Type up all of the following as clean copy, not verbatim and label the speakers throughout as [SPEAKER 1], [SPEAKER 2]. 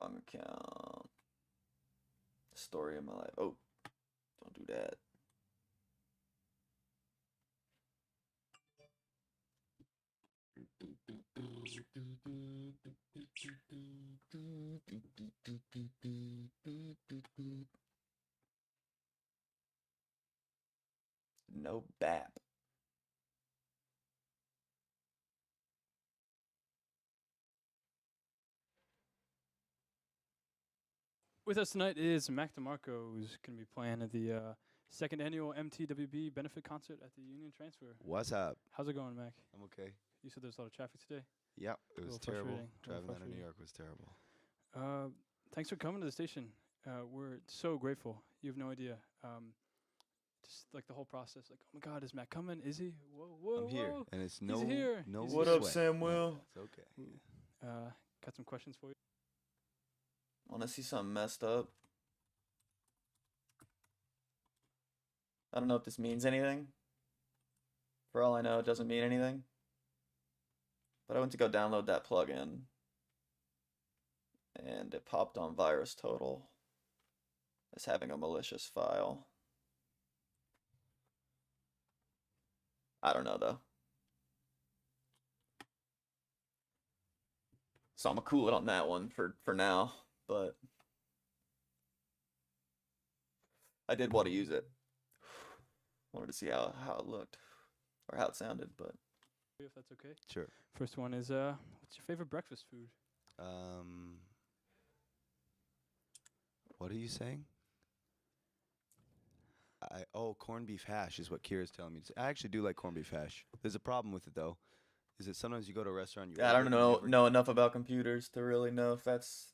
[SPEAKER 1] Wrong account. Story of my life. Oh, don't do that. No BAP.
[SPEAKER 2] With us tonight is Mac DeMarco, who's going to be playing at the second annual MTWB benefit concert at the Union Transfer.
[SPEAKER 3] What's up?
[SPEAKER 2] How's it going, Mac?
[SPEAKER 3] I'm okay.
[SPEAKER 2] You said there's a lot of traffic today?
[SPEAKER 3] Yep, it was terrible.
[SPEAKER 2] frustrating,
[SPEAKER 3] Driving out of New York was terrible.
[SPEAKER 2] Thanks for coming to the station. We're so grateful. You have no idea. Just like the whole process, like, oh my God, is Mac coming? Is he? Whoa, whoa,
[SPEAKER 3] I'm here, and it's no,
[SPEAKER 2] He's here.
[SPEAKER 3] no.
[SPEAKER 2] He's
[SPEAKER 1] What
[SPEAKER 2] here.
[SPEAKER 1] up, Samuel?
[SPEAKER 3] It's okay.
[SPEAKER 2] Got some questions for you.
[SPEAKER 1] Want to see something messed up? I don't know if this means anything. For all I know, it doesn't mean anything. But I went to go download that plugin, and it popped on VirusTotal as having a malicious file. I don't know though. So I'm gonna cool it on that one for now, but I did want to use it. Wanted to see how it looked or how it sounded, but
[SPEAKER 2] If that's okay.
[SPEAKER 3] Sure.
[SPEAKER 2] First one is, what's your favorite breakfast food?
[SPEAKER 3] What are you saying? Corned beef hash is what Kira's telling me. I actually do like corned beef hash. There's a problem with it though. Is that sometimes you go to a restaurant,
[SPEAKER 1] I don't know enough about computers to really know if that's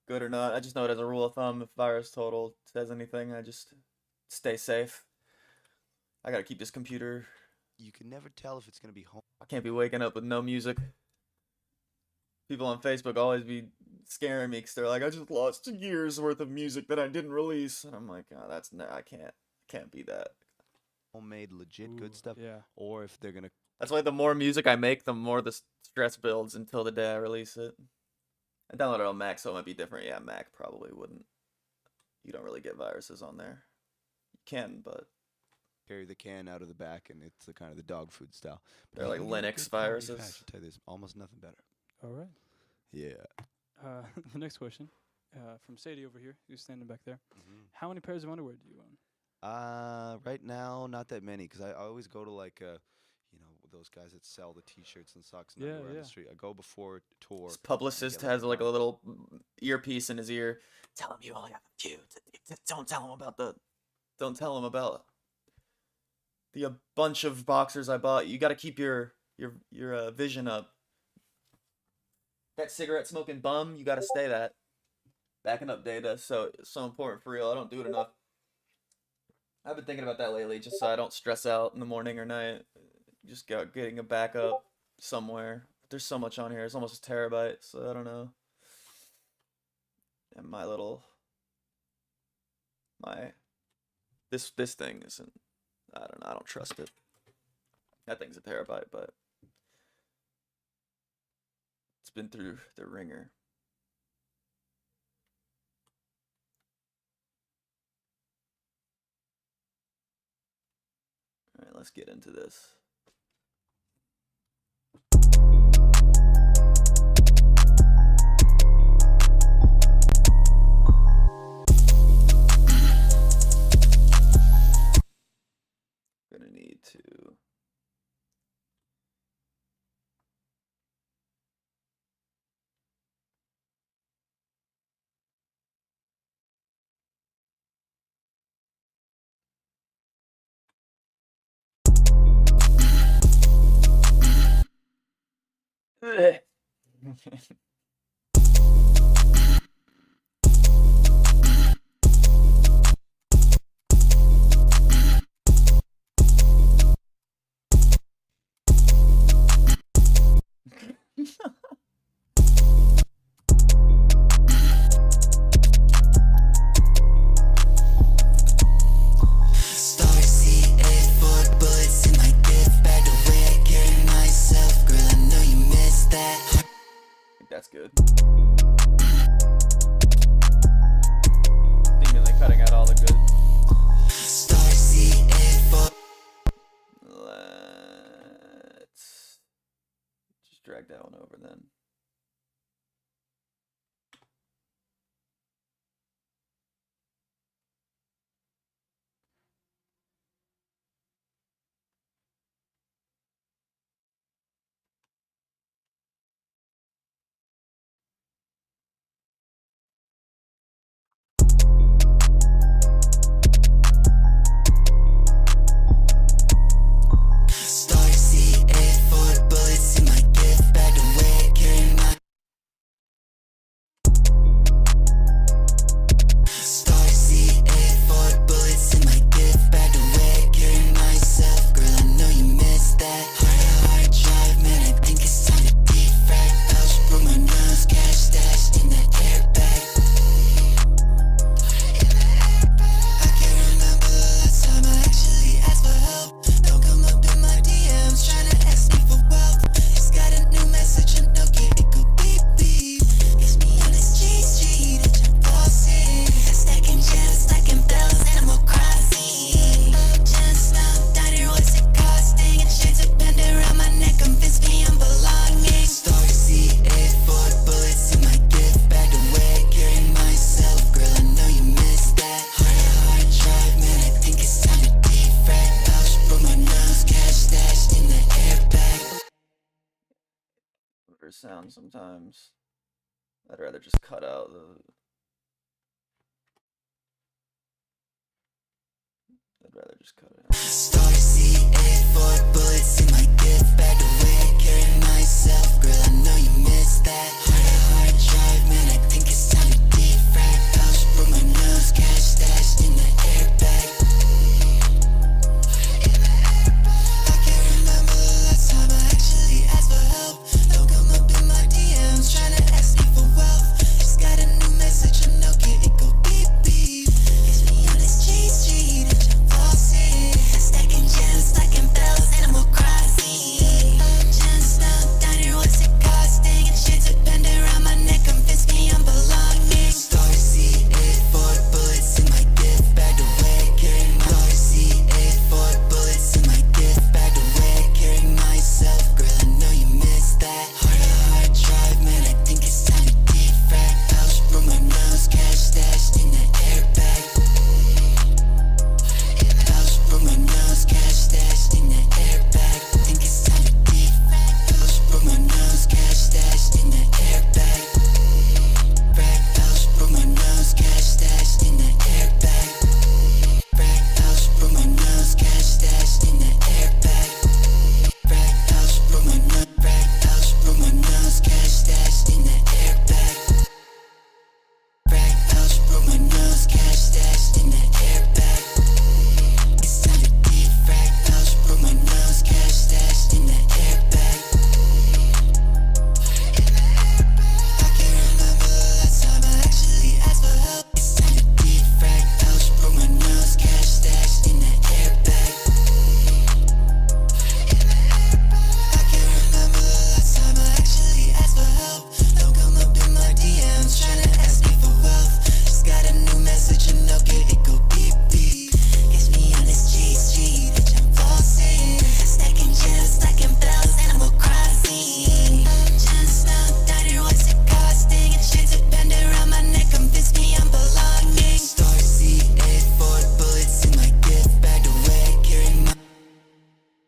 [SPEAKER 1] good or not. I just know it as a rule of thumb. If VirusTotal says anything, I just stay safe. I gotta keep this computer.
[SPEAKER 3] You can never tell if it's gonna be home.
[SPEAKER 1] I can't be waking up with no music. People on Facebook always be scaring me because they're like, I just lost years worth of music that I didn't release, and I'm like, oh, I can't be that.
[SPEAKER 3] Homemade, legit good
[SPEAKER 2] Ooh,
[SPEAKER 3] stuff.
[SPEAKER 2] yeah.
[SPEAKER 3] Or if they're gonna.
[SPEAKER 1] That's why the more music I make, the more the stress builds until the day I release it. I downloaded it on Mac, so it might be different. Yeah, Mac probably wouldn't. You don't really get viruses on there. You can, but
[SPEAKER 3] Carry the can out of the back, and it's the kind of the dog food style. But
[SPEAKER 1] they're like
[SPEAKER 3] you can get
[SPEAKER 1] Linux
[SPEAKER 3] good corned beef
[SPEAKER 1] viruses.
[SPEAKER 3] hash, I tell you, there's almost nothing better.
[SPEAKER 2] All right.
[SPEAKER 3] Yeah.
[SPEAKER 2] The next question from Sadie over here, who's standing back there. How many pairs of underwear do you own?
[SPEAKER 3] Right now, not that many, because I always go to like, those guys that sell the T-shirts and socks and underwear on the street. I go before tour.
[SPEAKER 1] This publicist has like a little earpiece in his ear. Tell him you only have a few. Don't tell him about the bunch of boxers I bought. You got to keep your vision up. That cigarette smoking bum, you got to stay that. Backing up data, so important for real. I don't do it enough. I've been thinking about that lately, just so I don't stress out in the morning or night. Just getting a backup somewhere. There's so much on here. It's almost a terabyte, so I don't know. And this thing isn't. I don't know. I don't trust it. That thing's a terabyte, but it's been through the ringer. All right, let's get into this. Gonna need to that's good.
[SPEAKER 2] cutting out all the good.
[SPEAKER 1] Let's just drag that one over then. Sound sometimes. I'd rather just cut out the. I'd rather just cut it out. Bullets in my gift bag, the way I carry myself, girl. I know you missed that. Hard drive, man. I think it's time to defrag. Pouch, broke my nose, cash stashed in the airbag. I can't remember the last time I actually asked for help. Don't come up in my DMs trying to ask me for wealth. Just got a new message, a note, it go beep beep. It's me on this G Street and I'm flossing. Stacking gems, stacking bells, Animal Crossing. Gems down, diner, what's it costing? And shades of bend around my neck, convince me I'm belonging. Star C84 bullets in my gift bag, the way I carry my Star C84 bullets in my gift bag, the way I carry myself, girl. I know you missed that. Hard drive, man. I think it's time to defrag. Pouch, broke my nose, cash stashed in the airbag. Pouch, broke my nose, cash stashed in the airbag. I think it's time to defrag. Pouch, broke my nose, cash stashed in the airbag. Pouch, broke my nose, cash stashed in the airbag. Pouch, broke my nose, cash stashed in the airbag. Pouch, broke my nose, pouch, broke my nose, cash stashed in the airbag. Pouch, broke my nose, cash stashed in the airbag. It's time to defrag. Pouch, broke my nose, cash stashed in the airbag. I can't remember the last time I actually asked for help. It's time to defrag. Pouch, broke my nose, cash stashed in the airbag. I can't remember the last time I actually asked for help. Don't come up in my DMs trying to ask me for wealth. Just got a new message, a note, it go beep beep. Gets me on this G Street, bitch, I'm flossing. Stacking gems, stacking bells, Animal Crossing. Gems down, diner, what's it costing? And shades of bend around my neck, convince me I'm belonging. Star C84 bullets in my gift bag, the way I carry my.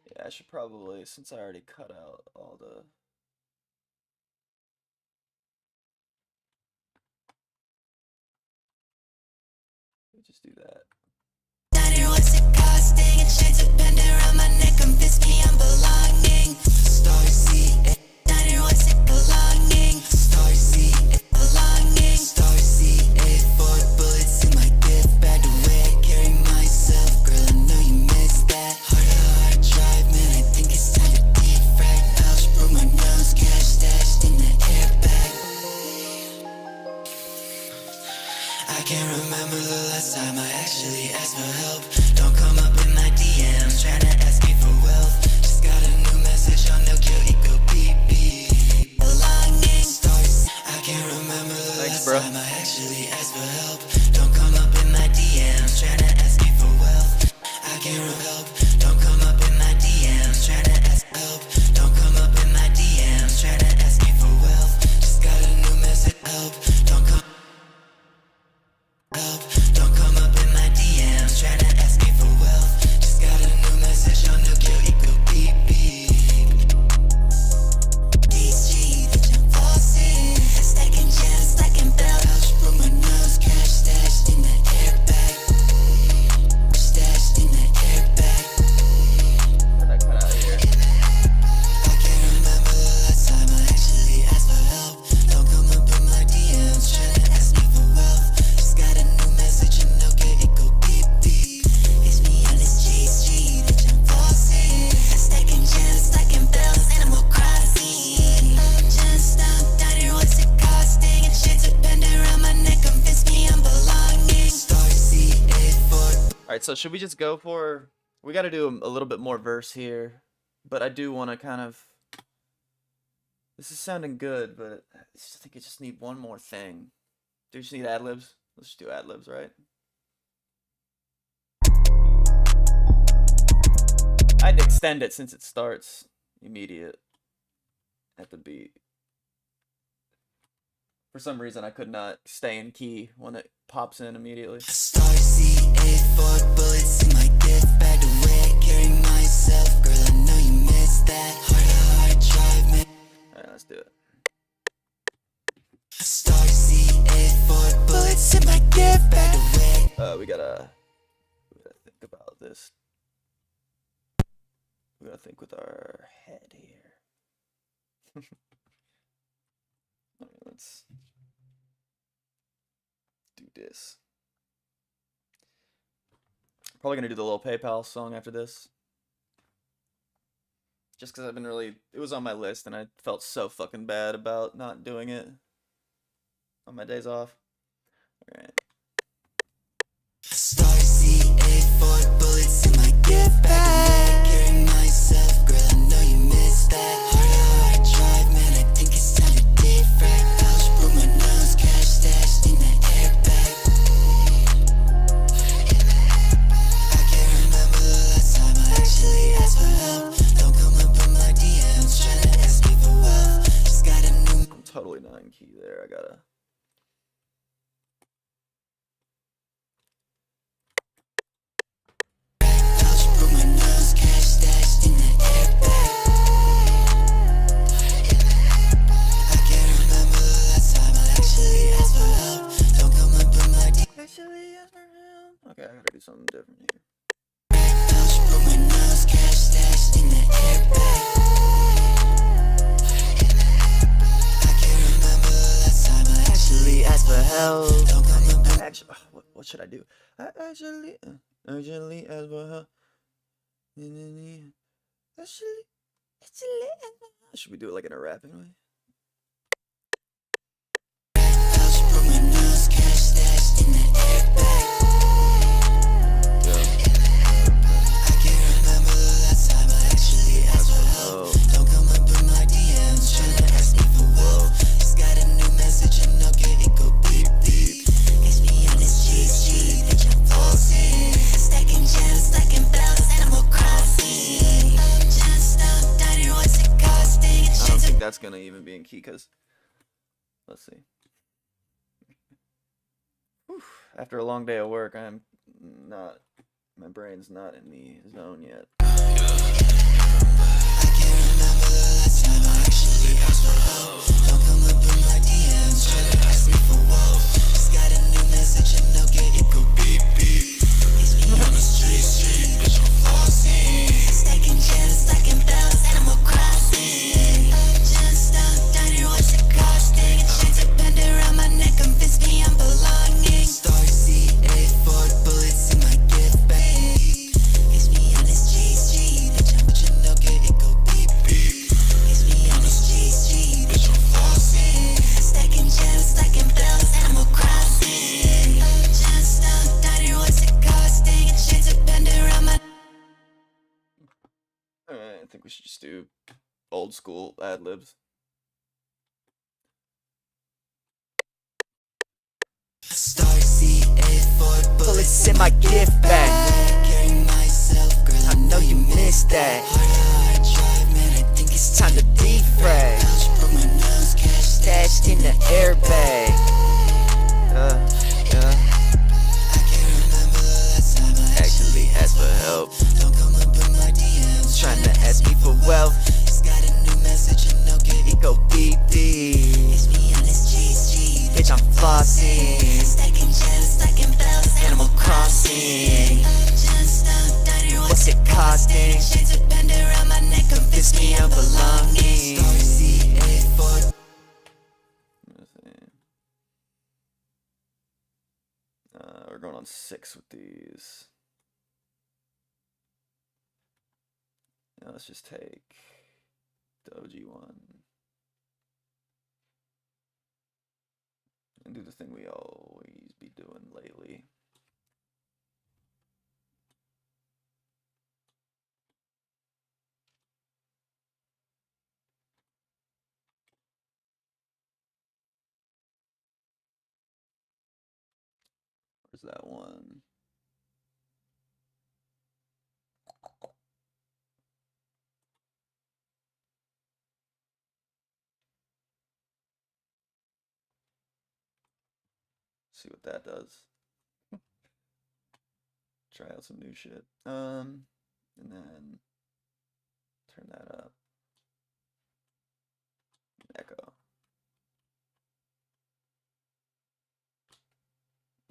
[SPEAKER 1] Yeah, I should probably, since I already cut out all the. Just do that. Diner, what's it costing? And shades of bend around my neck, convince me I'm belonging. Star C, diner, what's it belonging? Star C, belonging. Star C84 bullets in my gift bag, the way I carry myself, girl. I know you missed that. Hard drive, man. I think it's time to defrag. Pouch, broke my nose, cash stashed in the airbag. I can't remember the last time I actually asked for help. Don't come up in my DMs trying to ask me for wealth. Just got a new message on no kill, it go beep beep. Belonging stars. I can't remember the last time I actually asked for help. Don't come up in my DMs right, so should we just go for? We got to do a little bit more verse here, but I do want to kind of. This is sounding good, but I think I just need one more thing. Do you just need ad libs? Let's just do ad libs, right? I'd extend it since it starts immediate at the beat. For some reason, I could not stay in key when it pops in immediately.
[SPEAKER 4] Star C84 bullets in my gift bag, the way I carry myself, girl, I know you missed that. Hard drive, man.
[SPEAKER 1] Alright, let's do it.
[SPEAKER 4] Star C84 bullets in my gift bag, the way.
[SPEAKER 1] We gotta think about this. We gotta think with our head here. Alright, let's do this. Probably gonna do the little PayPal song after this. Just because I've been really. It was on my list and I felt so fucking bad about not doing it on my days off. Alright.
[SPEAKER 4] Star C84 bullets in my gift bag, the way I carry myself, girl, I know you missed that. Hard drive, man, I think it's time to defrag. Pouch broke my nose, cash stashed in the airbag. I can't remember the last time I actually asked for help. Don't come up in my DMs trying to ask me for wealth. Just got a new.
[SPEAKER 1] I'm totally not in key there. I gotta.
[SPEAKER 4] Pouch broke my nose, cash stashed in the airbag. I can't remember the last time I actually asked for help. Don't come up in my DMs.
[SPEAKER 1] Actually, yes, for him. Okay, I gotta do something different here.
[SPEAKER 4] Pouch broke my nose, cash stashed in the airbag. I can't remember the last time I actually asked for help. Don't come up in.
[SPEAKER 1] Actually, what should I do? I actually asked for help. Actually, should we do it like in a rapping way?
[SPEAKER 4] Pouch broke my nose, cash stashed in the airbag. I can't remember the last time I actually asked for help. Don't come up in my DMs trying to ask me for wealth. Just got a new message and okay, it go beep beep. Catch me on this G, bitch, I'm flossing. Stacking gems, stacking bells, Animal Crossing. Just down here, what's it costing?
[SPEAKER 1] I don't think that's gonna even be in key, cause let's see. Whew. After a long day of work, I'm not. My brain's not in the zone yet.
[SPEAKER 4] I can't remember the last time I actually asked for help. Don't come up in my DMs trying to ask me for wealth. Just got a new message and okay, it go beep beep. It's me on the street, bitch, I'm flossing. Stacking gems, stacking bells, Animal Crossing. Just down here, what's it costing? A chain to bend around my neck, convince me I'm belonging. Star C84 bullets in my gift bag. It's me on this G, bitch, I'm okay, it go beep beep. It's me on this G, bitch, I'm flossing. Stacking gems, stacking bells, Animal Crossing. Just down here, what's it costing? A chain to bend around my.
[SPEAKER 1] Alright, I think we should just do old school ad libs.
[SPEAKER 4] Star C84 bullets in my gift bag. Carry myself, girl, I know you missed that. Hard drive, man, I think it's time to defrag. Pouch broke my nose, cash stashed in the airbag. I can't remember the last time I actually asked for help. Don't come up in my DMs trying to ask me for wealth. Just got a new message and okay, it go beep beep. It's me on this G, bitch, I'm flossing. Stacking gems, stacking bells, Animal Crossing. Just down here, what's it costing? Chain to bend around my neck, convince me I'm belonging. Star C84.
[SPEAKER 1] Let's see. We're going on 6 with these. Now let's just take the OG one and do the thing we always be doing lately. Where's that one? See what that does. Try out some new shit. And then turn that up. Echo.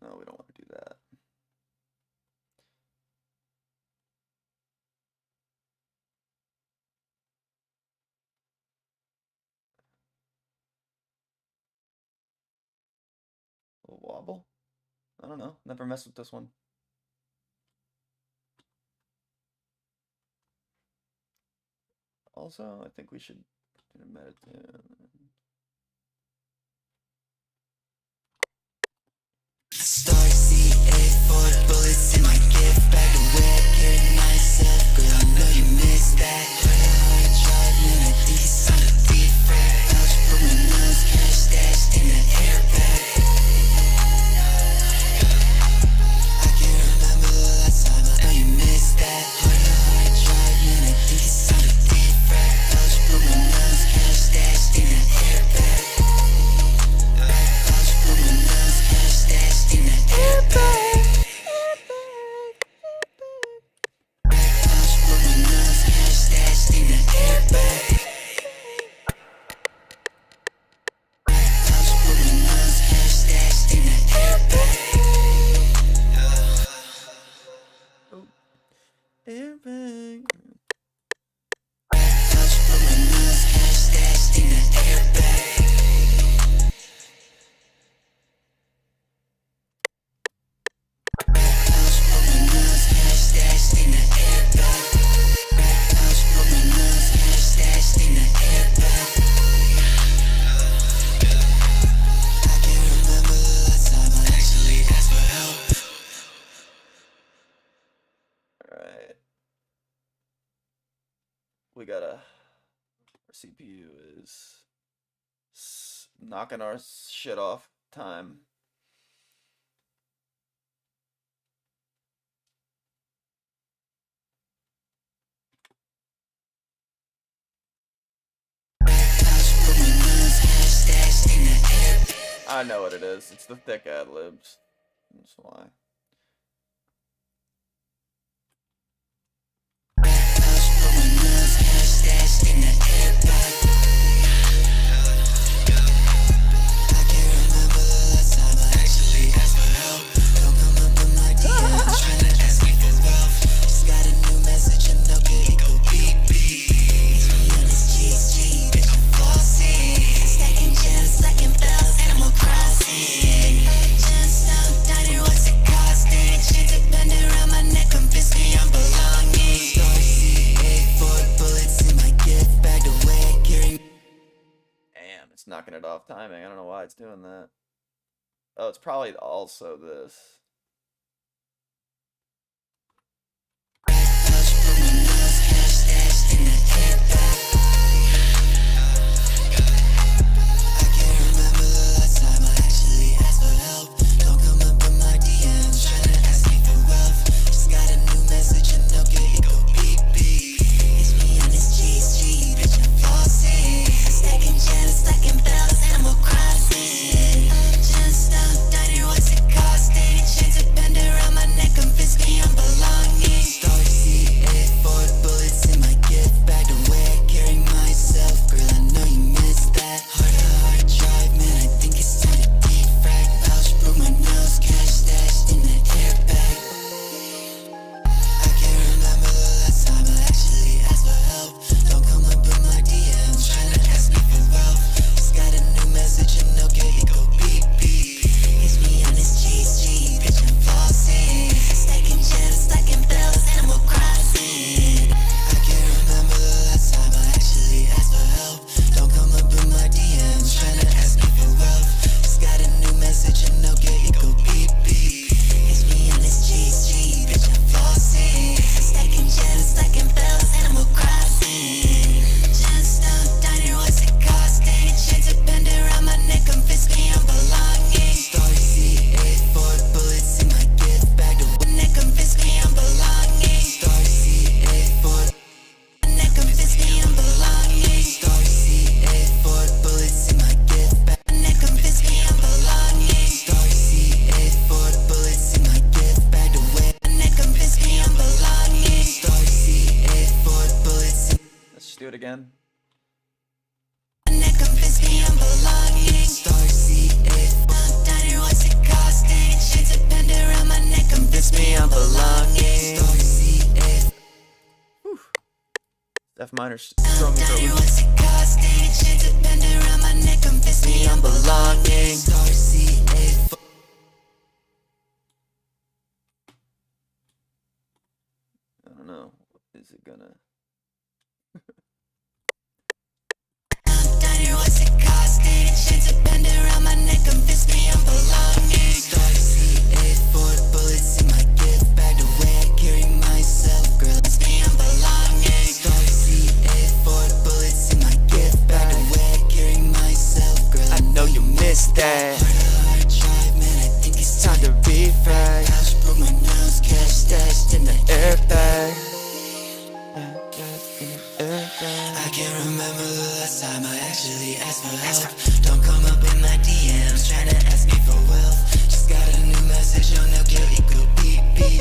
[SPEAKER 1] No, we don't want to do that. A little wobble? I don't know. Never messed with this one. Also, I think we should do a meditate.
[SPEAKER 4] Star CA4 bullets in my gift bag. The way I carry myself, girl, I know you missed that. Hard driving, I think it's on the defect. Pouch for my nose, cash stashed in the airbag. I can't remember the last time, I know you missed that. Hard driving, I think it's on the defect. Pouch for my nose, cash stashed in the airbag. Pouch for my nose, cash stashed in the airbag. Pouch for my nose, cash stashed in the airbag. Pouch for my nose, cash stashed in the airbag.
[SPEAKER 1] Airbag.
[SPEAKER 4] Pouch for my nose, cash stashed in the airbag. Pouch for my nose, cash stashed in the airbag. Pouch for my nose, cash stashed in the airbag. I can't remember the last time I actually asked for help.
[SPEAKER 1] Alright. We gotta. Our CPU is knocking our shit off time.
[SPEAKER 4] Pouch for my nose, cash stashed in the airbag.
[SPEAKER 1] I know what it is. It's the thick ad libs. That's why.
[SPEAKER 4] Pouch for my nose, cash stashed in the airbag. I can't remember the last time I actually asked for help. Don't come up in my DMs trying to ask me for wealth. Just got a new message and no good, it go beep beep. It's me on this GG, bitch, I'm flossing. Stacking gems, stacking bells, Animal Crossing. Gemstone diner, what's it costing? Chains appended around my neck, convince me I'm belonging. Star CA4 bullets in my gift bag. The way I carry.
[SPEAKER 1] Damn, it's knocking it off timing. I don't know why it's doing that. Oh, it's probably also this.
[SPEAKER 4] Pouch for my nose, cash stashed in the airbag. I can't remember the last time I actually asked for help. Don't come up in my DMs trying to ask me for wealth. Just got a new message and no good, it go beep beep. It's me on this GG, bitch, I'm flossing. Stacking gems, stacking bells, Animal Crossing. Gemstone diner, what's it costing?
[SPEAKER 1] again.
[SPEAKER 4] Neck convince me I'm belonging. Star C8 diner, what's it costing? Shades of bend around my neck convince me I'm belonging. Star C8
[SPEAKER 1] F minor strung me for a
[SPEAKER 4] diner,
[SPEAKER 1] loop.
[SPEAKER 4] what's it costing? Shades of bend around my neck convince me I'm belonging. Star C8
[SPEAKER 1] I don't know. Is it gonna?
[SPEAKER 4] diner, what's it costing? Shades of bend around my neck convince me I'm belonging. Star C8 4 bullets in my gift bag, the way I carry myself, girl, it's me I'm belonging. Star C8 4 bullets in my gift bag, the way I carry myself, girl, I know you missed that. Hard drive, man, I think it's time to refresh. House broke my nose, cash stashed in the airbag. I can't remember the last time I actually asked for help. Don't come up in my DMs trying to ask me for wealth. Just got a new message on the kill equal beep beep.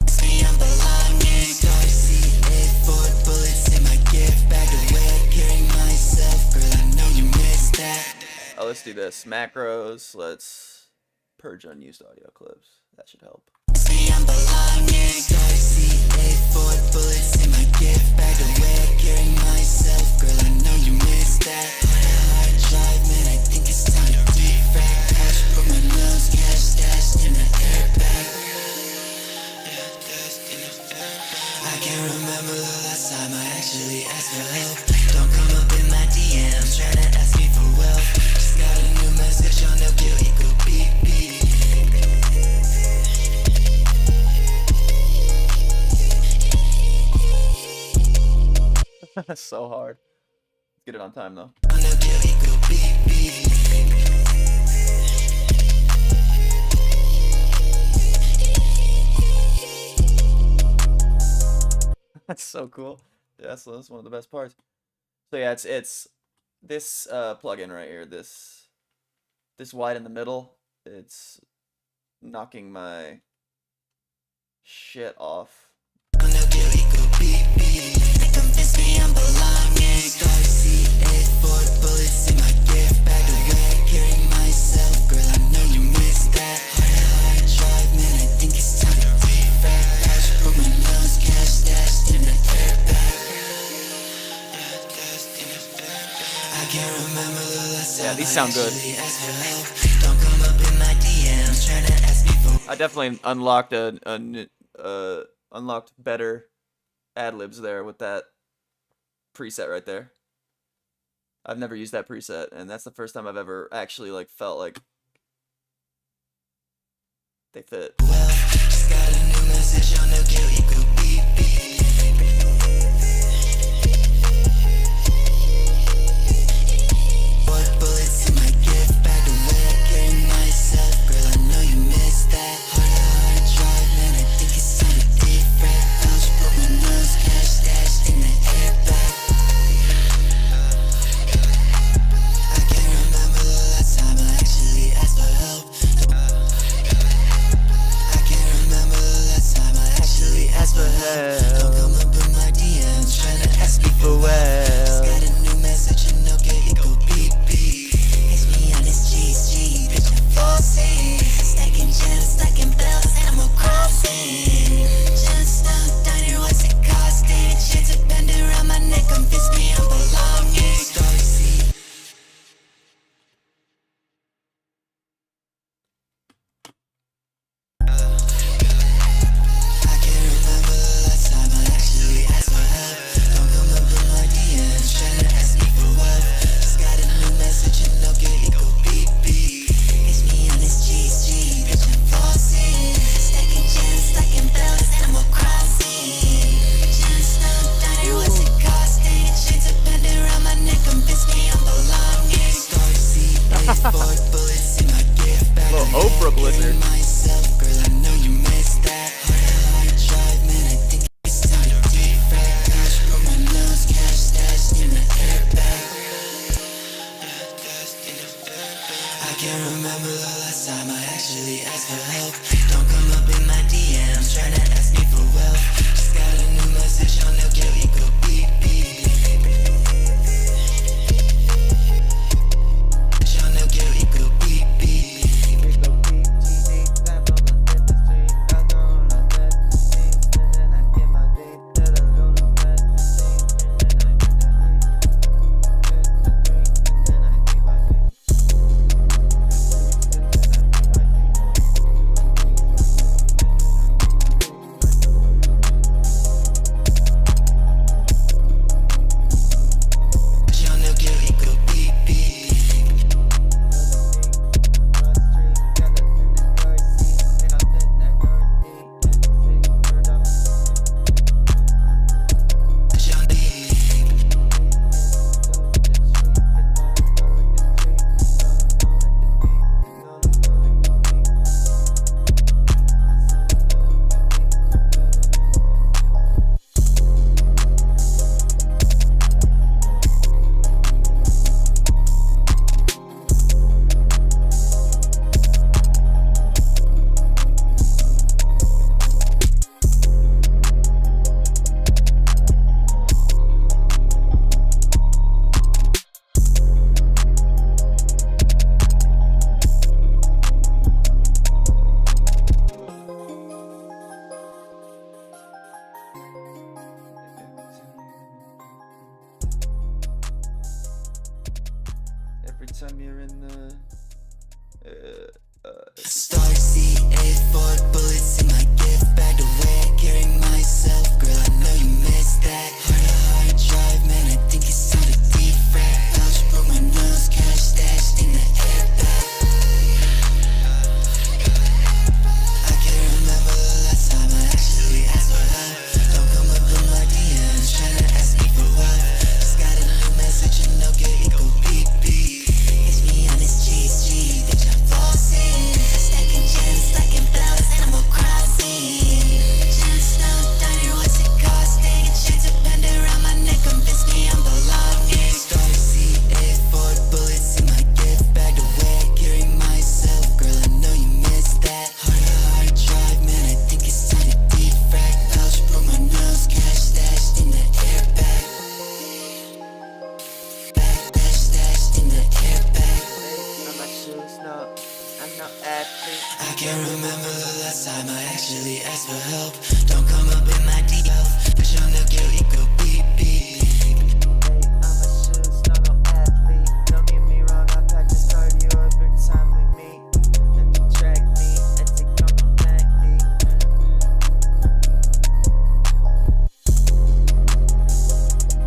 [SPEAKER 4] See, I'm belonging. Star C8 4 bullets in my gift bag, the way I carry myself, girl, I know you missed that.
[SPEAKER 1] Oh, let's do this. Macros. Let's purge unused audio clips. That should help.
[SPEAKER 4] See, I'm belonging. Star C8 4 bullets in my gift bag, the way I carry myself, girl, I know you missed that. Hard drive, man, I think it's time to refract. Cash broke my nose, cash stashed in the airbag. I can't remember the last time I actually asked for help. Don't come up in my DMs trying to ask me for wealth. Just got a new message on the kill equal beep beep.
[SPEAKER 1] That's so hard. Let's get it on time though.
[SPEAKER 4] On the kill equal beep beep.
[SPEAKER 1] That's so cool. Yeah, that's one of the best parts. So yeah, it's this plugin right here. This wide in the middle. It's knocking my shit off.
[SPEAKER 4] On the kill equal beep beep. They convince me I'm belonging. Star C8 4 bullets in my gift bag, the way I carry myself, girl, I know you missed that. Hard drive, man, I think it's time to refract. Cash broke my nose, cash stashed in the airbag. I can't remember the last time
[SPEAKER 1] Yeah, these sound good.
[SPEAKER 4] I actually asked for help. Don't come up in my DMs trying to ask me for
[SPEAKER 1] I definitely unlocked unlocked better ad libs there with that preset right there. I've never used that preset, and that's the first time I've ever actually like felt like they fit.
[SPEAKER 4] well. Just got a new message on the kill equal beep beep. 4 bullets in my gift bag, the way I carry myself, girl, I know you missed that. Hard drive, man, I think it's time to defrag. House broke my nose, cash stashed in the airbag. I can't remember the last time I actually asked for help. I can't remember the last time I actually asked for help. Don't come up in my DMs trying to ask me for wealth. Just got a new message and no get equal beep beep. It's me on this GG, bitch, I'm flossing. Stacking gems, stacking bells, Animal Crossing. Gemstone diner, what's it costing? Shades of bend around my neck, convince me I'm belonging. Star C. I can't remember the last time I actually asked for help. Don't come up in my DMs trying to ask me for wealth. Just got a new message and no get equal beep beep. It's me on this GG, bitch, I'm flossing. Stacking gems, stacking bells, Animal Crossing. Gemstone diner, what's it costing? Shades of bend around my neck, convince me I'm belonging. Star C8 4 bullets in my gift bag.
[SPEAKER 1] Little Oprah blizzard.
[SPEAKER 4] Myself, girl, I know you missed that. Hard drive, man, I think it's time to refract. Cash broke my nose, cash stashed in the airbag. actually ask for help. Don't come up in my DMs trying to ask me for wealth. Just got a new message on the kill ego beep beep. On the kill ego beep beep.
[SPEAKER 1] Every time you're in the
[SPEAKER 4] Star C84 bullets in my gift bag. The way I carry myself, girl, I know you missed that. Hard drive, man, I think it's time to defrag. Pouch broke my nose, cash stashed in the airbag. I can't remember the last time I actually asked for help. Don't come up in my DMs trying to ask me for what. Just got a new message and no get it go beep beep. It's me on this GSG, bitch, I'm flossing. Stacking gems, stacking bells, Animal Crossing. Gemstone diner, what's it costing? A chain to bend around my neck, convince me I'm belonging. Star C84 bullets in my gift bag. The way I carry myself, girl, I know you missed that. Hard drive, man, I think it's time to defrag. Pouch broke my nose, cash stashed in the airbag. Cash stashed in the airbag.
[SPEAKER 1] I'm not shoes, no, I'm not athlete.
[SPEAKER 4] I can't remember the last time I actually asked for help. Don't come up in my DL. Bitch, on the kill ego beep beep.
[SPEAKER 5] I'm a shoes, no athlete. Don't get me wrong, I practice cardio every time we meet. And the track meet, I take on no magnet.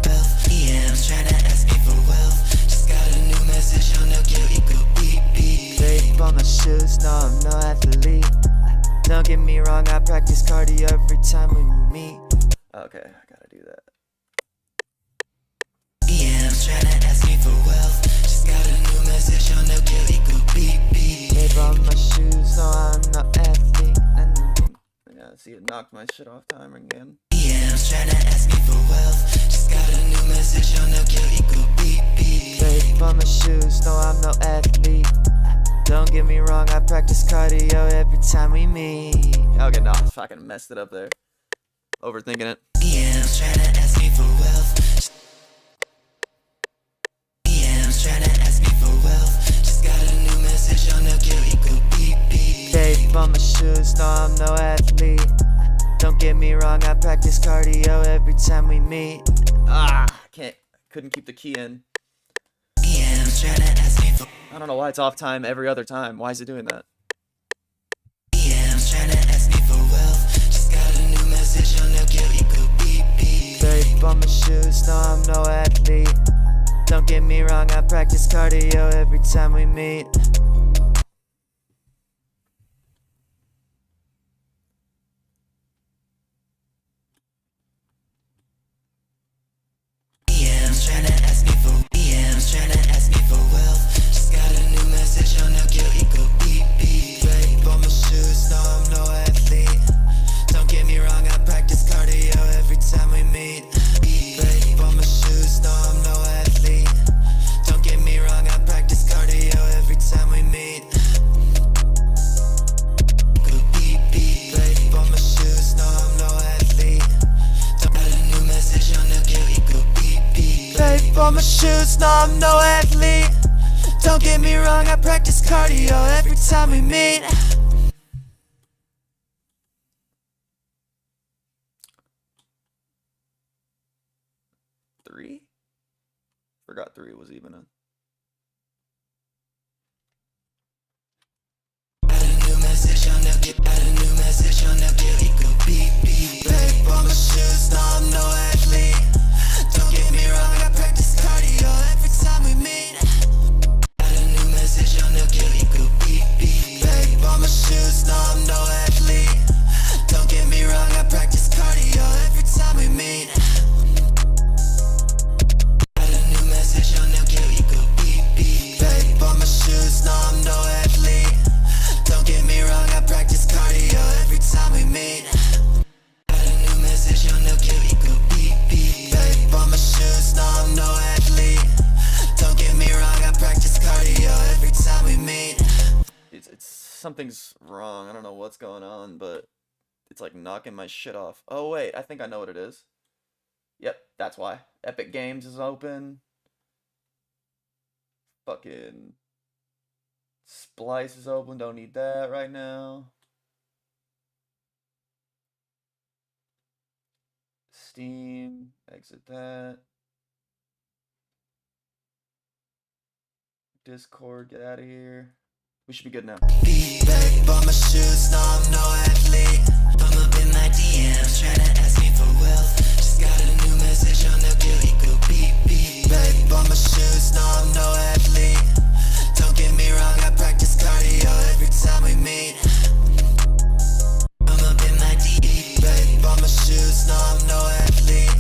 [SPEAKER 4] Wealth, DMs trying to ask me for wealth. Just got a new message on the kill ego beep beep.
[SPEAKER 5] Vape on my shoes, no, I'm no athlete. Don't get me wrong, I practice cardio every time we meet.
[SPEAKER 1] Okay, I gotta do that.
[SPEAKER 4] DMs trying to ask me for wealth. Just got a new message on the kill ego beep beep.
[SPEAKER 5] Vape on my shoes, no, I'm no athlete.
[SPEAKER 1] Yeah, see, it knocked my shit off time again.
[SPEAKER 4] DMs trying to ask me for wealth. Just got a new message on the kill ego beep beep.
[SPEAKER 5] Vape on my shoes, no, I'm no athlete. Don't get me wrong, I practice cardio every time we meet.
[SPEAKER 1] Okay, no, I fucking messed it up there. Overthinking it.
[SPEAKER 4] DMs trying to ask me for wealth. DMs trying to ask me for wealth. Just got a new message on the kill ego beep beep.
[SPEAKER 5] Vape on my shoes, no, I'm no athlete. Don't get me wrong, I practice cardio every time we meet.
[SPEAKER 1] Couldn't keep the key in.
[SPEAKER 4] DMs trying to ask me for
[SPEAKER 1] I don't know why it's off time every other time. Why is it doing that?
[SPEAKER 4] DMs trying to ask me for wealth. Just got a new message on the kill ego beep beep.
[SPEAKER 5] Vape on my shoes, no, I'm no athlete. Don't get me wrong, I practice cardio every time we meet.
[SPEAKER 4] DMs trying to ask me for DMs trying to ask me for wealth. Just got a new message on the kill ego beep beep.
[SPEAKER 5] Vape on my shoes, no, I'm no athlete. Don't get me wrong, I practice cardio every time we meet. Vape on my shoes, no, I'm no athlete. Don't get me wrong, I practice cardio every time we meet. shoes, no, I'm no athlete. Don't get me wrong, I practice cardio every time we meet.
[SPEAKER 1] Three? Forgot three was even a.
[SPEAKER 4] Got a new message on the get, got a new message on the get, it go beep beep. Babe, on my shoes, no, I'm no athlete. Don't get me wrong, I practice cardio every time we meet. Got a new message on the get, it go beep beep. Babe, on my shoes, no, I'm no athlete. Don't get me wrong, I practice cardio every time we meet. Got a new message on the get, it go beep beep. Babe, on my shoes, no, I'm no athlete. Don't get me wrong, I practice cardio every time we meet. Got a new message on the get, it go beep beep. Babe, on my shoes, no, I'm no athlete. Don't get me wrong, I practice cardio every time we meet.
[SPEAKER 1] It's something's wrong. I don't know what's going on, but it's like knocking my shit off. Oh wait, I think I know what it is. Yep, that's why. Epic Games is open. Fucking Splice is open. Don't need that right now. Steam. Exit that. Discord. Get out of here. We should be good now.
[SPEAKER 4] Babe, on my shoes, no, I'm no athlete. I'm up in my DMs, tryna ask me for wealth. Just got a new message on the bill, it go beep beep. Babe, on my shoes, no, I'm no athlete. Don't get me wrong, I practice cardio every time we meet. I'm up in my DMs, babe, on my shoes, no, I'm no athlete.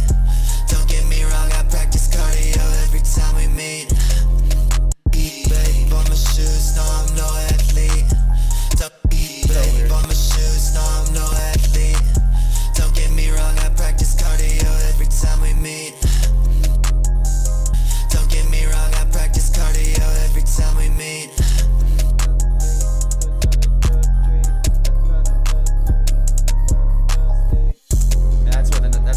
[SPEAKER 4] Don't get me wrong, I practice cardio every time we meet. Babe, on my shoes, no, I'm no athlete. Babe, on my shoes, no, I'm no athlete. Don't get me wrong, I practice cardio every time we meet. Don't get me wrong, I practice cardio every time we meet.
[SPEAKER 1] That's where it ends.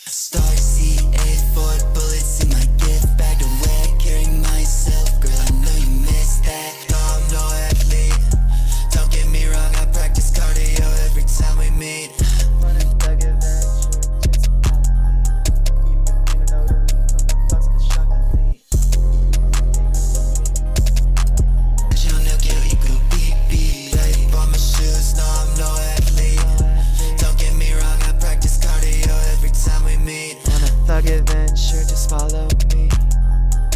[SPEAKER 4] Star C8, 4 bullets in my gift bag to wear. Carrying myself, girl, I know you missed that. No, I'm no athlete. Don't get me wrong, I practice cardio every time we meet.
[SPEAKER 5] Running thug adventure, just you can be a notary from the thoughts of the shotgun lead.
[SPEAKER 4] John, they'll get you go beep beep. Babe, on my shoes, no, I'm no athlete. Don't get me wrong, I practice cardio every time we meet.
[SPEAKER 5] On a thug adventure, just follow me.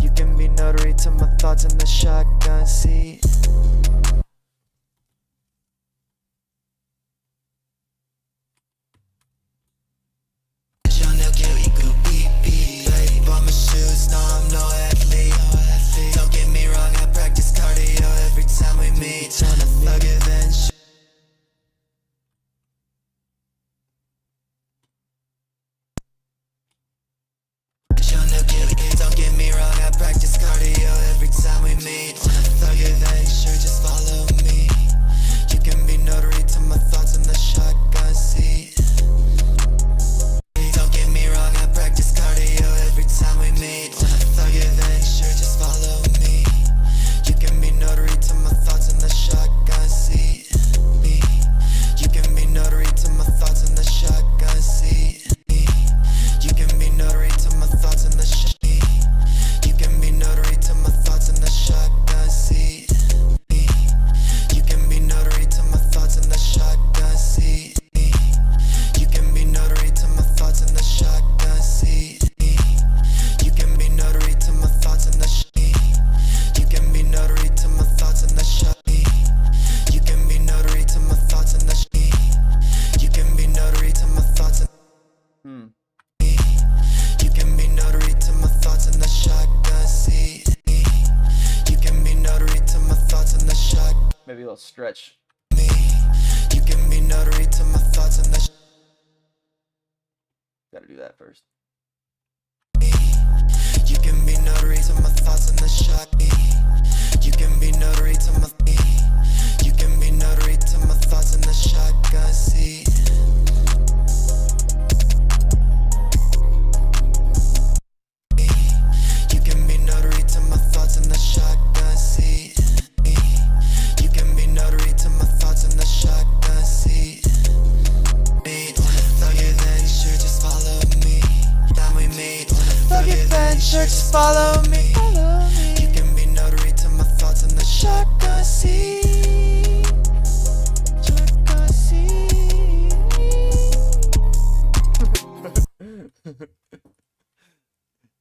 [SPEAKER 5] You can be notary to my thoughts in the shotgun seat.
[SPEAKER 4] John, they'll get you go beep beep. Babe, on my shoes, no, I'm no athlete. Don't get me wrong, I practice cardio every time we meet. On a thug adventure. Don't get me wrong, I practice cardio every time we meet. On a thug adventure, just
[SPEAKER 1] stretch.
[SPEAKER 4] You can be notary to my thoughts and the
[SPEAKER 1] Gotta do that first.
[SPEAKER 4] You can be notary to my thoughts and the shot. You can be notary to my You can be notary to my thoughts in the shotgun seat. You can be notary to my thoughts in the shotgun seat. You can be notary to my thoughts in the shotgun seat. Made on a thug adventure, just follow me. That we made on a thug adventure, just follow me. You can be notary to my thoughts in the shotgun seat. Shotgun seat.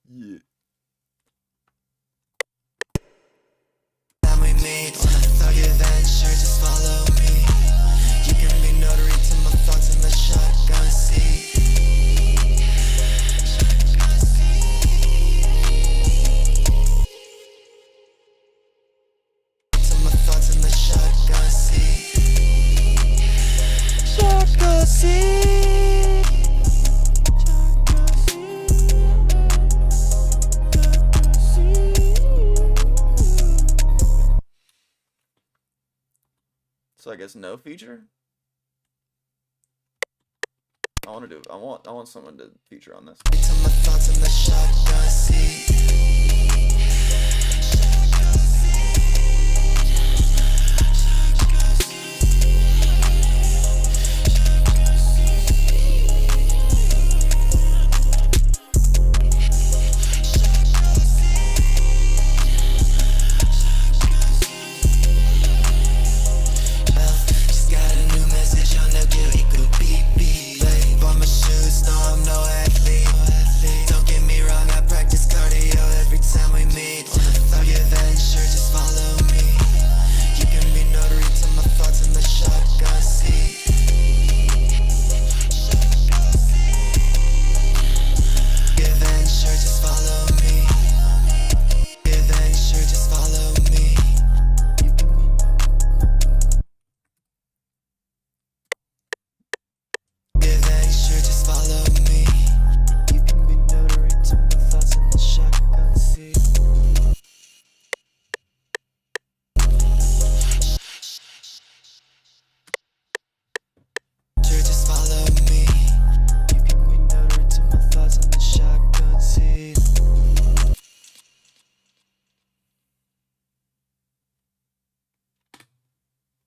[SPEAKER 1] Yeah.
[SPEAKER 4] That we made on a thug adventure, just follow me. You can be notary to my thoughts in the shotgun seat. To my thoughts in the shotgun seat. Shotgun seat. Shotgun seat.
[SPEAKER 1] So I guess no feature. I want someone to feature on this.
[SPEAKER 4] To my thoughts in the shotgun seat. Just got a new message on the deal, it go beep beep. Bought my shoes, no I'm no athlete. Don't get me wrong, I practice cardio every time we meet. On a thug adventure, just follow me. You can be notary to my thoughts in the shotgun seat. Adventure, just follow me. Adventure, just follow me. You can be Adventure, just follow me. You can be notary to my thoughts in the shotgun seat. Just follow me. You can be notary to my thoughts in the shotgun seat.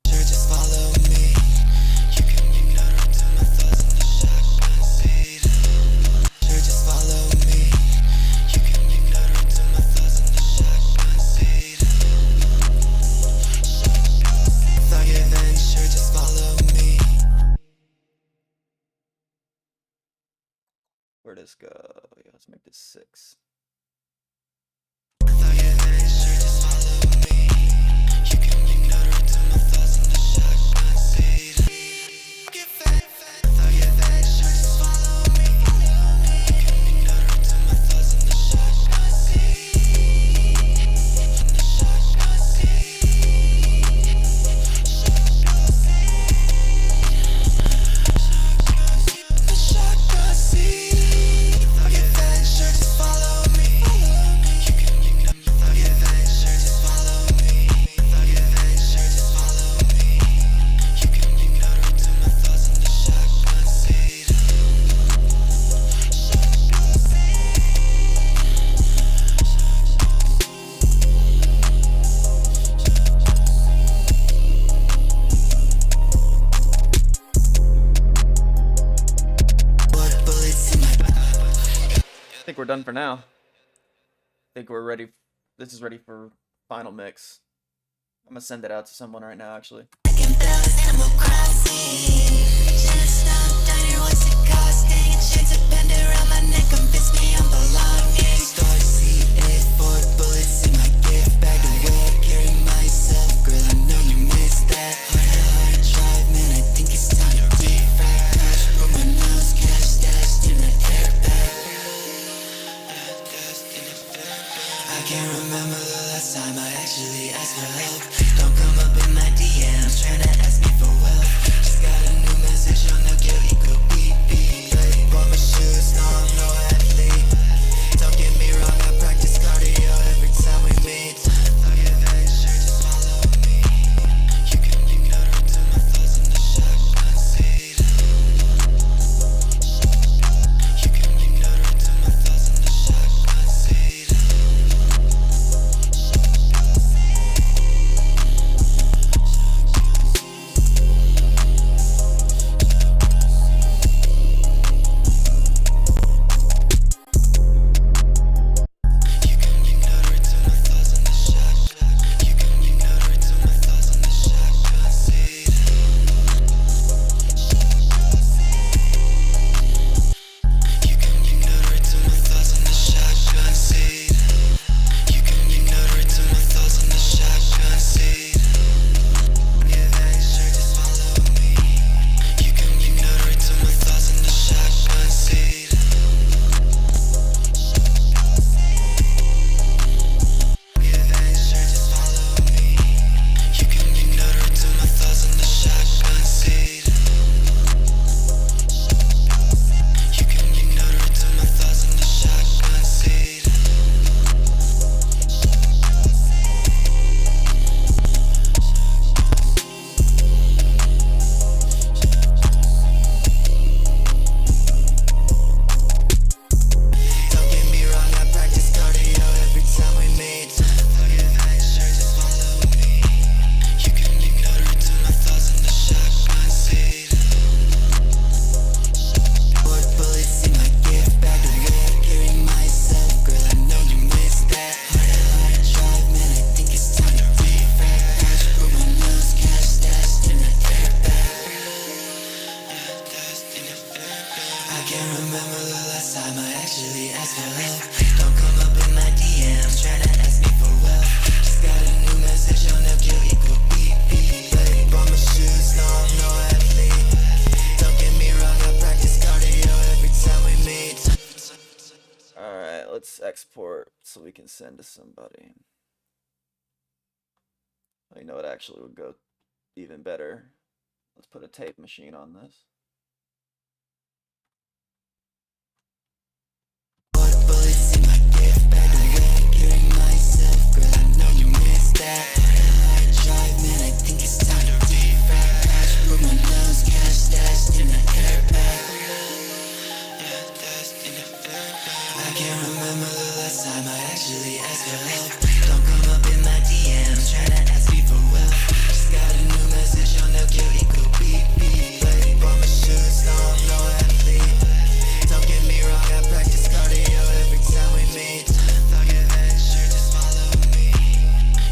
[SPEAKER 4] Just follow me. You can be notary to my thoughts in the shotgun seat. Just follow me. You can be notary to my thoughts in the shotgun seat. Thug adventure, just follow me.
[SPEAKER 1] Where does this go? Yeah, let's make this 6.
[SPEAKER 4] Thug adventure, just follow me. You can be notary to my thoughts in the shotgun seat. Thug adventure, just follow me. You can be notary to my thoughts in the shotgun seat. In the shotgun seat. The shotgun seat. Thug adventure, just follow me. You can be thug adventure, just follow me. Thug adventure, just follow me. You can be notary to my thoughts in the shotgun seat. Blood bullets in my
[SPEAKER 1] I think we're done for now. I think we're ready. This is ready for final mix. I'm gonna send it out to someone right now, actually.
[SPEAKER 4] can build this Animal Crossing. Should've stopped down here, what's it costing? Chains are bend around my neck, convince me I'm belonging. Star C8, 4 bullets in my gift bag. The way I carry myself, girl, I know you missed that. Hard drive, man, I think it's time to refresh. Put my nose cash stashed in the airbag. I I can't remember the last time I actually asked for help. Don't come up in my DMs trying to ask me for wealth. Just got a new message on the guilty go beep beep. Bought my shoes, no I'm no athlete. Don't get me wrong, I practice cardio every time we meet. Thought you had sure just follow me. You can ignore it to my thoughts in the shotgun seat. You can ignore it to my thoughts in the shotgun seat. You can ignore it to my thoughts in the shotgun. You can ignore it to my thoughts in the shotgun seat. You can ignore it to my thoughts in the shotgun seat. You can ignore it to my thoughts in the shotgun seat. Yeah, that sure just follow me. You can ignore it to my thoughts in the shotgun seat. Yeah, that sure just follow me. You can ignore it to my thoughts in the shotgun seat. You can ignore it to my thoughts in the shotgun seat. Don't get me wrong, I practice cardio every time we meet. Thought you had sure just follow me. You can ignore it to my thoughts in the shotgun seat. Board bullets in my gift bag, the way I'm carrying myself, girl, I know you missed that. Hard drive, man, I think it's time to refract. Cash for my nose, cash stashed in the airbag. I can't remember the last time I actually asked for help. Don't come up in my DMs trying to ask me for wealth. Just got a new message on the guilty go beep beep. Bought my shoes, no I'm no athlete. Don't get me wrong, I practice cardio every time we meet.
[SPEAKER 1] Alright, let's export so we can send to somebody. Oh, you know what actually would go even better? Let's put a tape machine on this.
[SPEAKER 4] Board bullets in my gift bag, the way I'm carrying myself, girl, I know you missed that. Hard drive, man, I think it's time to refract. Cash for my nose, cash stashed in the airbag. I can't remember the last time I actually asked for help. Don't come up in my DMs trying to ask me for wealth. Just got a new message on the guilty go beep beep. Bought my shoes, no I'm no athlete. Don't get me wrong, I practice cardio every time we meet. Thought you had sure just follow me.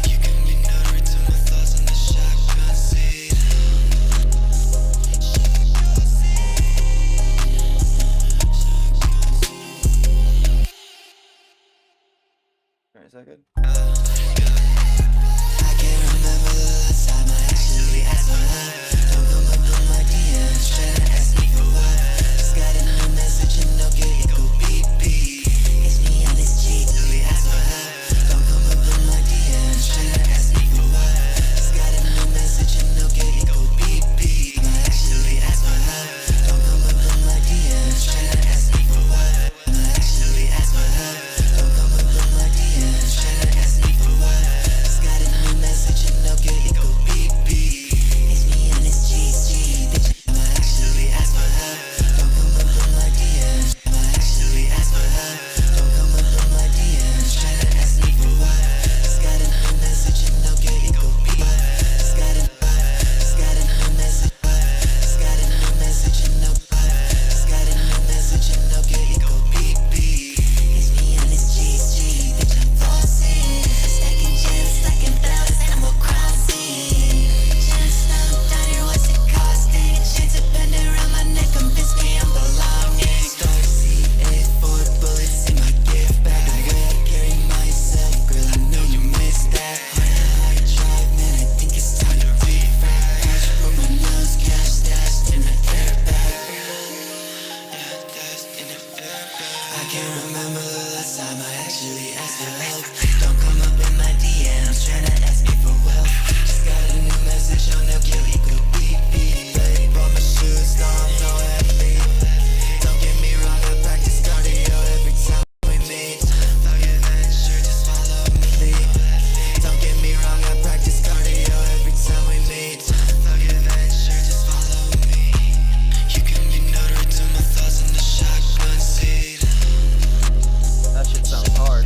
[SPEAKER 4] You can ignore it to my thoughts in the shotgun seat.
[SPEAKER 1] Alright, is that good?
[SPEAKER 4] I can't remember the last time I actually asked for help. Don't come up in my DMs trying to ask me for what. Just got a new message and no guilty go beep beep. It's me on this G till we ask for help. Don't come up in my DMs trying to ask me for what. Just got a new message and no guilty go beep beep. I actually asked for help. Don't come up in my DMs trying to ask me for what. I actually asked for help. Don't come up in my DMs trying to ask me for what. Just got a new message and no guilty go beep beep. It's me on this G, bitch. I actually asked for help. Don't come up in my DMs. I actually asked for help. Don't come up in my DMs trying to ask me for what. Just got a new message and no guilty go beep. Just got a new message. Just got a new message and no. Just got a new message and no guilty go beep beep. It's me on this G, bitch. I'm flossing. Stacking gems, stacking bells, Animal Crossing. Gems stumped out here, what's it costing? Chains are bending around my neck, convince me I'm belonging. Star C84 bullets in my gift bag. The way I carry myself, girl, I know you missed that. Hard drive, man, I think it's time to refract. Cash for my nose, cash stashed in the airbag. I can't remember the last time I actually asked for help. DMs tryna ask me for wealth. Just got a new message on the kill equal beep beep. Ready for my shoes, no I'm no athlete. Don't get me wrong, I practice cardio every time we meet. Fuck adventure, just follow me. Don't get me wrong, I practice cardio every time we meet. Fuck adventure, just follow me. You can be notary to my thoughts in the shotgun seat.
[SPEAKER 1] That shit sounds hard.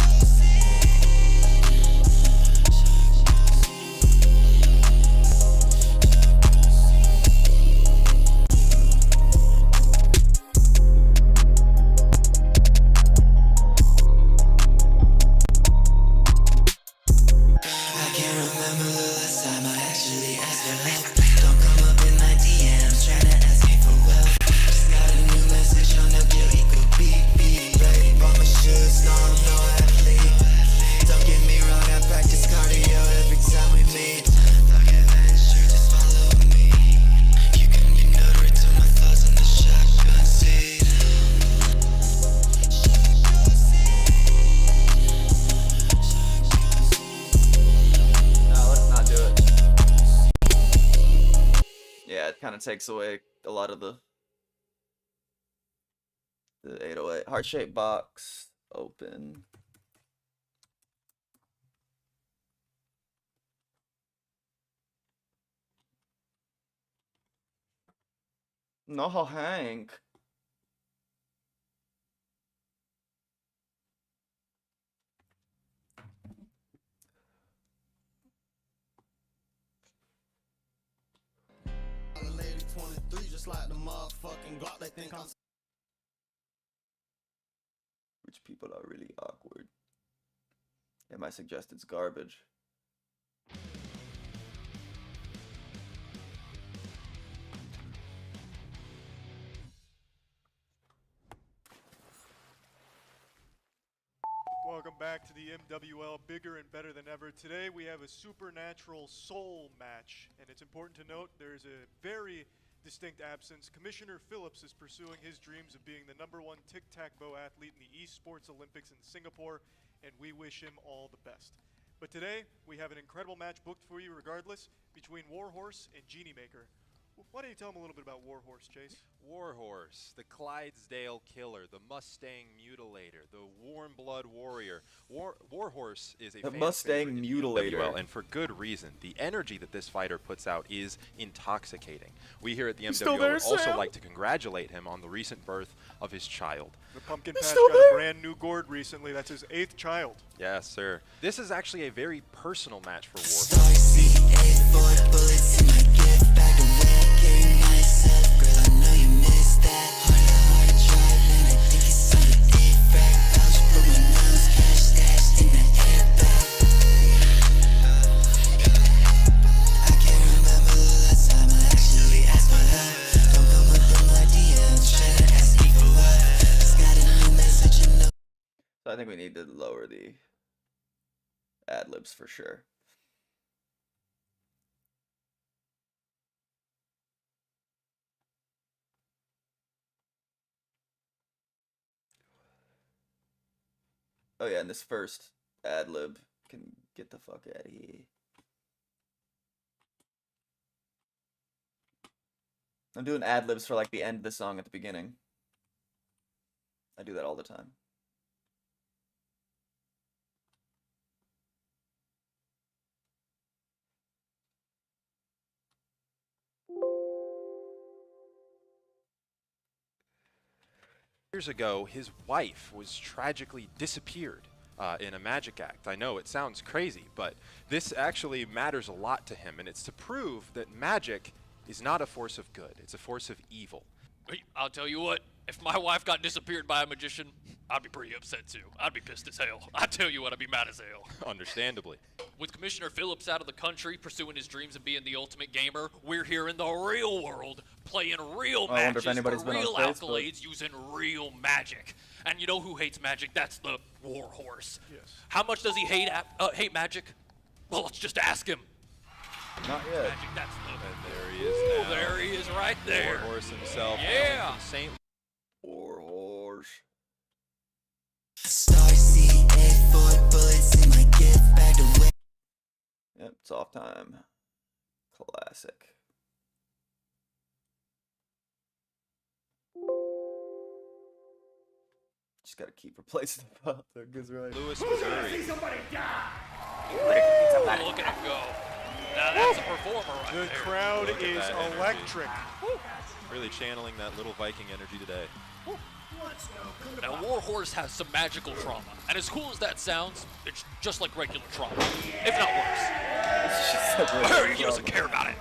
[SPEAKER 4] I can't remember the last time I actually asked for help. Don't come up in my DMs tryna ask me for wealth. Just got a new message on the bill equal beep beep. Ready for my shoes, no I'm no athlete. Don't get me wrong, I practice cardio every time we meet. Fuck adventure, just follow me. You can be notary to my thoughts in the shotgun seat.
[SPEAKER 1] No, let's not do it. Yeah, it kind of takes away a lot of the 808. Heart-shaped box, open. No, Hank.
[SPEAKER 6] Lady 23, just like the motherfucking Glock, they think I'm
[SPEAKER 1] Which people are really awkward. It might suggest it's garbage.
[SPEAKER 7] Welcome back to the MWL, bigger and better than ever. Today we have a supernatural soul match, and it's important to note there's a very distinct absence. Commissioner Phillips is pursuing his dreams of being the #1 tic-tac-toe athlete in the Esports Olympics in Singapore, and we wish him all the best. But today we have an incredible match booked for you regardless between Warhorse and Genie Maker. Why don't you tell them a little bit about Warhorse, Chase?
[SPEAKER 8] Warhorse, the Clydesdale Killer, the Mustang Mutilator, the Warm Blood Warrior. Warhorse is a
[SPEAKER 1] The
[SPEAKER 8] fan
[SPEAKER 1] Mustang
[SPEAKER 8] favorite in
[SPEAKER 1] Mutilator.
[SPEAKER 8] MWL, and for good reason. The energy that this fighter puts out is intoxicating. We here at the
[SPEAKER 1] still
[SPEAKER 8] MWL
[SPEAKER 1] there,
[SPEAKER 8] would also
[SPEAKER 1] Sam?
[SPEAKER 8] like to congratulate him on the recent birth of his child.
[SPEAKER 7] The Pumpkin
[SPEAKER 1] It's
[SPEAKER 7] Patch
[SPEAKER 1] still
[SPEAKER 7] got
[SPEAKER 1] there?
[SPEAKER 7] a brand new gourd recently. That's his 8th child.
[SPEAKER 8] Yes, sir. This is actually a very personal match for Warhorse.
[SPEAKER 4] Star C84 bullets in my gift bag to wear. Carry myself, girl, I know you missed that. Hard drive, and I think it's on the defrag. Pouch, put my nose, cash stashed in the airbag. I can't remember the last time I actually asked for help. Don't come up in my DMs tryna ask me for what. Just got a new message and no.
[SPEAKER 1] So I think we need to lower the ad libs for sure. Oh yeah, and this first ad lib can get the fuck out of here. I'm doing ad libs for like the end of the song at the beginning. I do that all the time.
[SPEAKER 8] Years ago, his wife was tragically disappeared in a magic act. I know it sounds crazy, but this actually matters a lot to him, and it's to prove that magic is not a force of good, it's a force of evil.
[SPEAKER 9] Hey, I'll tell you what, if my wife got disappeared by a magician, I'd be pretty upset too. I'd be pissed as hell. I tell you what, I'd be mad as hell.
[SPEAKER 8] Understandably.
[SPEAKER 9] With Commissioner Phillips out of the country pursuing his dreams of being the ultimate gamer, we're here in the real world playing real
[SPEAKER 1] I wonder if
[SPEAKER 9] matches
[SPEAKER 1] anybody's
[SPEAKER 9] for
[SPEAKER 1] been on
[SPEAKER 9] real
[SPEAKER 1] Facebook.
[SPEAKER 9] accolades using real magic. And you know who hates magic? That's the Warhorse.
[SPEAKER 7] Yes.
[SPEAKER 9] How much does he hate hate magic? Well, let's just ask him.
[SPEAKER 1] Not yet.
[SPEAKER 9] Magic, that's the...
[SPEAKER 8] And there he is now.
[SPEAKER 9] There he is right there.
[SPEAKER 8] Warhorse himself.
[SPEAKER 9] Yeah.
[SPEAKER 8] From St.
[SPEAKER 1] Warhorse.
[SPEAKER 4] Star C84 bullets in my gift bag to wear.
[SPEAKER 1] off time. Classic. Just gotta keep replacing the pop. That goes right.
[SPEAKER 8] Louis, Missouri.
[SPEAKER 9] Look at him go. Now that's a performer right
[SPEAKER 7] The
[SPEAKER 9] there.
[SPEAKER 7] crowd
[SPEAKER 8] Look at
[SPEAKER 7] is
[SPEAKER 8] that energy.
[SPEAKER 7] electric.
[SPEAKER 8] Really channeling that little Viking energy today.
[SPEAKER 9] Now Warhorse has some magical trauma, and as cool as that sounds, it's just like regular trauma, if not worse.
[SPEAKER 1] It's just like really
[SPEAKER 9] He doesn't care about it.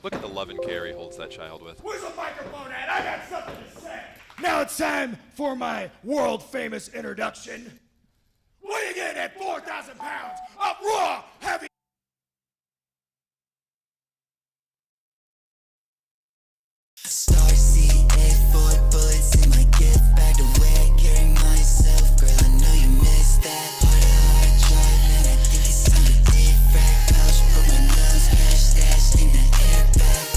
[SPEAKER 8] Look at the love and care he holds that child with.
[SPEAKER 6] Where's the microphone at? I got something to say. Now it's time for my world famous introduction. Weighing in at 4,000 pounds of raw heavy.
[SPEAKER 4] Starsy, 8-4 bullets in my gift bag. The way I carry myself, girl, I know you missed that. Hard drive, man, I think it's time to defrag. Pouch, put my nuts, cash stashed in the airbag.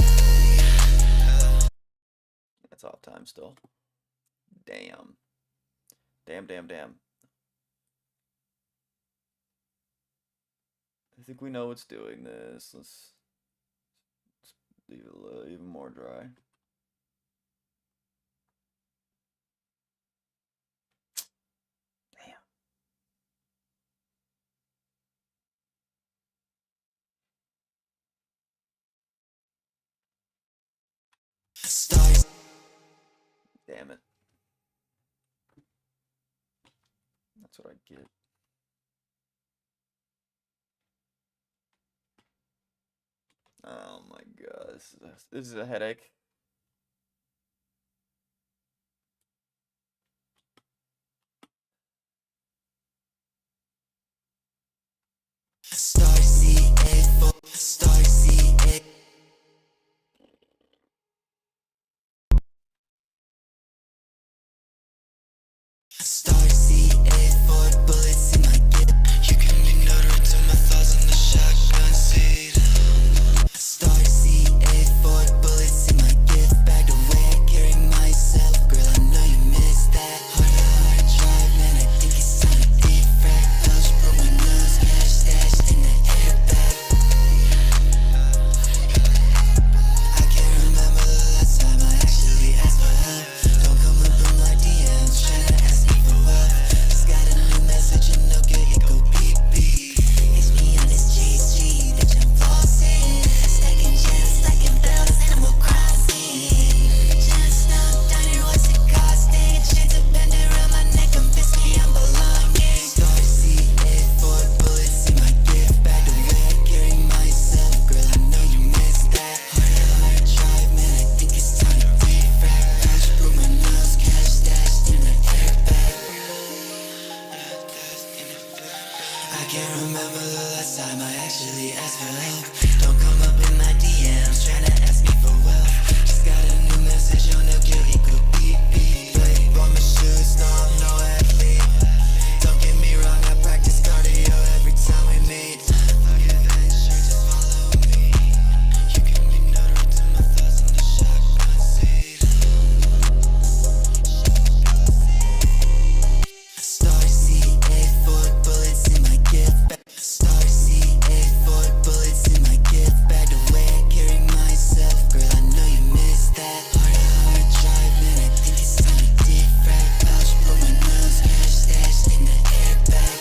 [SPEAKER 1] That's off time still. Damn. Damn. I think we know what's doing this. Let's leave it a little even more dry. Damn.
[SPEAKER 4] Stars.
[SPEAKER 1] Damn it. That's what I get. Oh my god, this is a headache.
[SPEAKER 4] Starsy, 8-4, Starsy, 8. Starsy, 8-4 bullets in my gift. You can ignore it to my thoughts in the shotgun seat. Starsy, 8-4 bullets in my gift bag. The way I carry myself, girl, I know you missed that. Hard drive, man, I think it's time to defrag. Pouch, put my nuts, cash stashed in the airbag. I can't remember the last time I actually asked for help. Don't come up in my DMs tryna ask me for what. Just got a new message and no get it go beep beep. It's me on this GG, bitch, I'm flossing. Stacking gems, stacking bells, Animal Crossing. Just stop diner, what's it costing? Chains are bent around my neck, convince me I'm belonging. Starsy, 8-4 bullets in my gift bag. The way I carry myself, girl, I know you missed that. Hard drive, man, I think it's time to defrag. Pouch, put my nuts, cash stashed in the airbag. I can't remember the last time I actually asked for help. Don't come up in my DMs tryna ask me for wealth. Just got a new message on the guilty could beep beep. Like, bought my shoes, no, I'm no athlete. Don't get me wrong, I practice cardio every time we meet. Fuck adventure, just follow me. You can ignore it to my thoughts in the shotgun seat. Starsy, 8-4 bullets in my gift bag. Starsy, 8-4 bullets in my gift bag. The way I carry myself, girl, I know you missed that. Hard drive, man, I think it's time to defrag. Pouch, put my nuts, cash stashed in the airbag.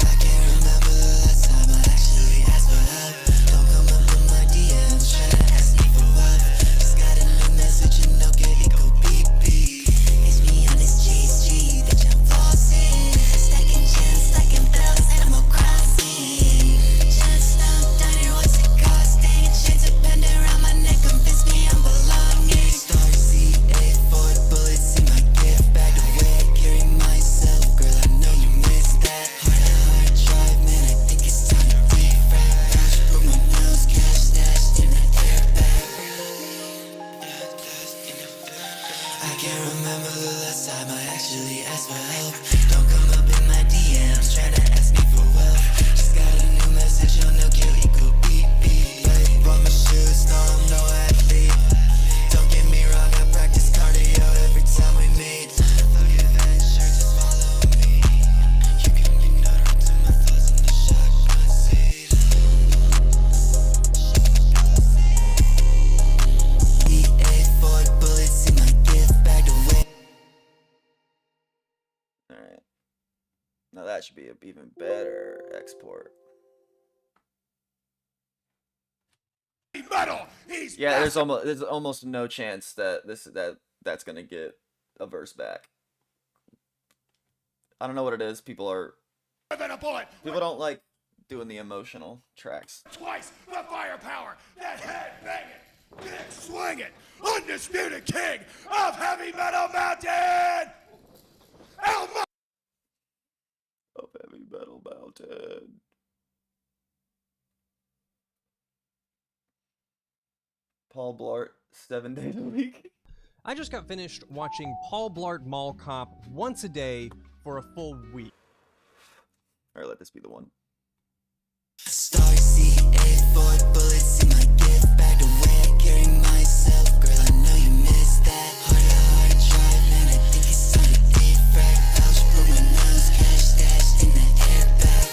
[SPEAKER 4] I can't remember the last time I actually asked for help. Don't come up in my DMs tryna ask me for what. Just got a new message and no get it go beep beep. It's me on this GG, bitch, I'm flossing. Stacking gems, stacking bells, Animal Crossing. Just stop diner, what's it costing? Chains are bent around my neck, convince me I'm belonging. Starsy, 8-4 bullets in my gift bag. The way I carry myself, girl, I know you missed that. Hard drive, man, I think it's time to defrag. Pouch, put my nuts, cash stashed in the airbag. I can't remember the last time I actually asked for help. Don't come up in my DMs tryna ask me for wealth. Just got a new message on the guilty go beep beep. Like, bought my shoes, no, I'm no athlete. Don't get me wrong, I practice cardio every time we meet. Fuck adventure, just follow
[SPEAKER 1] that should be an even better export.
[SPEAKER 6] Metal. He's
[SPEAKER 1] Yeah, there's almost no chance that that's gonna get a verse back. I don't know what it is. People
[SPEAKER 6] than a bullet.
[SPEAKER 1] don't like doing the emotional tracks.
[SPEAKER 6] Twice the firepower. That head banging, dick swinging, undisputed king of heavy metal mountain.
[SPEAKER 1] Of Heavy Metal Mountain. Paul Blart, 7 days a week.
[SPEAKER 10] I just got finished watching Paul Blart Mall Cop once a day for a full week.
[SPEAKER 1] Alright, let this be the one.
[SPEAKER 4] Star C8 bullets in my gift bag. The way I carry myself, girl, I know you missed that. Hard drive, man, I think it's time to defrag. Pouch, put my nose, cash stashed in the airbag.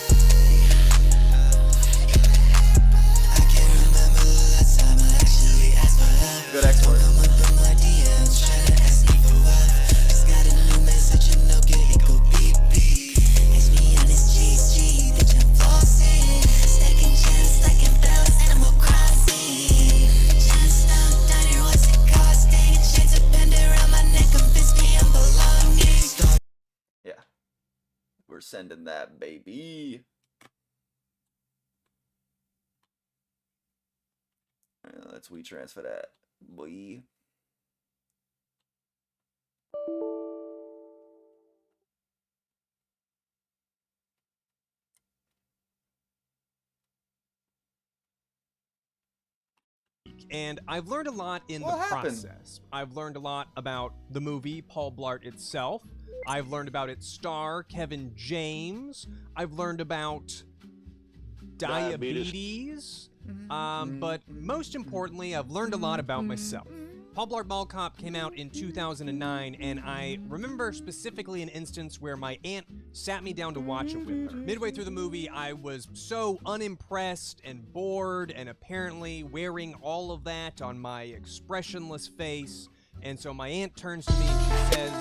[SPEAKER 4] I can't remember the last time I actually asked for help.
[SPEAKER 1] Good export.
[SPEAKER 4] Don't come up in my DMs, trying to ask me for what. Just got a new message and no get it go beep beep. It's me on this GG, bitch, I'm flossing. Stacking gems, stacking bells, Animal Crossing. Gemstone diner, what's it costing? A chain to bend around my neck, convince me I'm belonging.
[SPEAKER 1] Yeah. We're sending that, baby. Let's transfer that, boy.
[SPEAKER 10] And I've learned a lot in
[SPEAKER 1] What
[SPEAKER 10] the
[SPEAKER 1] happened?
[SPEAKER 10] process. I've learned a lot about the movie Paul Blart itself. I've learned about its star, Kevin James. I've learned about diabetes. But most importantly, I've learned a lot about myself. Paul Blart Mall Cop came out in 2009, and I remember specifically an instance where my aunt sat me down to watch it with her. Midway through the movie, I was so unimpressed and bored, and apparently wearing all of that on my expressionless face. And so my aunt turns to me and she says,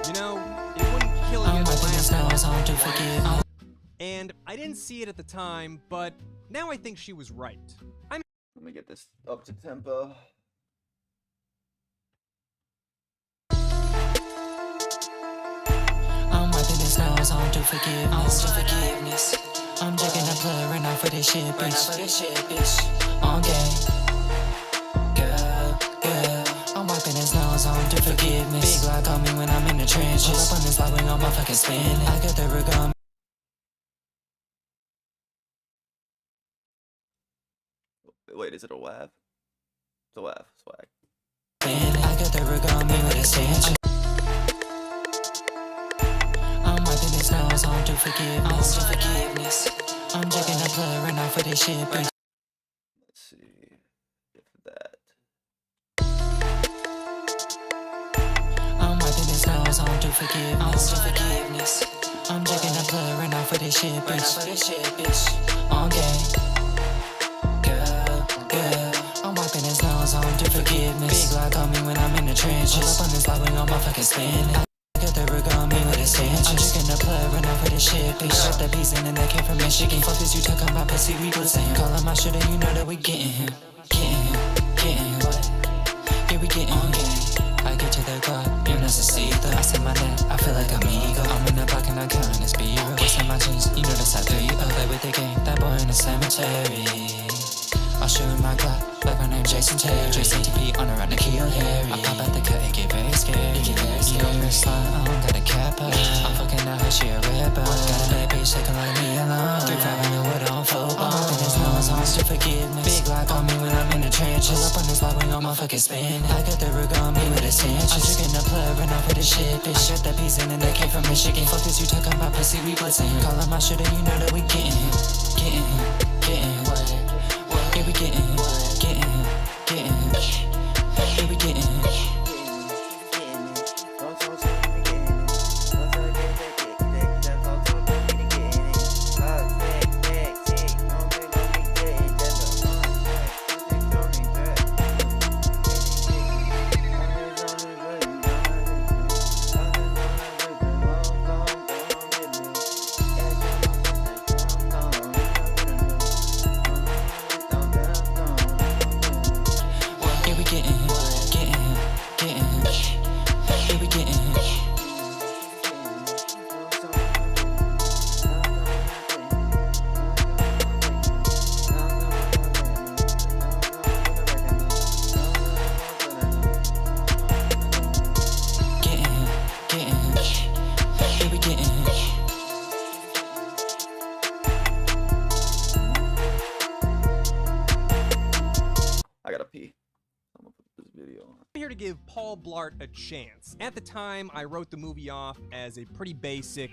[SPEAKER 10] you know, it wouldn't kill you to laugh. And I didn't see it at the time, but now I think she was right.
[SPEAKER 1] Let me get this up to tempo.
[SPEAKER 4] I'm wiping this nose on to forgiveness. I'm taking a plug right now for this shit, bitch. On game. Girl. I'm wiping his nose on to forgiveness. Big lock on me when I'm in the trenches. Pull up on this block when I'm motherfucking spinning. I got the rig on.
[SPEAKER 1] Wait, is it a WAV? It's a WAV. Swag.
[SPEAKER 4] I got the rig on me with extension. I'm wiping this nose on to forgiveness. I'm taking a plug right now for this shit, bitch.
[SPEAKER 1] Let's see if that.
[SPEAKER 4] I'm wiping this nose on to forgiveness. I'm taking a plug right now for this shit, bitch. On game. Girl. I'm wiping his nose on to forgiveness. Big lock on me when I'm in the trenches. Pull up on this block when I'm motherfucking spinning. I got the rig on me with extensions. I'm drinking the plug right now for this shit, bitch. Got the piece in and that came from Michigan. Fuck this, you talking about pussy, we glisten. Call him my shooter, you know that we getting him. Getting him. Yeah, we getting him. I get to the club, you necesito. I see my neck, I feel like amigo. I'm in the block and I'm counting this beer. What's in my jeans, you know that's how do you play with the game. That boy in the cemetery. I'll shoot my Glock, like my name Jason Terry. Jason TP on around the kill Harry. I pop out the cut and get very scary. You know you're a slime, I don't got a cap up. I'm fucking out her, she a rapper. Got a bad bitch shaking like me alone. 3-5 in the wood on football. I'm wiping his nose on to forgiveness. Big lock on me when I'm in the trenches. Pull up on this block when I'm motherfucking spinning. I got the rig on me with extensions. I'm drinking the plug right now for this shit, bitch. I got that piece in and that came from Michigan. Fuck this, you talking about pussy, we blitzing. Call him my shooter, you know that we getting him. Getting him. Yeah, we getting him. Yeah, we getting him.
[SPEAKER 10] Blart a chance. At the time, I wrote the movie off as a pretty basic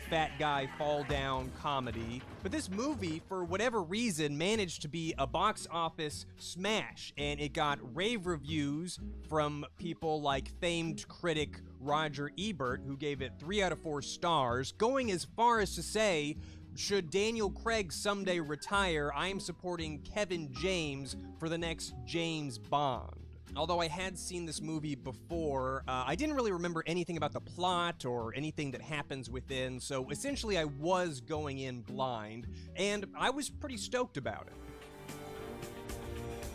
[SPEAKER 10] fat guy fall down comedy, but this movie, for whatever reason, managed to be a box office smash, and it got rave reviews from people like famed critic Roger Ebert, who gave it 3 out of 4 stars, going as far as to say, should Daniel Craig someday retire, I am supporting Kevin James for the next James Bond. Although I had seen this movie before, I didn't really remember anything about the plot or anything that happens within, so essentially I was going in blind, and I was pretty stoked about it.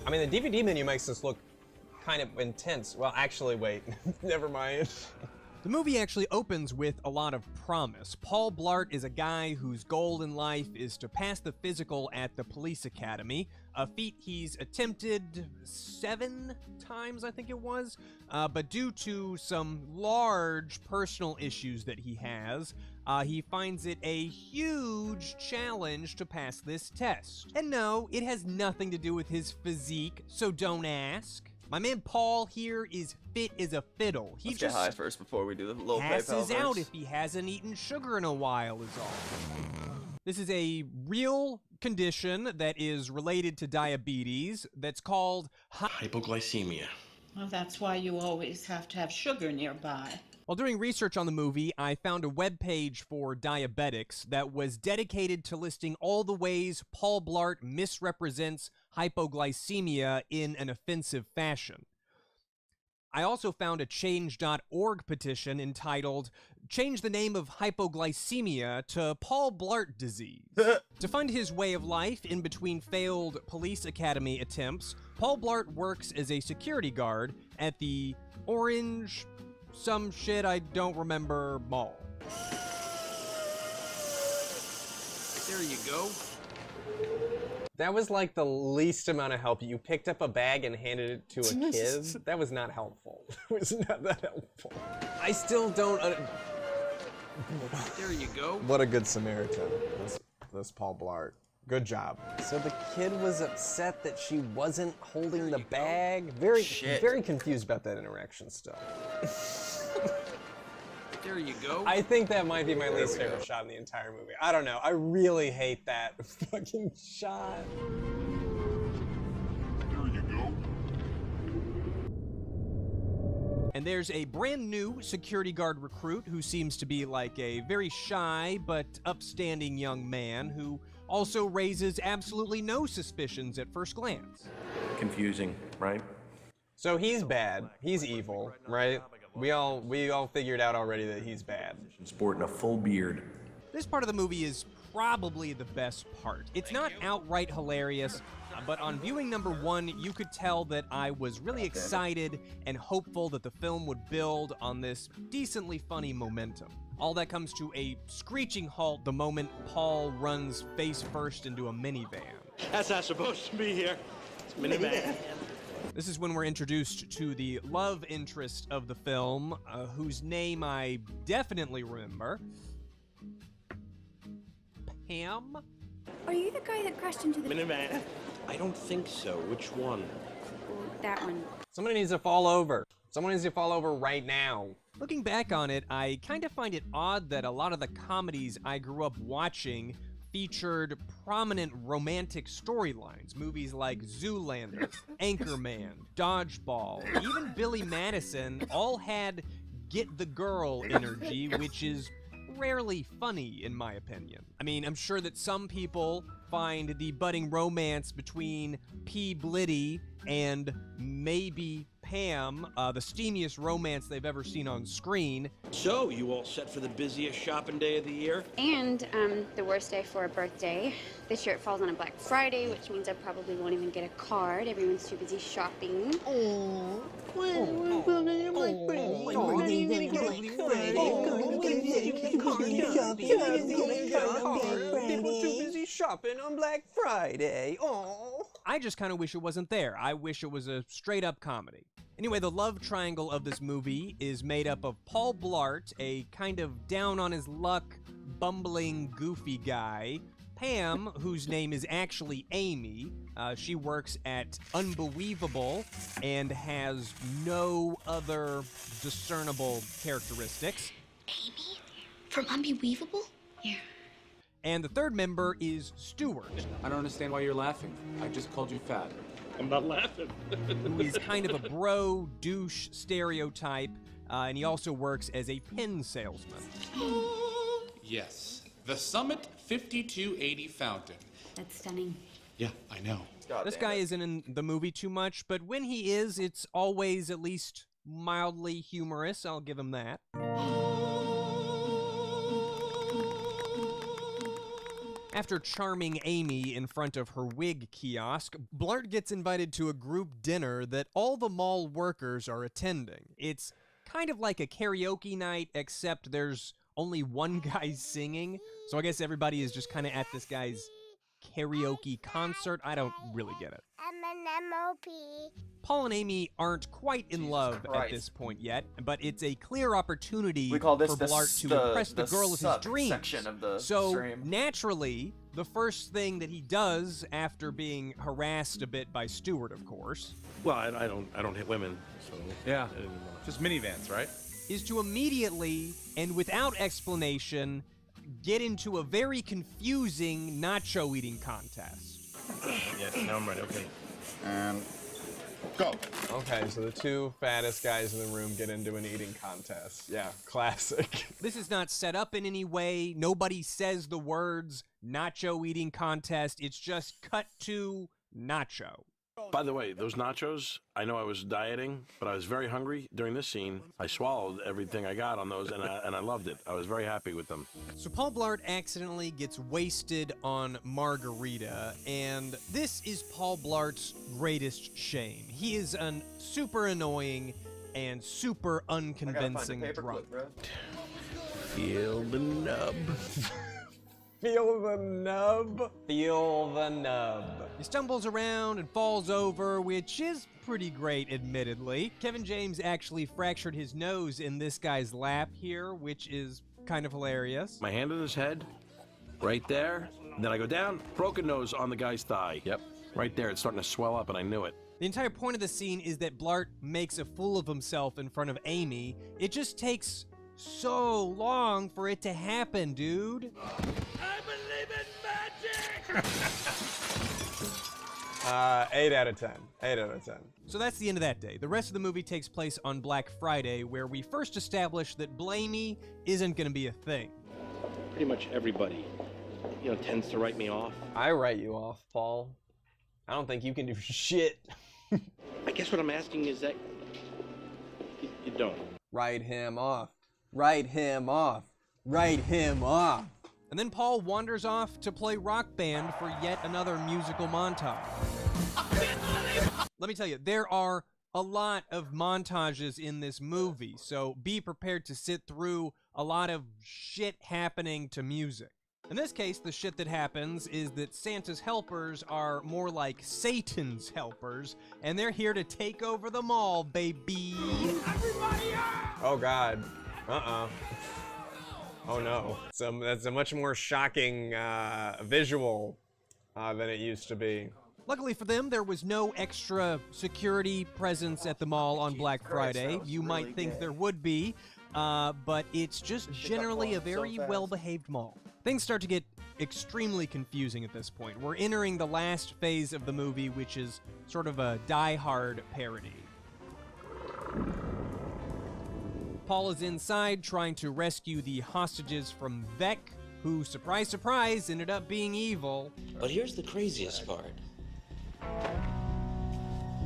[SPEAKER 11] I mean, the DVD menu makes this look kind of intense. Well, actually, wait, never mind.
[SPEAKER 10] The movie actually opens with a lot of promise. Paul Blart is a guy whose goal in life is to pass the physical at the police academy, a feat he's attempted 7 times, I think it was, but due to some large personal issues that he has, he finds it a huge challenge to pass this test. And no, it has nothing to do with his physique, so don't ask. My man Paul here is fit as a fiddle. He
[SPEAKER 1] Let's
[SPEAKER 10] just
[SPEAKER 1] get high first before we do the low
[SPEAKER 10] passes
[SPEAKER 1] PayPal
[SPEAKER 10] out
[SPEAKER 1] verse.
[SPEAKER 10] if he hasn't eaten sugar in a while is all. This is a real condition that is related to diabetes that's called
[SPEAKER 12] hypoglycemia.
[SPEAKER 13] Well, that's why you always have to have sugar nearby.
[SPEAKER 10] While doing research on the movie, I found a webpage for diabetics that was dedicated to listing all the ways Paul Blart misrepresents hypoglycemia in an offensive fashion. I also found a change.org petition entitled, "Change the name of hypoglycemia to Paul Blart disease." To fund his way of life in between failed police academy attempts, Paul Blart works as a security guard at the Orange... some shit I don't remember mall.
[SPEAKER 12] There you go.
[SPEAKER 11] That was like the least amount of help. You picked up a bag and handed it to a kid. That was not helpful. It was not that helpful. I still don't...
[SPEAKER 12] There you go.
[SPEAKER 11] What a good Samaritan, this Paul Blart. Good job. So the kid was upset that she wasn't holding the bag. Very confused about that interaction still.
[SPEAKER 12] There you go.
[SPEAKER 11] I think that might be my least favorite shot in the entire movie. I don't know. I really hate that fucking shot.
[SPEAKER 12] There you go.
[SPEAKER 10] And there's a brand new security guard recruit who seems to be like a very shy but upstanding young man who also raises absolutely no suspicions at first glance.
[SPEAKER 12] Confusing, right?
[SPEAKER 11] So he's bad. He's evil, right? We all figured out already that he's bad.
[SPEAKER 12] Sporting a full beard.
[SPEAKER 10] This part of the movie is probably the best part. It's not outright hilarious, but on viewing number 1, you could tell that I was really excited and hopeful that the film would build on this decently funny momentum. All that comes to a screeching halt the moment Paul runs face first into a minivan.
[SPEAKER 12] That's not supposed to be here. It's minivan.
[SPEAKER 10] This is when we're introduced to the love interest of the film, whose name I definitely remember. Pam?
[SPEAKER 14] Are you the guy that crashed into the...
[SPEAKER 12] Minivan. I don't think so. Which one?
[SPEAKER 14] That one.
[SPEAKER 11] Somebody needs to fall over. Someone needs to fall over right now.
[SPEAKER 10] Looking back on it, I kind of find it odd that a lot of the comedies I grew up watching featured prominent romantic storylines. Movies like Zoolander, Anchorman, Dodgeball, even Billy Madison all had get the girl energy, which is rarely funny in my opinion. I mean, I'm sure that some people find the budding romance between P. Blitty and maybe Pam the steamiest romance they've ever seen on screen.
[SPEAKER 12] So, you all set for the busiest shopping day of the year?
[SPEAKER 14] And the worst day for a birthday. This year it falls on a Black Friday, which means I probably won't even get a card. Everyone's too busy shopping.
[SPEAKER 4] Oh.
[SPEAKER 11] People too busy shopping on Black Friday. Oh.
[SPEAKER 10] I just kind of wish it wasn't there. I wish it was a straight up comedy. Anyway, the love triangle of this movie is made up of Paul Blart, a kind of down on his luck, bumbling, goofy guy, Pam, whose name is actually Amy. She works at Unbelievable and has no other discernible characteristics.
[SPEAKER 14] Amy? From Unbelievable? Yeah.
[SPEAKER 10] And the third member is Stewart.
[SPEAKER 15] I don't understand why you're laughing. I just called you fat.
[SPEAKER 12] I'm not laughing.
[SPEAKER 10] Who is kind of a bro douche stereotype, and he also works as a pen salesman.
[SPEAKER 15] Yes. The Summit 5280 fountain.
[SPEAKER 14] That's stunning.
[SPEAKER 15] Yeah, I know.
[SPEAKER 10] This guy isn't in the movie too much, but when he is, it's always at least mildly humorous. I'll give him that. After charming Amy in front of her wig kiosk, Blart gets invited to a group dinner that all the mall workers are attending. It's kind of like a karaoke night, except there's only one guy singing, so I guess everybody is just kind of at this guy's karaoke concert. I don't really get it.
[SPEAKER 16] I'm an MOP.
[SPEAKER 10] Paul and Amy aren't quite in love at this point yet, but it's a clear opportunity
[SPEAKER 1] We call this
[SPEAKER 10] for Blart to impress the girl of his
[SPEAKER 1] suck
[SPEAKER 10] dreams.
[SPEAKER 1] section of the
[SPEAKER 10] So
[SPEAKER 1] stream.
[SPEAKER 10] naturally, the first thing that he does after being harassed a bit by Stewart, of course,
[SPEAKER 12] Well, I don't hit women, so
[SPEAKER 17] Yeah, just minivans, right?
[SPEAKER 10] is to immediately and without explanation get into a very confusing nacho eating contest.
[SPEAKER 17] Yes, now I'm ready. Okay.
[SPEAKER 11] And go. Okay, so the two fattest guys in the room get into an eating contest. Yeah, classic.
[SPEAKER 10] This is not set up in any way. Nobody says the words nacho eating contest. It's just cut to nacho.
[SPEAKER 12] By the way, those nachos, I know I was dieting, but I was very hungry during this scene. I swallowed everything I got on those, and I loved it. I was very happy with them.
[SPEAKER 10] So Paul Blart accidentally gets wasted on margarita, and this is Paul Blart's greatest shame. He is an super annoying and super unconvincing drunk.
[SPEAKER 12] Feel the nub.
[SPEAKER 11] Feel the nub. Feel the nub.
[SPEAKER 10] He stumbles around and falls over, which is pretty great, admittedly. Kevin James actually fractured his nose in this guy's lap here, which is kind of hilarious.
[SPEAKER 12] My hand on his head, right there. And then I go down, broken nose on the guy's thigh. Yep. Right there, it's starting to swell up, and I knew it.
[SPEAKER 10] The entire point of the scene is that Blart makes a fool of himself in front of Amy. It just takes so long for it to happen, dude.
[SPEAKER 12] I believe in magic!
[SPEAKER 11] 8 out of 10. 8 out of 10.
[SPEAKER 10] So that's the end of that day. The rest of the movie takes place on Black Friday, where we first establish that Blamey isn't going to be a thing.
[SPEAKER 12] Pretty much everybody, tends to write me off.
[SPEAKER 11] I write you off, Paul. I don't think you can do shit.
[SPEAKER 12] I guess what I'm asking is that you don't.
[SPEAKER 11] Write him off. Write him off. Write him off.
[SPEAKER 10] And then Paul wanders off to play Rock Band for yet another musical montage. Let me tell you, there are a lot of montages in this movie, so be prepared to sit through a lot of shit happening to music. In this case, the shit that happens is that Santa's helpers are more like Satan's helpers, and they're here to take over the mall, baby.
[SPEAKER 11] Everybody out! Oh, God. Oh, no. So that's a much more shocking visual than it used to be.
[SPEAKER 10] Luckily for them, there was no extra security presence at the mall on Black Friday. You might think there would be, but it's just generally a very well-behaved mall. Things start to get extremely confusing at this point. We're entering the last phase of the movie, which is sort of a Die Hard parody. Paul is inside trying to rescue the hostages from Vec, who, surprise, surprise, ended up being evil.
[SPEAKER 18] But here's the craziest part.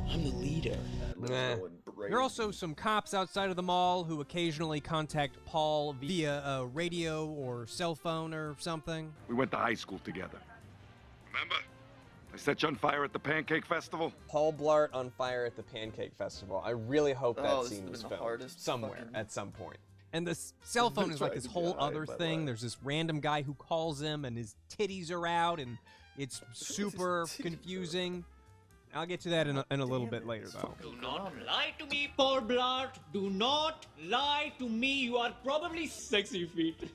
[SPEAKER 18] I'm the leader.
[SPEAKER 10] There are also some cops outside of the mall who occasionally contact Paul via a radio or cell phone or something.
[SPEAKER 19] We went to high school together. Remember? I set you on fire at the Pancake Festival.
[SPEAKER 11] Paul Blart on fire at the Pancake Festival. I really hope that scene was filmed somewhere at some point.
[SPEAKER 10] And the cell phone is like this whole other
[SPEAKER 11] but
[SPEAKER 10] thing. There's this random guy who calls him and his titties are out and it's super confusing. I'll get to that in a little bit later, though.
[SPEAKER 20] Do not lie to me, Paul Blart. Do not lie to me. You are probably 6 feet.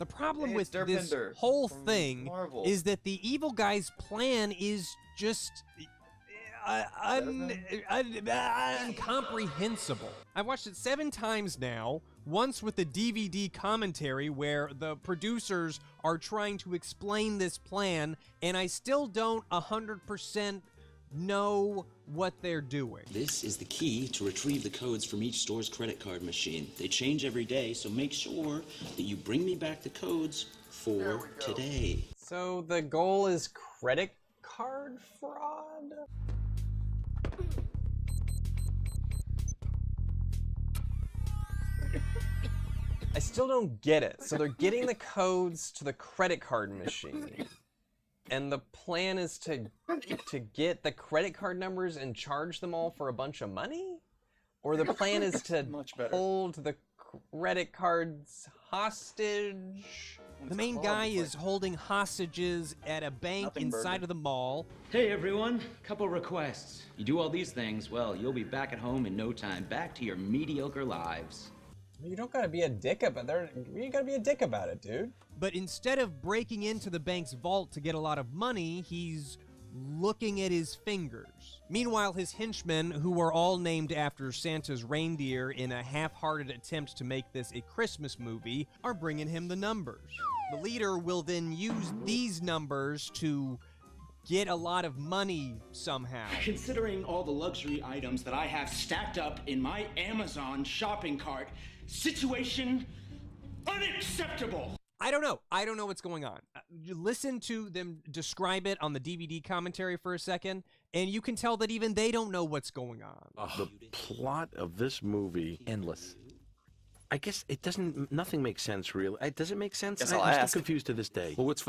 [SPEAKER 10] The problem
[SPEAKER 1] Hey,
[SPEAKER 10] with
[SPEAKER 1] it's
[SPEAKER 10] this
[SPEAKER 1] Durpinder
[SPEAKER 10] whole
[SPEAKER 1] from
[SPEAKER 10] thing
[SPEAKER 1] Marvel.
[SPEAKER 10] is that the evil guy's plan is just incomprehensible. I've watched it 7 times now, once with the DVD commentary where the producers are trying to explain this plan, and I still don't 100% know what they're doing.
[SPEAKER 18] This is the key to retrieve the codes from each store's credit card machine. They change every day, so make sure that you bring me back the codes for today.
[SPEAKER 11] So the goal is credit card fraud? I still don't get it. So they're getting the codes to the credit card machine. And the plan is to get the credit card numbers and charge them all for a bunch of money? Or the plan is to hold the credit cards hostage?
[SPEAKER 10] The main guy is holding hostages at a bank inside of the mall.
[SPEAKER 16] Hey everyone, couple requests. You do all these things, well, you'll be back at home in no time, back to your mediocre lives.
[SPEAKER 11] You don't gotta be a dick about it. You gotta be a dick about it, dude.
[SPEAKER 10] But instead of breaking into the bank's vault to get a lot of money, he's looking at his fingers. Meanwhile, his henchmen, who are all named after Santa's reindeer in a half-hearted attempt to make this a Christmas movie, are bringing him the numbers. The leader will then use these numbers to get a lot of money somehow.
[SPEAKER 16] Considering all the luxury items that I have stacked up in my Amazon shopping cart, situation unacceptable.
[SPEAKER 10] I don't know. I don't know what's going on. You listen to them describe it on the DVD commentary for a second, and you can tell that even they don't know what's going on.
[SPEAKER 12] The plot of this movie,
[SPEAKER 17] endless.
[SPEAKER 12] I guess it doesn't. Nothing makes sense, really. Does it make sense?
[SPEAKER 1] Guess
[SPEAKER 12] I'm
[SPEAKER 1] I'll
[SPEAKER 12] still
[SPEAKER 1] ask.
[SPEAKER 12] confused to this day.
[SPEAKER 17] Well, what's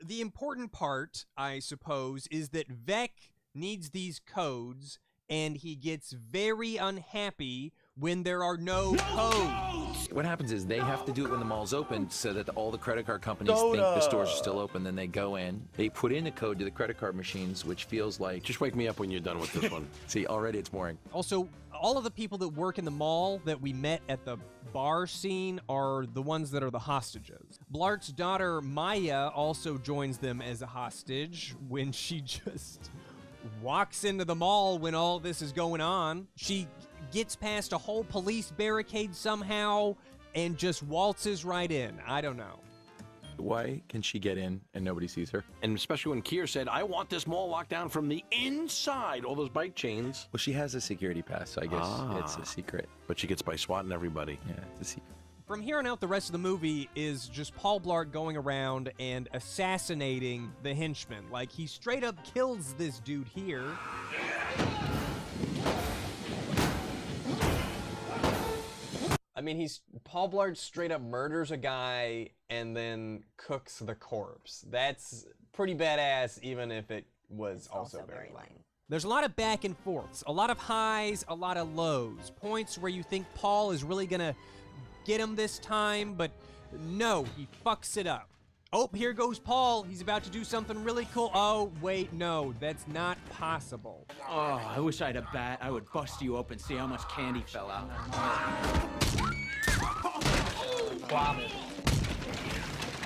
[SPEAKER 10] The important part, I suppose, is that Vec needs these codes, and he gets very unhappy when there are no codes.
[SPEAKER 17] What happens is they have to do it when the mall's open so that all the credit card companies think the stores are still open. Then they go in, they put in a code to the credit card machines, which feels like...
[SPEAKER 12] Just wake me up when you're done with this one.
[SPEAKER 17] See, already it's boring.
[SPEAKER 10] Also, all of the people that work in the mall that we met at the bar scene are the ones that are the hostages. Blart's daughter, Maya, also joins them as a hostage when she just walks into the mall when all this is going on. She gets past a whole police barricade somehow and just waltzes right in. I don't know.
[SPEAKER 17] Why can she get in and nobody sees her?
[SPEAKER 12] And especially when Keir said, I want this mall locked down from the inside, all those bike chains.
[SPEAKER 17] Well, she has a security pass, so I guess it's a secret.
[SPEAKER 12] But she gets by swatting everybody.
[SPEAKER 17] Yeah, it's a secret.
[SPEAKER 10] From here on out, the rest of the movie is just Paul Blart going around and assassinating the henchmen. Like, he straight up kills this dude here.
[SPEAKER 11] I mean, Paul Blart straight up murders a guy and then cooks the corpse. That's pretty badass, even if it was also very lame.
[SPEAKER 10] There's a lot of back and forths, a lot of highs, a lot of lows. Points where you think Paul is really gonna get him this time, but no, he fucks it up. Oh, here goes Paul. He's about to do something really cool. Oh, wait, no, that's not possible.
[SPEAKER 16] Oh, I wish I had a bat. I would bust you open, see how much candy fell out.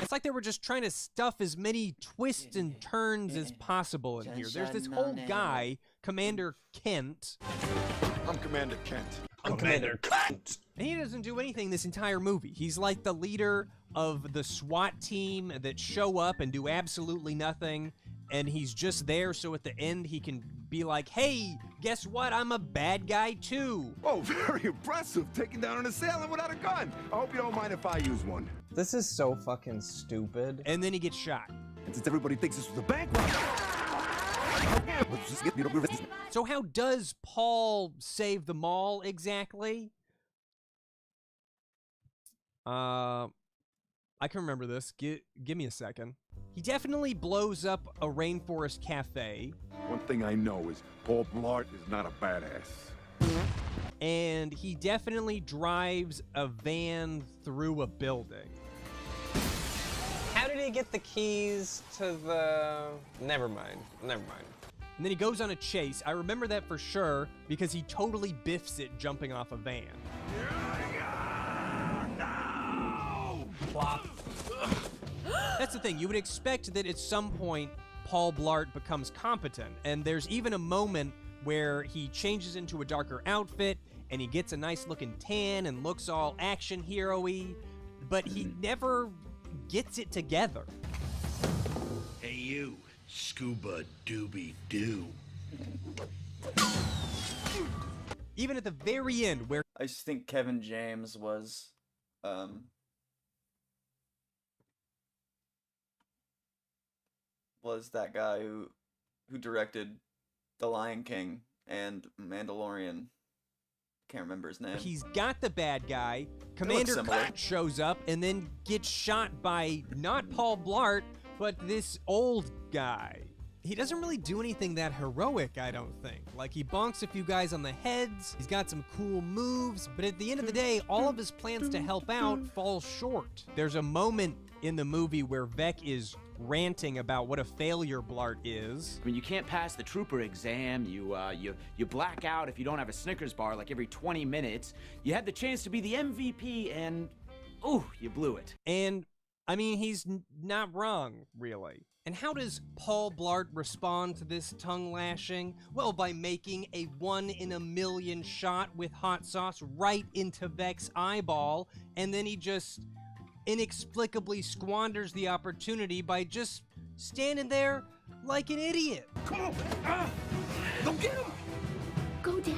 [SPEAKER 10] It's like they were just trying to stuff as many twists and turns as possible in here. There's this whole guy, Commander Kent.
[SPEAKER 19] I'm Commander Kent.
[SPEAKER 11] I'm Commander Kent.
[SPEAKER 10] And he doesn't do anything this entire movie. He's like the leader of the SWAT team that show up and do absolutely nothing. And he's just there so at the end he can be like, hey, guess what? I'm a bad guy too.
[SPEAKER 19] Oh, very impressive. Taking down an assailant without a gun. I hope you don't mind if I use one.
[SPEAKER 11] This is so fucking stupid.
[SPEAKER 10] And then he gets shot.
[SPEAKER 19] And since everybody thinks this was a bank robbery, let's just get
[SPEAKER 10] So how does Paul save the mall exactly? I can remember this. Give me a second. He definitely blows up a rainforest cafe.
[SPEAKER 19] One thing I know is Paul Blart is not a badass.
[SPEAKER 10] And he definitely drives a van through a building.
[SPEAKER 11] How did he get the keys to the... Never mind. Never mind.
[SPEAKER 10] And then he goes on a chase. I remember that for sure because he totally biffs it jumping off a van. Plop. That's the thing. You would expect that at some point Paul Blart becomes competent, and there's even a moment where he changes into a darker outfit and he gets a nice looking tan and looks all action hero-y, but he never gets it together.
[SPEAKER 6] Hey you, Scuba Doobie Doo.
[SPEAKER 10] Even at the very end where
[SPEAKER 1] I just think Kevin James was that guy who directed The Lion King and Mandalorian. Can't remember his name.
[SPEAKER 10] he's got the bad guy, Commander
[SPEAKER 1] similar.
[SPEAKER 10] Pratt shows up and then gets shot by not Paul Blart, but this old guy. He doesn't really do anything that heroic, I don't think. Like, he bonks a few guys on the heads, he's got some cool moves, but at the end of the day, all of his plans to help out fall short. There's a moment in the movie where Vec is ranting about what a failure Blart is.
[SPEAKER 16] When you can't pass the trooper exam, you black out if you don't have a Snickers bar like every 20 minutes. You had the chance to be the MVP and, ooh, you blew it.
[SPEAKER 10] And, I mean, he's not wrong, really. And how does Paul Blart respond to this tongue lashing? Well, by making a 1 in a million shot with hot sauce right into Vec's eyeball, and then he just inexplicably squanders the opportunity by just standing there like an idiot.
[SPEAKER 6] Come on! Go get him!
[SPEAKER 14] Go, Dad.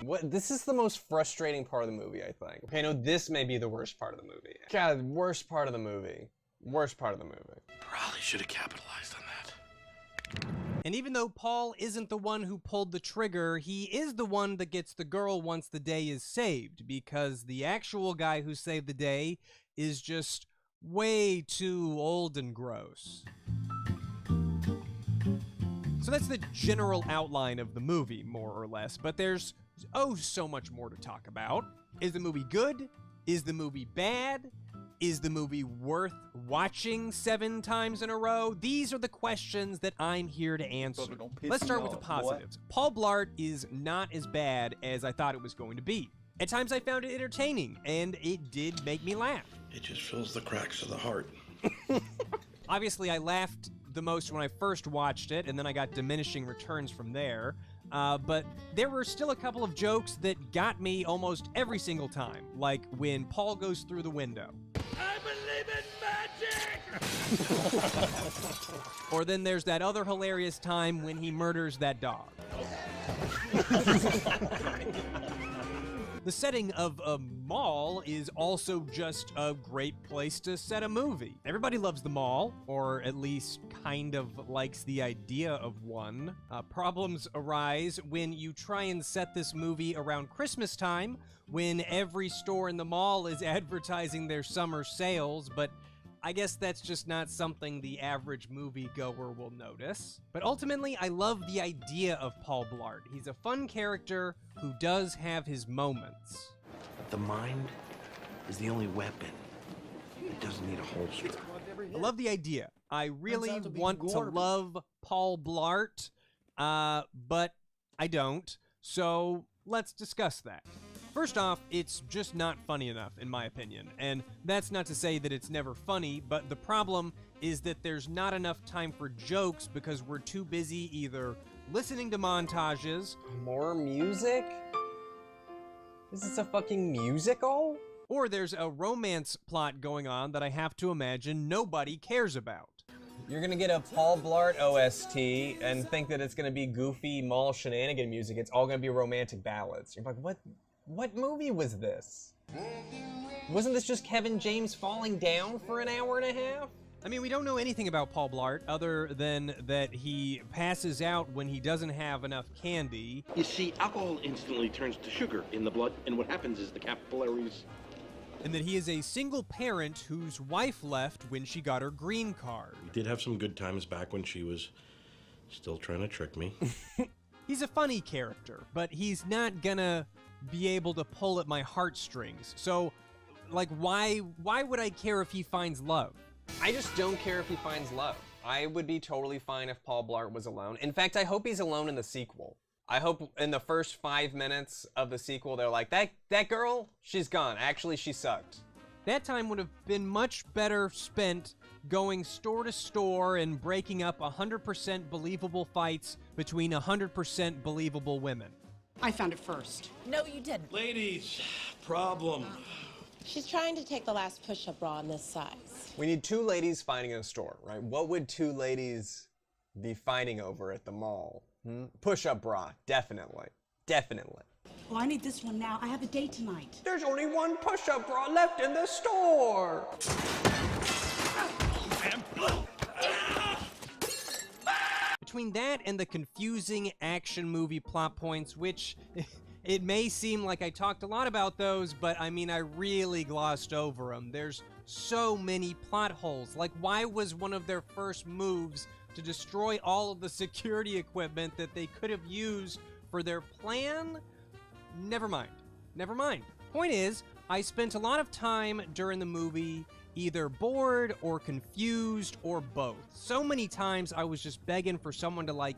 [SPEAKER 11] What? This is the most frustrating part of the movie, I think. Okay, no, this may be the worst part of the movie. God, worst part of the movie. Worst part of the movie.
[SPEAKER 12] Probably should have capitalized on that.
[SPEAKER 10] And even though Paul isn't the one who pulled the trigger, he is the one that gets the girl once the day is saved, because the actual guy who saved the day is just way too old and gross. So that's the general outline of the movie, more or less, but there's so much more to talk about. Is the movie good? Is the movie bad? Is the movie worth watching 7 times in a row? These are the questions that I'm here to answer. Let's start with the positives. Paul Blart is not as bad as I thought it was going to be. At times I found it entertaining, and it did make me laugh.
[SPEAKER 12] It just fills the cracks of the heart.
[SPEAKER 10] Obviously, I laughed the most when I first watched it, and then I got diminishing returns from there. But there were still a couple of jokes that got me almost every single time, like when Paul goes through the window.
[SPEAKER 6] I believe in magic!
[SPEAKER 10] Or then there's that other hilarious time when he murders that dog. The setting of a mall is also just a great place to set a movie. Everybody loves the mall, or at least kind of likes the idea of one. Problems arise when you try and set this movie around Christmas time, when every store in the mall is advertising their summer sales, but I guess that's just not something the average moviegoer will notice. But ultimately, I love the idea of Paul Blart. He's a fun character who does have his moments.
[SPEAKER 12] The mind is the only weapon. It doesn't need a holster.
[SPEAKER 10] I love the idea. I really want to love Paul Blart, but I don't. So let's discuss that. First off, it's just not funny enough, in my opinion. And that's not to say that it's never funny, but the problem is that there's not enough time for jokes because we're too busy either listening to montages.
[SPEAKER 11] More music? Is this a fucking musical?
[SPEAKER 10] Or there's a romance plot going on that I have to imagine nobody cares about.
[SPEAKER 11] You're gonna get a Paul Blart OST and think that it's gonna be goofy mall shenanigan music. It's all gonna be romantic ballads. You're like, what movie was this? Wasn't this just Kevin James falling down for an hour and a half?
[SPEAKER 10] I mean, we don't know anything about Paul Blart other than that he passes out when he doesn't have enough candy.
[SPEAKER 21] You see, alcohol instantly turns to sugar in the blood, and what happens is the capillaries...
[SPEAKER 10] And that he is a single parent whose wife left when she got her green card.
[SPEAKER 12] We did have some good times back when she was still trying to trick me.
[SPEAKER 10] He's a funny character, but he's not gonna be able to pull at my heartstrings. So, like, why would I care if he finds love?
[SPEAKER 11] I just don't care if he finds love. I would be totally fine if Paul Blart was alone. In fact, I hope he's alone in the sequel. I hope in the first 5 minutes of the sequel, they're like, that girl, she's gone. Actually, she sucked.
[SPEAKER 10] That time would have been much better spent going store to store and breaking up 100% believable fights between 100% believable women.
[SPEAKER 13] I found it first.
[SPEAKER 3] No, you didn't.
[SPEAKER 12] Ladies, problem.
[SPEAKER 3] She's trying to take the last push-up bra in this size.
[SPEAKER 11] We need 2 ladies fighting in a store, right? What would 2 ladies be fighting over at the mall? Push-up bra, definitely. Definitely.
[SPEAKER 13] Well, I need this one now. I have a date tonight.
[SPEAKER 11] There's only 1 push-up bra left in the store.
[SPEAKER 10] Between that and the confusing action movie plot points, which it may seem like I talked a lot about those, but I mean, I really glossed over them. There's so many plot holes. Like, why was one of their first moves to destroy all of the security equipment that they could have used for their plan? Never mind. Never mind. Point is, I spent a lot of time during the movie either bored or confused or both. So many times I was just begging for someone to, like,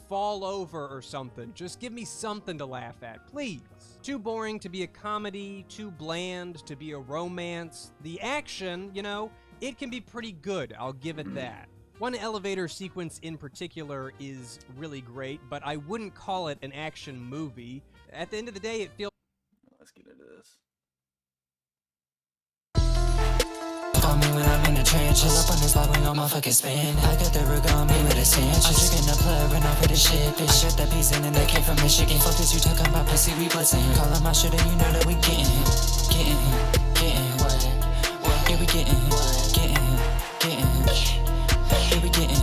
[SPEAKER 10] fall over or something. Just give me something to laugh at, please. Too boring to be a comedy, too bland to be a romance. The action, you know, it can be pretty good, I'll give it that. One elevator sequence in particular is really great, but I wouldn't call it an action movie. At the end of the day, it feels...
[SPEAKER 1] Let's get into this.
[SPEAKER 4] Call me when I'm in the trenches. Up on this block when your motherfucking spin. I got the rig on me with a cinch. I'm tricking the plug, run off with the shit, bitch. I got that piece in that came from Michigan. Fuck this, you talking about pussy, we blitzing. Call up my shit and you know that we getting him. Getting him, getting him. What? Yeah, we getting him. Getting him, getting him. Yeah, we getting him.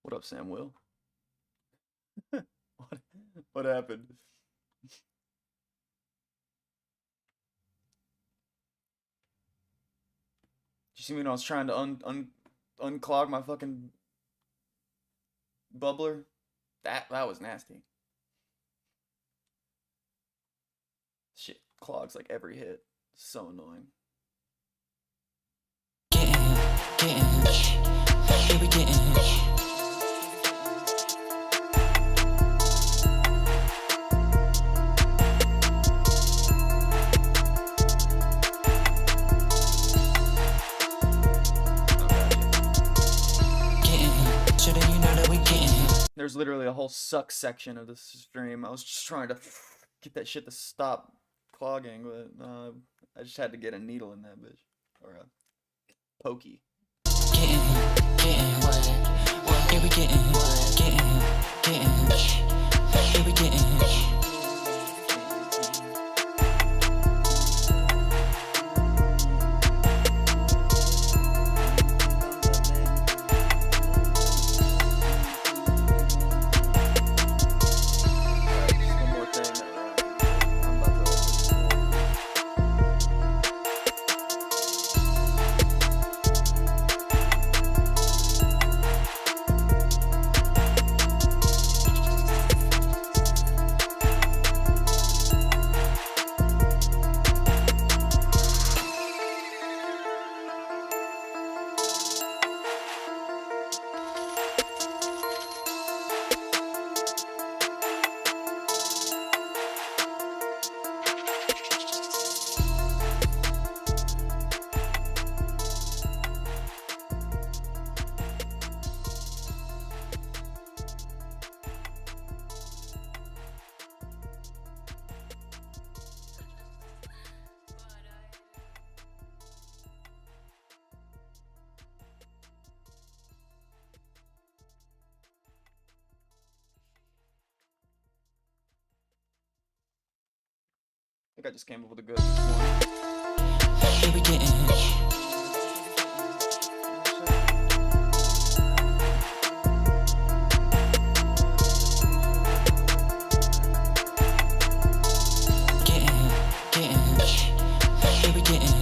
[SPEAKER 1] What up, Sam Will? What happened? Did you see me when I was trying to unclog my fucking bubbler? That was nasty. Shit clogs like every hit. So annoying.
[SPEAKER 4] Here we getting
[SPEAKER 1] There's literally a whole suck section of this stream. I was just trying to get that shit to stop clogging, but I just had to get a needle in that bitch. Or a pokey.
[SPEAKER 4] Here we getting Here we getting
[SPEAKER 1] think I just came up with a good one.
[SPEAKER 4] Here we getting here we getting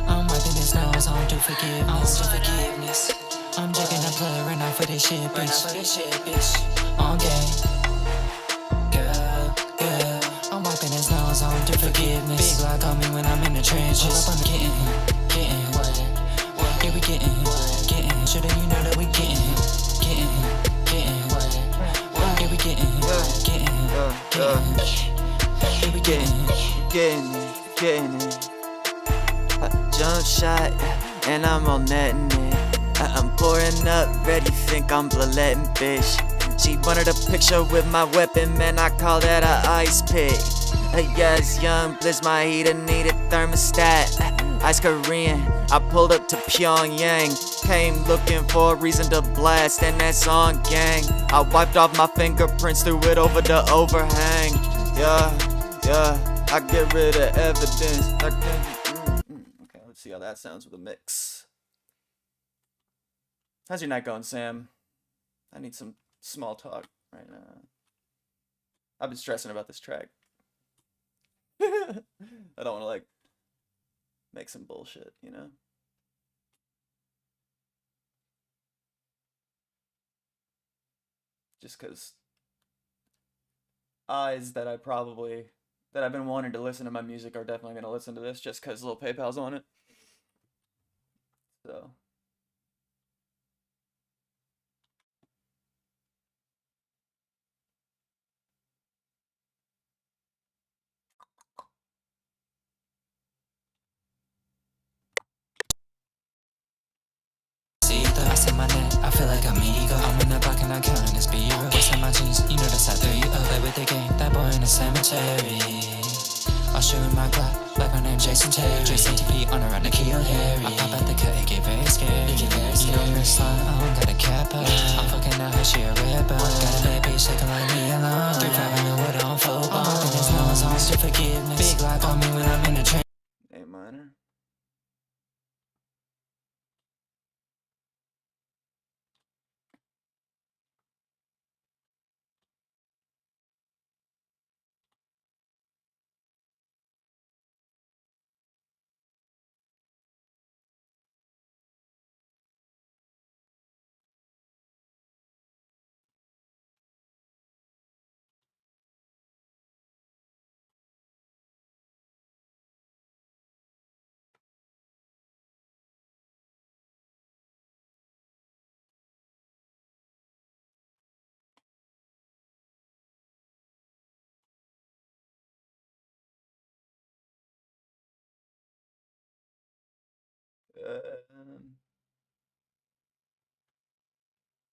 [SPEAKER 4] I'm wiping his nose on do forgiveness. I'm taking a plug right now for this shit, bitch. On game. Girl. I'm wiping his nose on do forgiveness. Big lock on me when I'm in the trenches. Pull up on me, getting what? Yeah, we getting sure that you know that we getting what? Yeah, we getting yeah, we
[SPEAKER 5] getting it. Jump shot, and I'm on netting it. I'm pouring up, ready, think I'm bloodletting, bitch. She wanted a picture with my weapon, man, I call that a ice pick. Yes, young Blizz, my heater needed thermostat. Ice Korean, I pulled up to Pyongyang. Came looking for a reason to blast, and that's on gang. I wiped off my fingerprints, threw it over the overhang. Yeah, I get rid of evidence.
[SPEAKER 1] Okay, let's see how that sounds with a mix. How's your night going, Sam? I need some small talk right now. I've been stressing about this track. I don't want to, like, make some bullshit, you know? Just because eyes that I've been wanting to listen to my music are definitely going to listen to this just because Lil PayPal's on it. So.
[SPEAKER 4] I say my neck, I feel like I'm ego. I'm in the back and I'm counting this B-roll. What's in my jeans, you know that's how I threw you up. Play with the game, that boy in the cemetery. I'll shoot my Glock, like my name Jason Terry. Jason TP on around the keel Harry. I pop at the cut, it get very scary. You know this line, I don't got a cap up. I'm fucking out her, she a red bug. Got a bad bitch looking like me alone. 3-5 in the wood on football. I'm wiping his nose on still forgiveness. Big lock on me when I'm in the train.
[SPEAKER 1] A minor.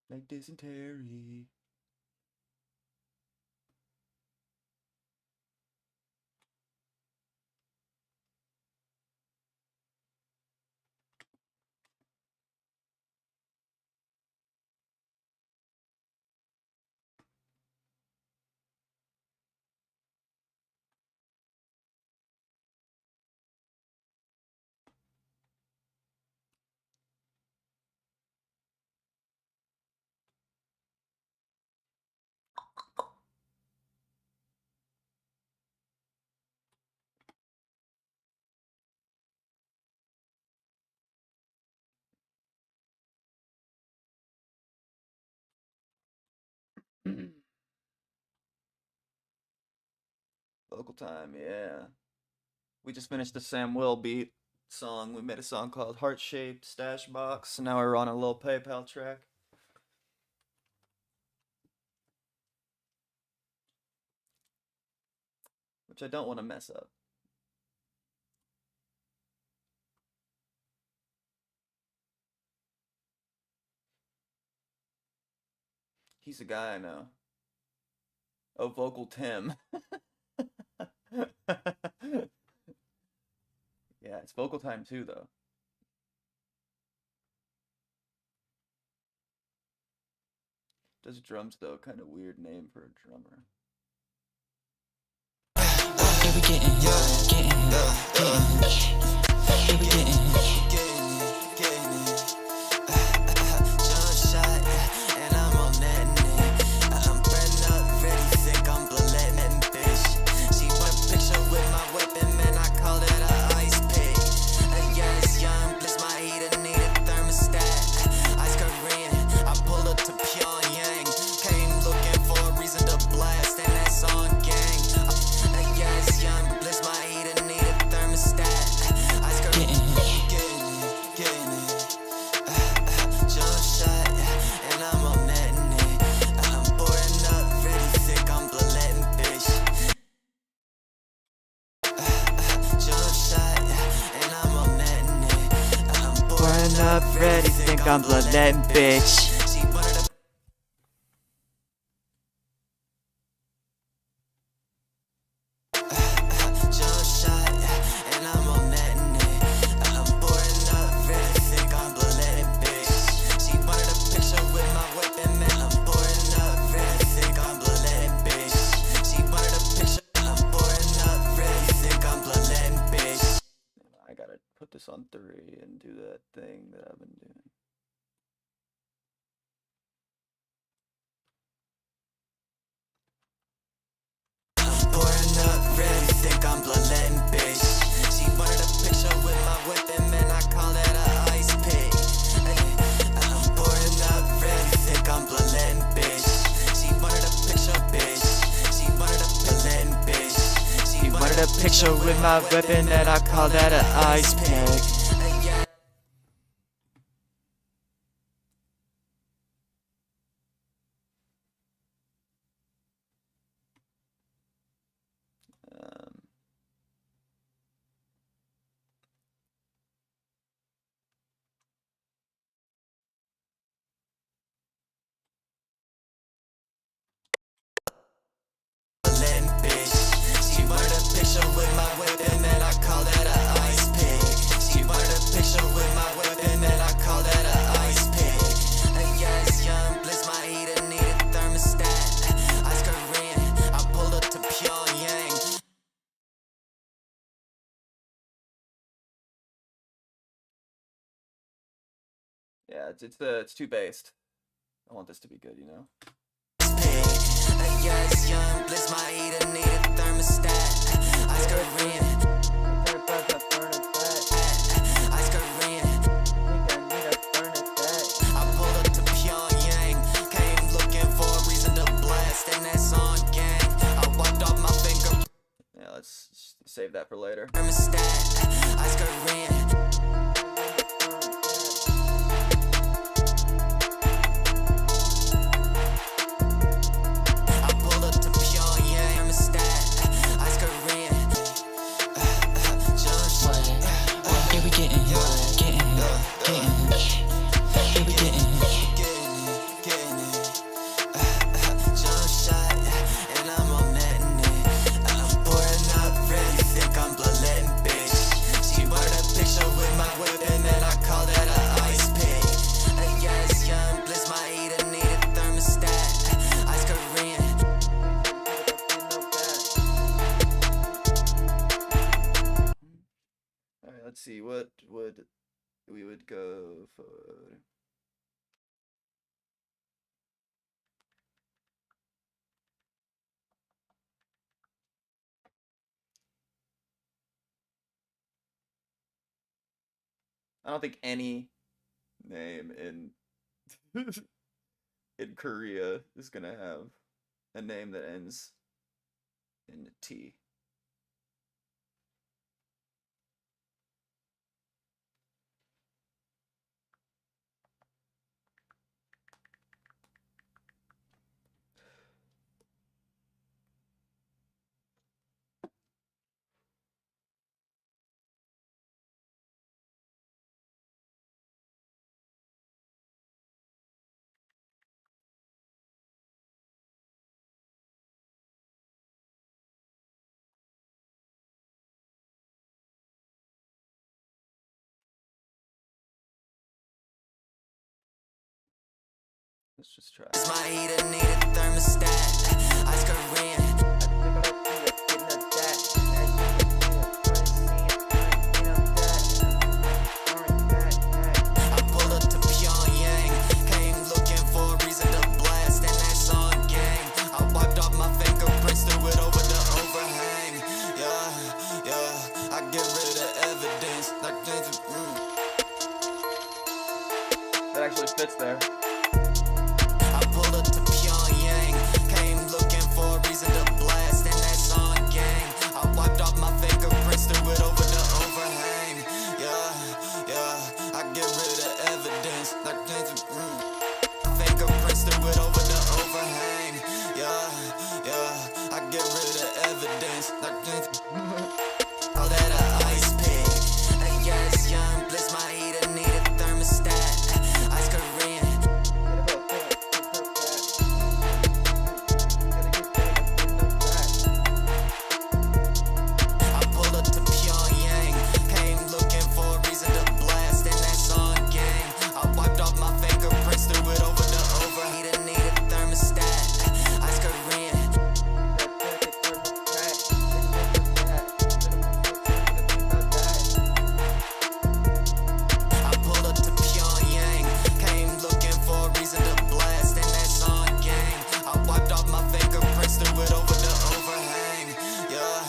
[SPEAKER 1] Like dysentery. Vocal time, yeah. We just finished the Sam Will beat song. We made a song called Heart Shaped Stash Box. Now we're on a little PayPal track. Which I don't want to mess up. He's a guy I know. Oh, Vocal Tim. Yeah, it's vocal time too, though. Does drums, though. Kind of weird name for a drummer.
[SPEAKER 5] Up, ready, think I'm bloodletting, bitch.
[SPEAKER 1] I gotta put this on 3 and do that thing that I've been doing.
[SPEAKER 5] A picture with my weapon and I call that an ice pick.
[SPEAKER 1] Yeah, it's too based. I want this to be good, you know. Yeah, let's save that for later. Alright, let's see, what would we would go for? I don't think any name in in Korea is gonna have a name that ends in a T. Let's just try.
[SPEAKER 5] My heater need a thermostat. Ice Korean. I pulled up to Pyongyang. Came looking for a reason to blast, and that's on gang. I wiped off my fingerprints, threw it over the overhang. Yeah, I get rid of the evidence.
[SPEAKER 1] That actually fits there.
[SPEAKER 5] I pulled up to Pyongyang, came looking for a reason to blast, and that's on gang. I wiped off my fingerprints, threw it over the overhang. Yeah, I get rid of the evidence. Fingerprints, threw it over the overhang. Yeah, I get rid of the evidence. All that a ice pick. Yes, young bliss, my heater need a thermostat. Ice Korean. I pulled up to Pyongyang, came looking for a reason to blast, and that's on gang. I wiped off my fingerprints, threw it over the overheater, need a thermostat. Ice Korean. I pulled up to Pyongyang, came looking for a reason to blast, and that's on gang. I wiped off my fingerprints, threw it over the overhang. Yeah.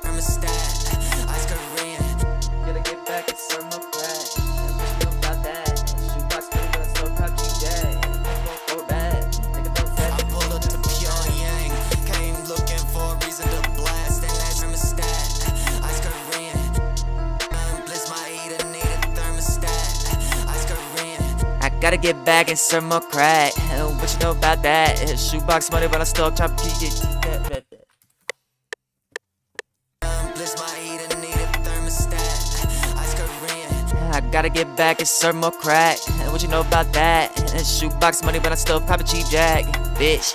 [SPEAKER 5] Thermostat, Ice Korean.
[SPEAKER 1] Gotta get back and serve my crack. And what you know about that? Shoebox pretty good, so cop GJ. Go bad. Nigga don't say
[SPEAKER 5] I pulled up to Pyongyang, came looking for a reason to blast, and that's thermostat. Ice Korean. Bliss, my heater need a thermostat. Ice Korean. I gotta get back and serve more crack. What you know about that? Shoebox money, but I still chop Bliss, my heater need a thermostat. Ice Korean. I gotta get back and serve more crack. What you know about that? Shoebox money, but I still pop a cheap jack, bitch.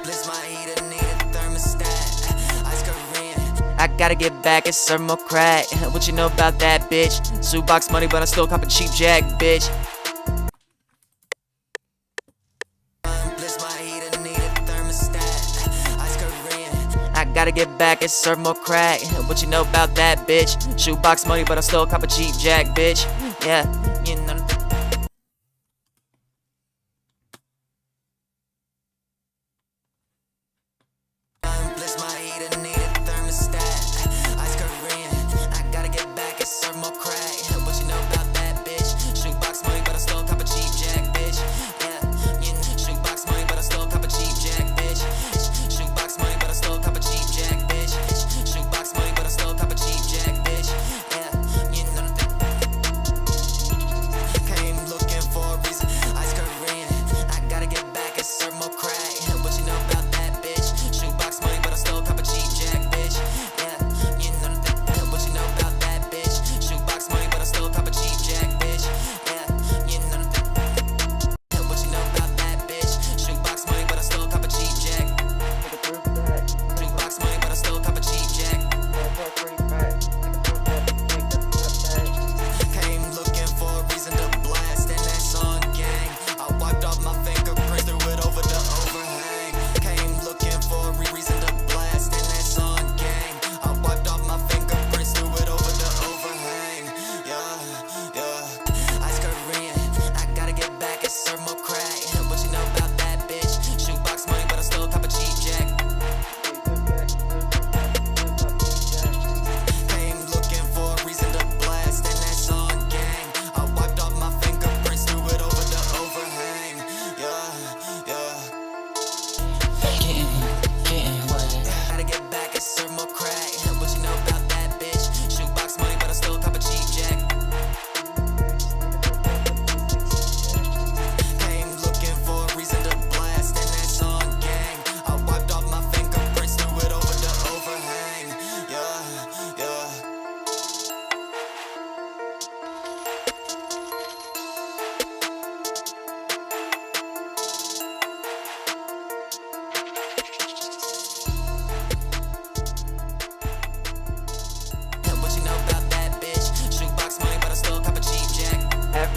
[SPEAKER 5] Bliss, my heater need a thermostat. Ice Korean. I gotta get back and serve more crack. What you know about that, bitch? Shoebox money, but I still cop a cheap jack, bitch. Bliss, my heater need a thermostat. Ice Korean. I gotta get back and serve more crack. What you know about that, bitch? Shoebox money, but I still cop a cheap jack, bitch. Yeah, you know. Bliss, my heater need a thermostat. Ice Korean. I gotta get back and serve more crack. What you know about that, bitch? Shoebox money, but I still cop a cheap jack, bitch. Yeah, shoebox money, but I still cop a cheap jack, bitch. Shoebox money, but I still cop a cheap jack, bitch. Shoebox money, but I still cop a cheap jack, bitch. Yeah, you know.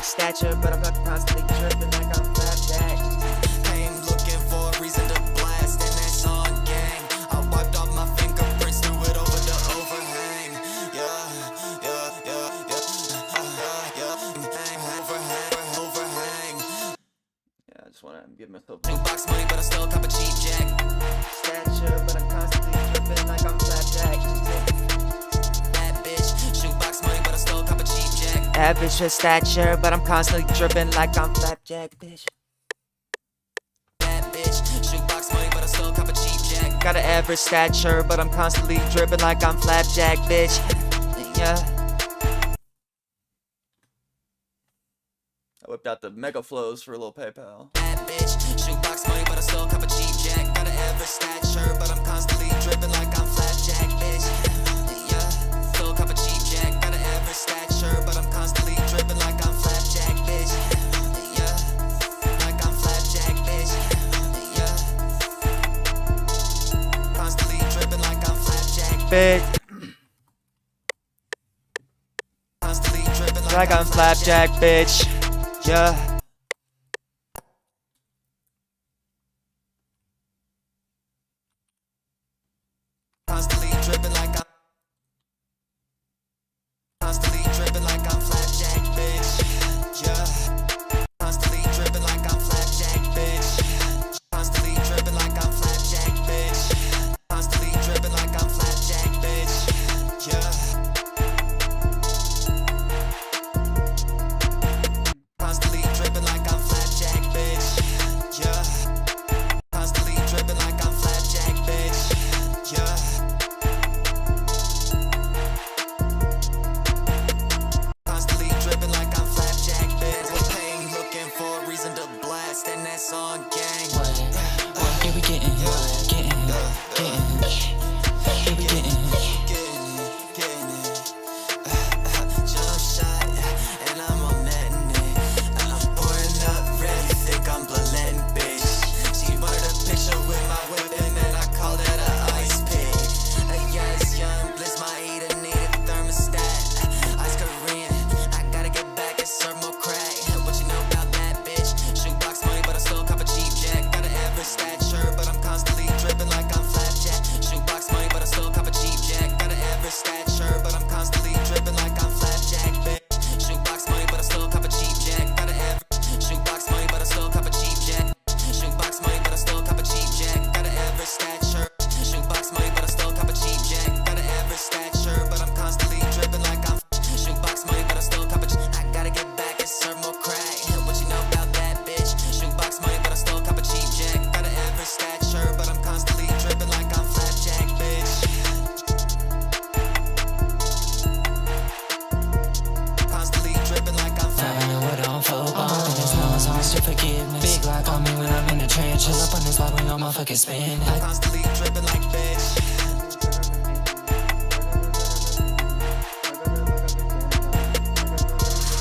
[SPEAKER 5] stature, but I'm constantly dripping like I'm flapjack. Came looking for a reason to blast, and that's on gang. I wiped off my fingerprints, threw it over the overhang. Overhang.
[SPEAKER 1] Yeah, I just want to give myself
[SPEAKER 5] New box money, but I still cop a cheap jack. Stature, but I'm constantly dripping like I'm flapjack. Bad bitch, shoebox money, but I still cop a cheap jack. Average for stature, but I'm constantly dripping like I'm flapjack, bitch. Bad bitch, shoebox money, but I still cop a cheap jack. Got an average stature, but I'm constantly dripping like I'm flapjack, bitch. Yeah.
[SPEAKER 1] I whipped out the mega flows for a little PayPal.
[SPEAKER 5] Bad bitch, shoebox money, but I still cop a cheap jack. Got an average stature, but I'm constantly dripping like I'm flapjack, bitch. Yeah, still cop a cheap jack. Got an average stature, but I'm constantly dripping like I'm flapjack, bitch. Yeah, like I'm flapjack, bitch. Yeah, constantly dripping like I'm flapjack, bitch. Constantly dripping like I'm flapjack, bitch. Yeah. Constantly dripping like I'm flapjack, bitch. Yeah. Constantly dripping like I'm flapjack, bitch. Constantly dripping like I'm flapjack, bitch. Constantly dripping like I'm flapjack, bitch. Yeah. Constantly dripping like I'm flapjack, bitch. Yeah. Constantly dripping like I'm flapjack, bitch. Yeah. Constantly dripping like I'm flapjack, bitch. With pain, looking for a reason to blast, and that's on gang.
[SPEAKER 4] Yeah, we getting. Here we getting.
[SPEAKER 5] Jump shot, and I'm on that net. I'm pouring up, ready, think I'm bloodletting, bitch. She wanted a picture with my whip, and then I call that a ice pick. Yes, young bliss, my heater needed thermostat. Ice Korean, I gotta get back and serve more crack. What you know about that, bitch? Shoebox money, but I still cop a cheap jack. Got an average stature, but I'm constantly dripping like I'm flapjack. Shoebox money, but I still cop a cheap jack. Got an average stature, but I'm constantly dripping like I'm flapjack, bitch. Shoebox money, but I still cop a cheap jack. Got an average shoebox money, but I still cop a cheap jack. Shoebox money, but I still cop a cheap jack. Got an average stature. Shoebox money, but I still cop a cheap jack. Got an average stature, but I'm constantly dripping like I'm shoebox money, but I still cop a I gotta get back and serve more crack. What you know about that, bitch? Shoebox money, but I still cop a cheap jack. Got an average stature, but I'm constantly dripping like I'm flapjack, bitch. Constantly dripping like I'm
[SPEAKER 4] Fighting with on football, and there's no songs to forgiveness. Big lock on me when I'm in the trenches. Pull up on this block when your motherfucking spin.
[SPEAKER 5] Constantly dripping like bitch.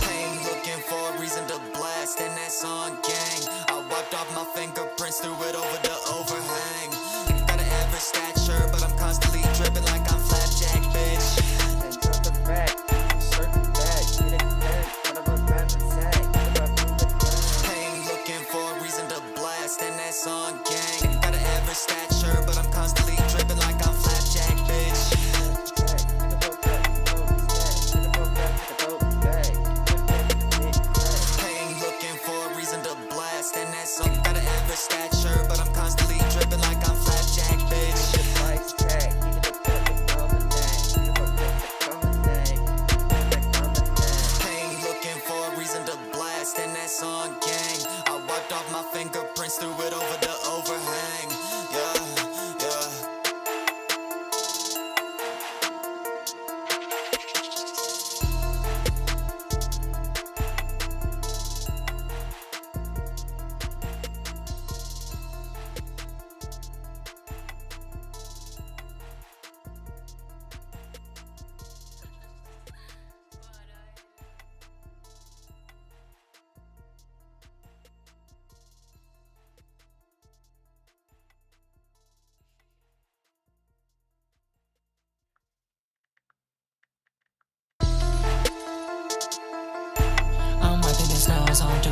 [SPEAKER 5] Pain looking for a reason to blast, and that's on gang. I wiped off my fingerprints, threw it over the overhang. Got an average stature, but I'm constantly dripping like I'm flapjack, bitch. Pain looking for a reason to blast, and that's on gang. Got an average stature, but I'm constantly dripping like I'm flapjack, bitch. Pain looking for a reason to blast, and that's on. Got an average stature, but I'm constantly dripping like I'm flapjack, bitch. Pain looking for a reason to blast, and that's on gang. I wiped off my fingerprints, threw it over the overhang. Yeah, yeah.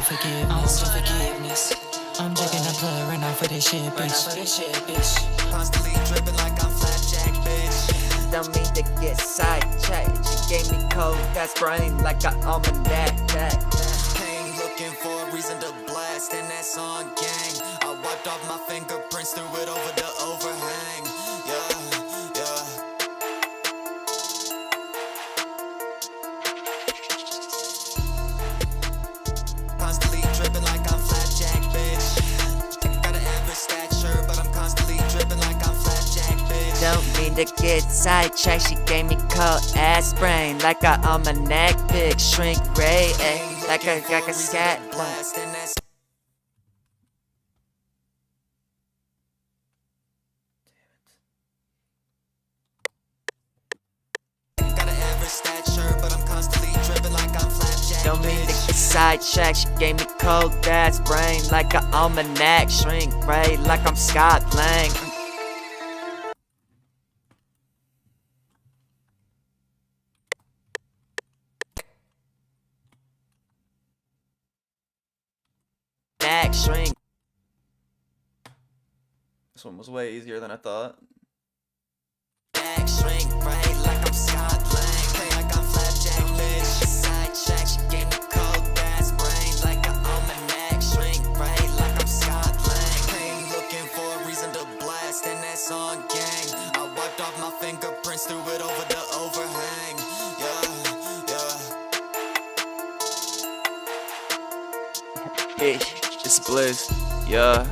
[SPEAKER 4] forgiveness. I'm taking a blood right now for this shit, bitch.
[SPEAKER 5] Constantly dripping like I'm flapjack, bitch. Don't mean to get sidetracked. She gave me code that's brain like a almanac. Came looking for a reason to blast, and that's on gang. I wiped off my fingerprints, threw it over the overhang. Yeah. Constantly dripping like I'm flapjack, bitch. Got an average stature, but I'm constantly dripping like I'm flapjack, bitch. Don't mean to get sidetracked. She gave me cold ass brain like a almanac, big shrink ray, like a scat blast. And that's stature, but I'm constantly dripping like I'm flapjack. Don't mean to get sidetracked. She gave me cold ass brain like an almanac, shrink ray like I'm Scott Lang. Shrink.
[SPEAKER 1] This one was way easier than I thought.
[SPEAKER 5] Shrink right like I'm Scott Lang. Play like I'm flapjack, bitch. Sidetrack, she gave me cold ass brain like an almanac. Shrink right like I'm Scott Lang. Came looking for a reason to blast, and that's on gang. I wiped off my fingerprints, threw it over the overhang. Yeah. Bitch, it's bliss. Yeah.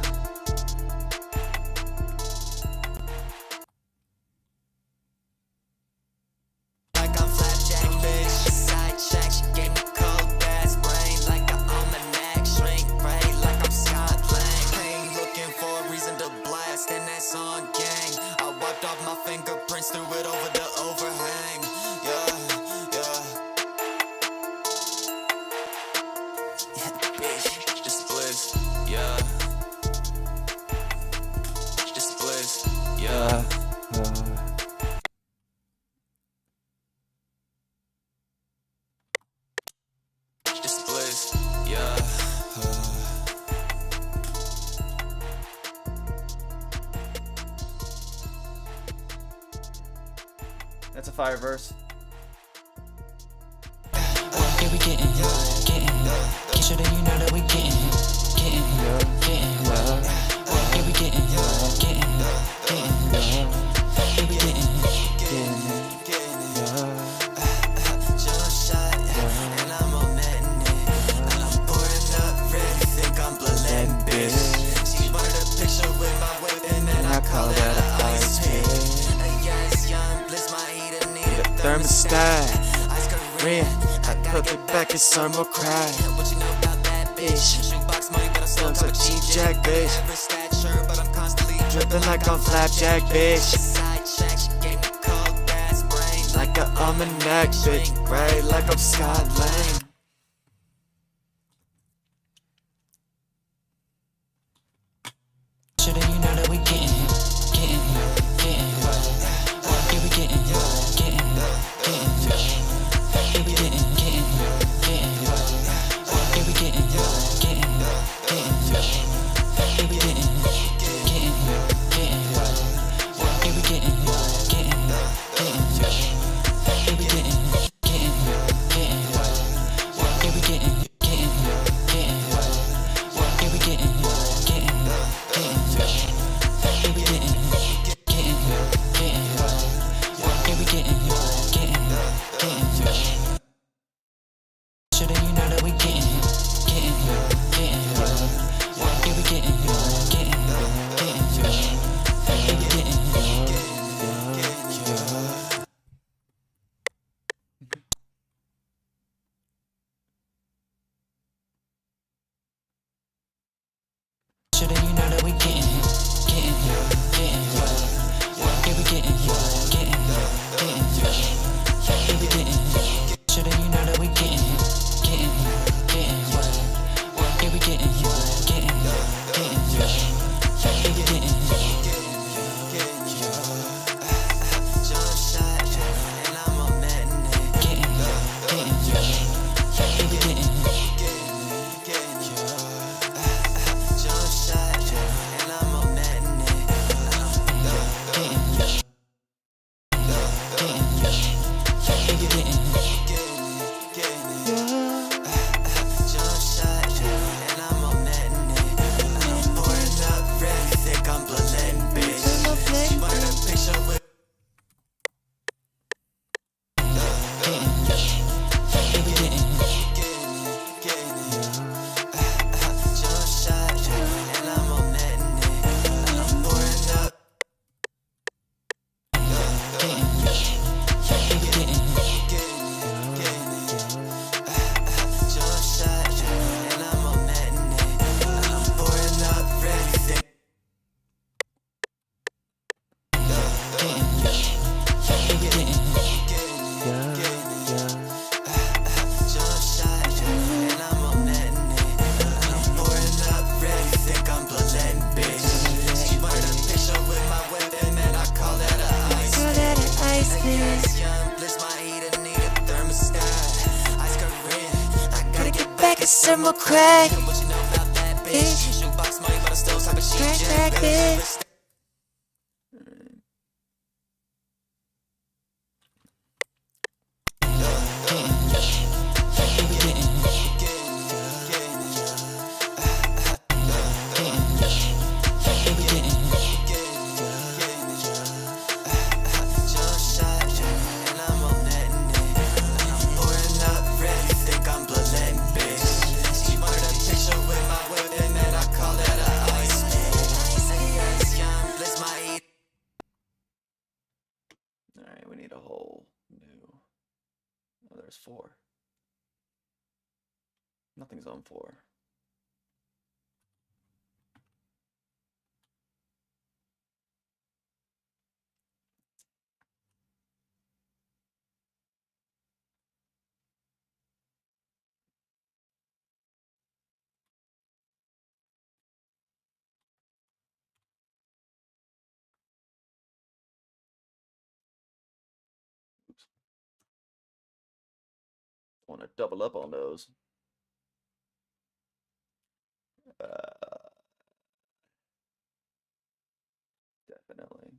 [SPEAKER 1] That's a fire verse.
[SPEAKER 4] Yeah, we getting Get sure that you know that we getting Yeah, we getting Yeah, we getting Jump shot, and I'm on that net. And I'm pouring up, ready, think I'm bloodletting, bitch. She wanted a picture with my weapon, and I call that a ice pick. Yes, young bliss, my heater need a thermostat. Real, I put it back in thermal cry. What you know about that bitch? Shoebox money, but I still talk cheap jack, bitch. Average stature, but I'm constantly dripping like I'm flapjack, bitch. Sidetrack, she gave me cold ass brain like a almanac, bitch. Right, like I'm Scott Lang. Sure that you know that we getting Yeah, we getting Yeah, we getting Yeah, we getting Yeah, we getting
[SPEAKER 5] more crack. What you know about that bitch? Shoebox money, but I still type of cheap jack, bitch.
[SPEAKER 1] Alright, we need a whole new. Oh, there's 4. Nothing's on 4. Oops. Want to double up on those. Definitely.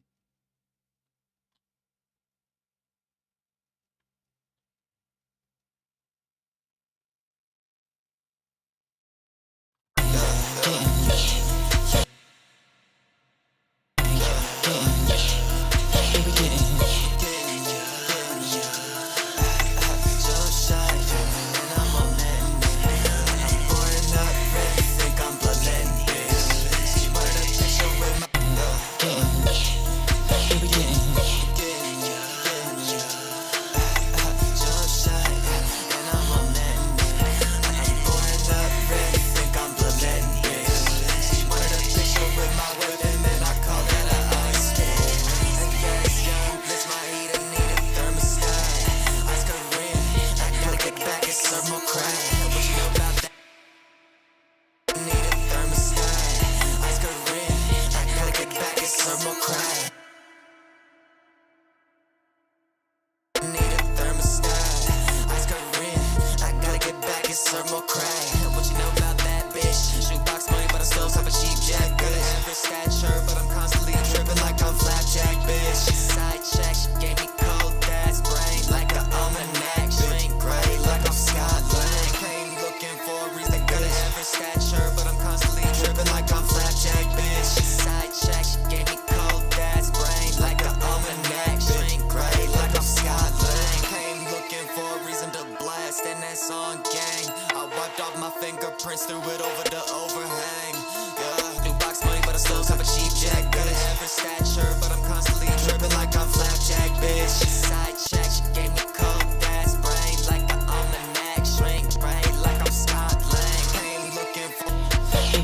[SPEAKER 5] Prince threw it over the overhang. Yeah, new box money, but I still type of cheap jack. Got an average stature, but I'm constantly dripping like I'm flapjack, bitch. Side check, she gave me cold gas brain like an almanac. Shrink brain like I'm Scott Lang. Came looking for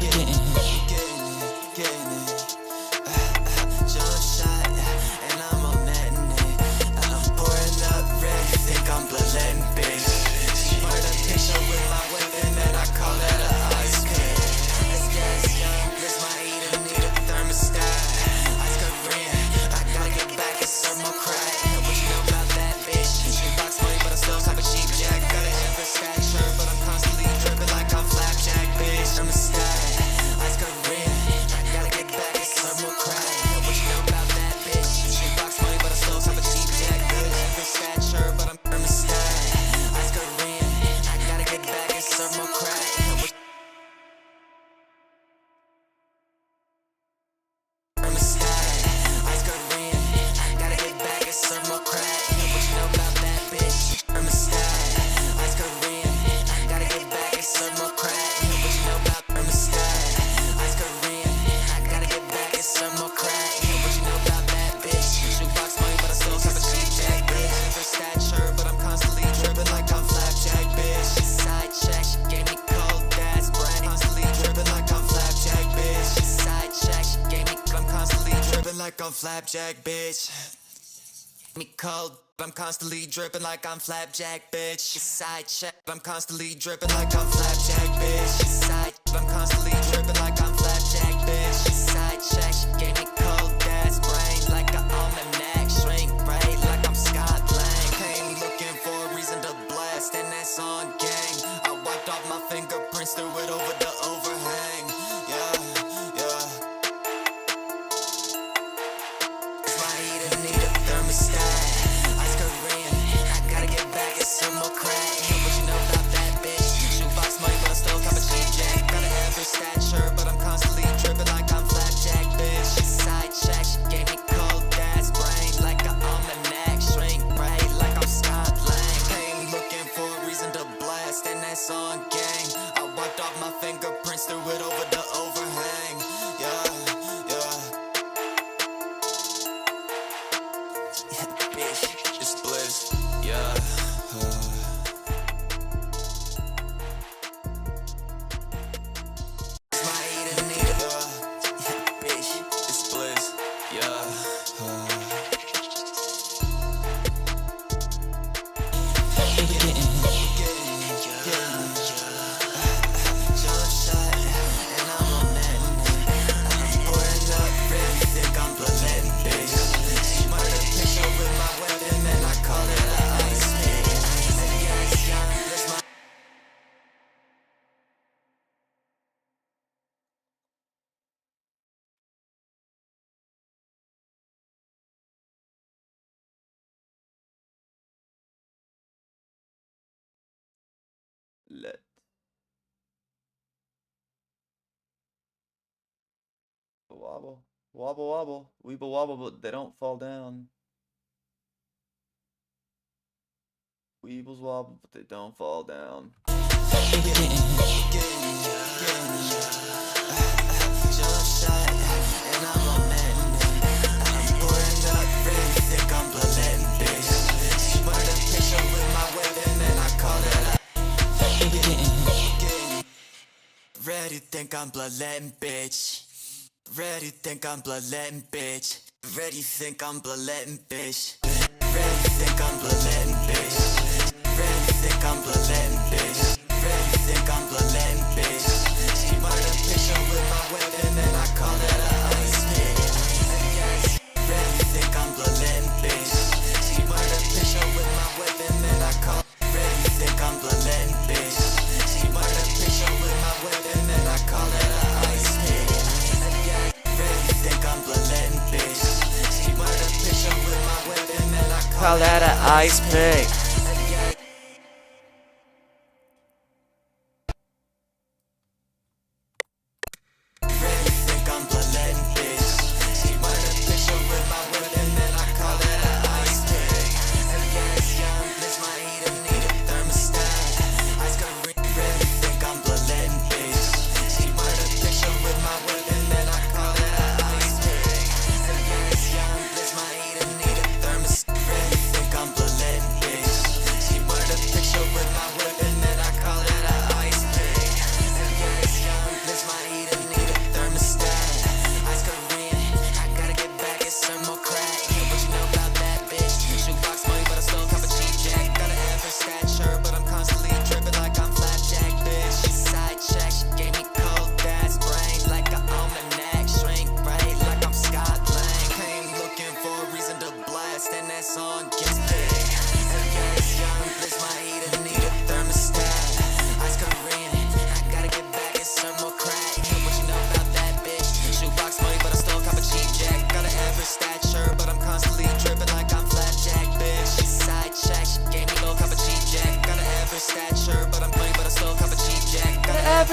[SPEAKER 5] getting it. Jump shot, and I'm on that net. I'm pouring up red, think I'm bloodletting, bitch. She wanted a picture with my weapon, and I call that a ice pick. It's gas young, this my eater, need a thermostat. Ice Korean, I gotta get back and serve more crack. What you know about that, bitch? She box money, but I still type of cheap jack. Got an average stature, but I'm constantly dripping like I'm flapjack, bitch. Thermostat, ice Korean, I gotta get back and serve more crack. What you know about that, bitch? She box money, but I still type of cheap jack. Got an average stature, but I'm thermostat. Ice Korean, I gotta get back and serve more crack. Like I'm flapjack, bitch. Me cold, I'm constantly dripping like I'm flapjack, bitch. Side check, I'm constantly dripping like I'm flapjack, bitch. Side, I'm constantly dripping like I'm flapjack, bitch. Side check, she gave me cold gas brain like an almanac. Shrink brain like I'm Scott Lang. Came looking for a reason to blast, and that's on gang. I wiped off my fingerprints through
[SPEAKER 1] Let. Wobble. Wobble wobble. Weeble wobble, but they don't fall down. Weebles wobble, but they don't fall down.
[SPEAKER 5] Ready, think I'm bloodletting, bitch. Ready, think I'm bloodletting, bitch. Ready, think I'm bloodletting, bitch. Ready, think I'm bloodletting, bitch. Ready, think I'm bloodletting, bitch. Ready, think I'm bloodletting, bitch. She wanted a picture with my weapon and I call it a ice pick. Ready, think I'm bloodletting, bitch. She wanted a picture with my weapon and I call. Ready, think I'm bloodletting, bitch. She wanted a picture with my weapon and I call it a ice pick. Ready, think I'm bloodletting, bitch. She wanted a picture with my weapon and I call that a ice pick.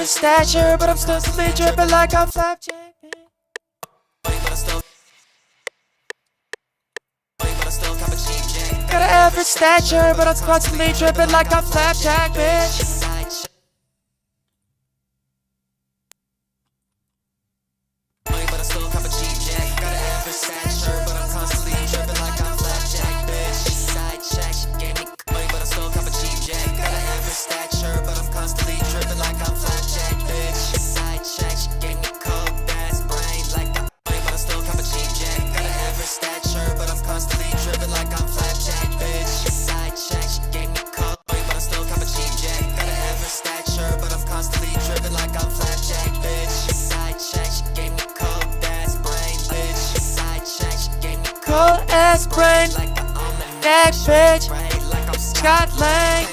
[SPEAKER 5] Stature, but I'm still dripping like I'm flapjack. Got an average stature, but I'm constantly dripping like I'm flapjack, bitch. Cold ass brain, neck bitch, Scott Lang.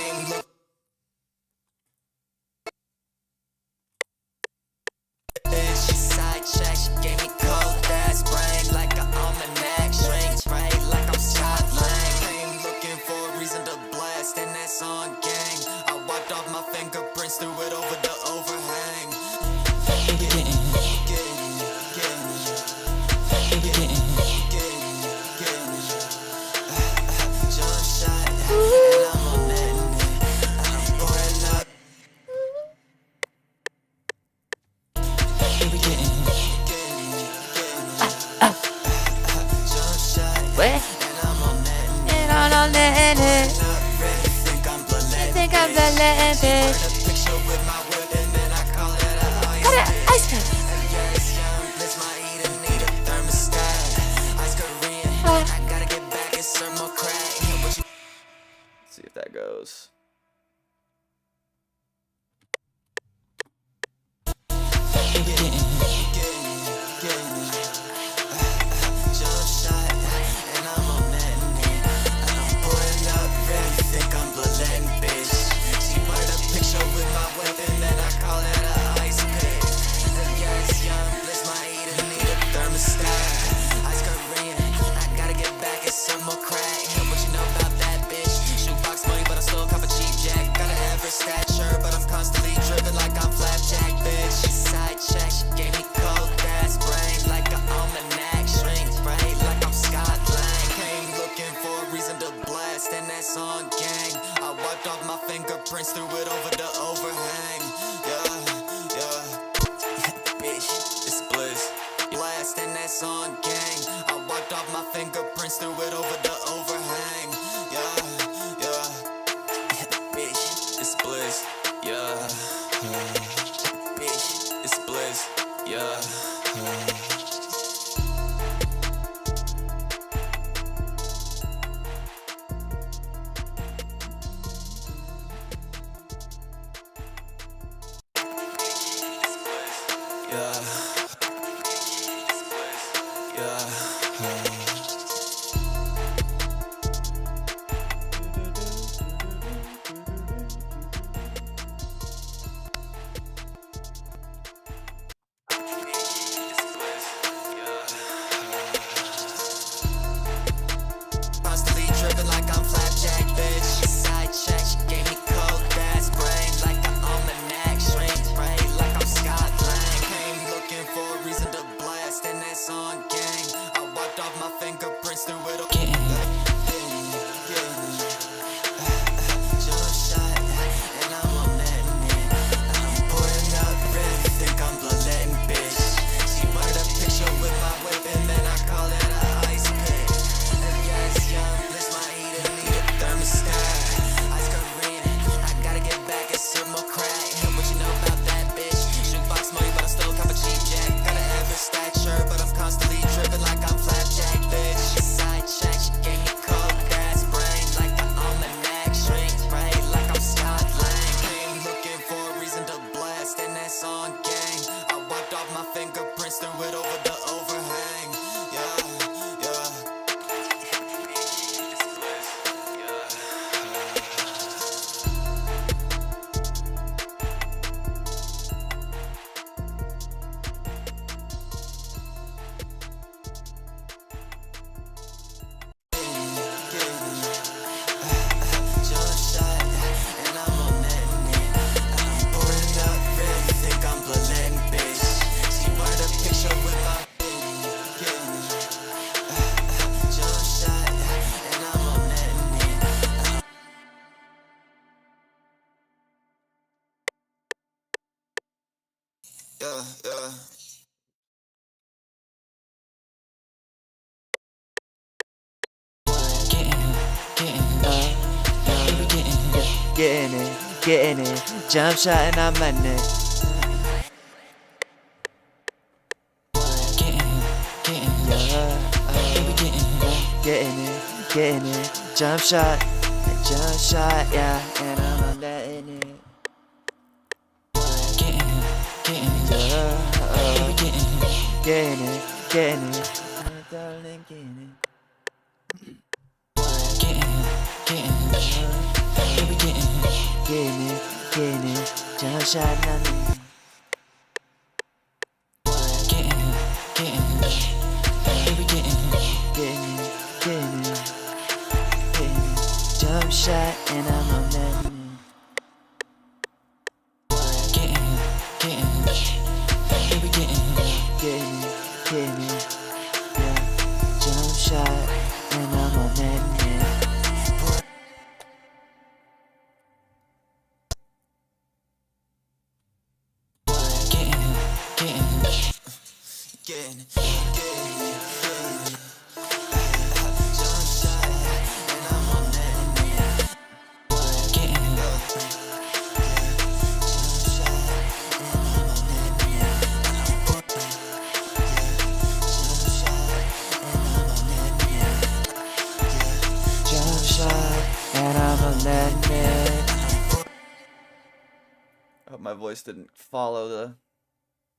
[SPEAKER 5] Side check, she gave me cold ass brain like an almanac. Strings right like I'm Scott Lang. Looking for a reason to blast, and that's on gang. I wiped off my fingerprints, threw it over the overhang. And I'm on letting it. Think I'm letting it. Got an ice pick.
[SPEAKER 1] Let's see if that goes.
[SPEAKER 5] fingerprints through it over the overhang. Yeah. Bitch, it's bliss. Yeah. Bitch, it's bliss. Yeah. Constantly tripping like I'm flapjack, bitch. Side check, she gave me cold gas brain like an almanac. Shrink right like I'm Scott Lang. Came looking for a reason to blast, and that's on gang. I wiped off my fingerprints through it. Jump shot, and I'm on that net. I'm pouring up, really think I'm bloodletting, bitch. She wanted a picture with my whip, and then I call it a ice pick. Yes, young, bless my heat and need a thermostat. Ice Korean, I gotta get back and sip more crack. What you know about that, bitch? Shootbox money, but I still cop a cheap jack. Got an average stature, but I'm constantly tripping like I'm flapjack, bitch. Side check, she gave me cold gas brain like an almanac. Shrink right like I'm Scott Lang. Came looking for a reason to blast, and that's on gang. I wiped off my fingerprints through it over the overhang. Yeah. Jump shot, and I'm on that net. I'm pouring up, really think I'm bloodletting, bitch. She wanted a picture with my jump shot, and I'm on that net. Yeah. Getting it, jump shot and I'm letting it. Getting it, jump shot, yeah, and I'm letting it. Getting it, darling, getting it. Getting it, jump shot, nothing. Getting it, jump shot, and I'm on that. Getting it, yeah, jump shot, and I'm on that. Getting it. Jump shot, and I'm on that. Getting it. Jump shot, and I'm on that. Jump shot, and I'm on that.
[SPEAKER 1] I hope my voice didn't follow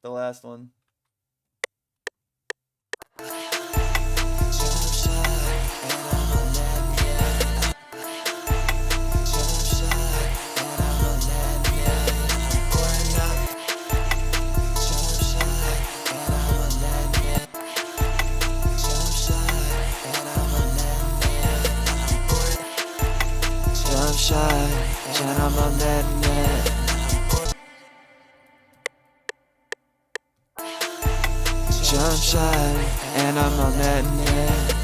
[SPEAKER 1] the last one.
[SPEAKER 5] Jump shot, and I'm on that net. Jump shot, and I'm on that net.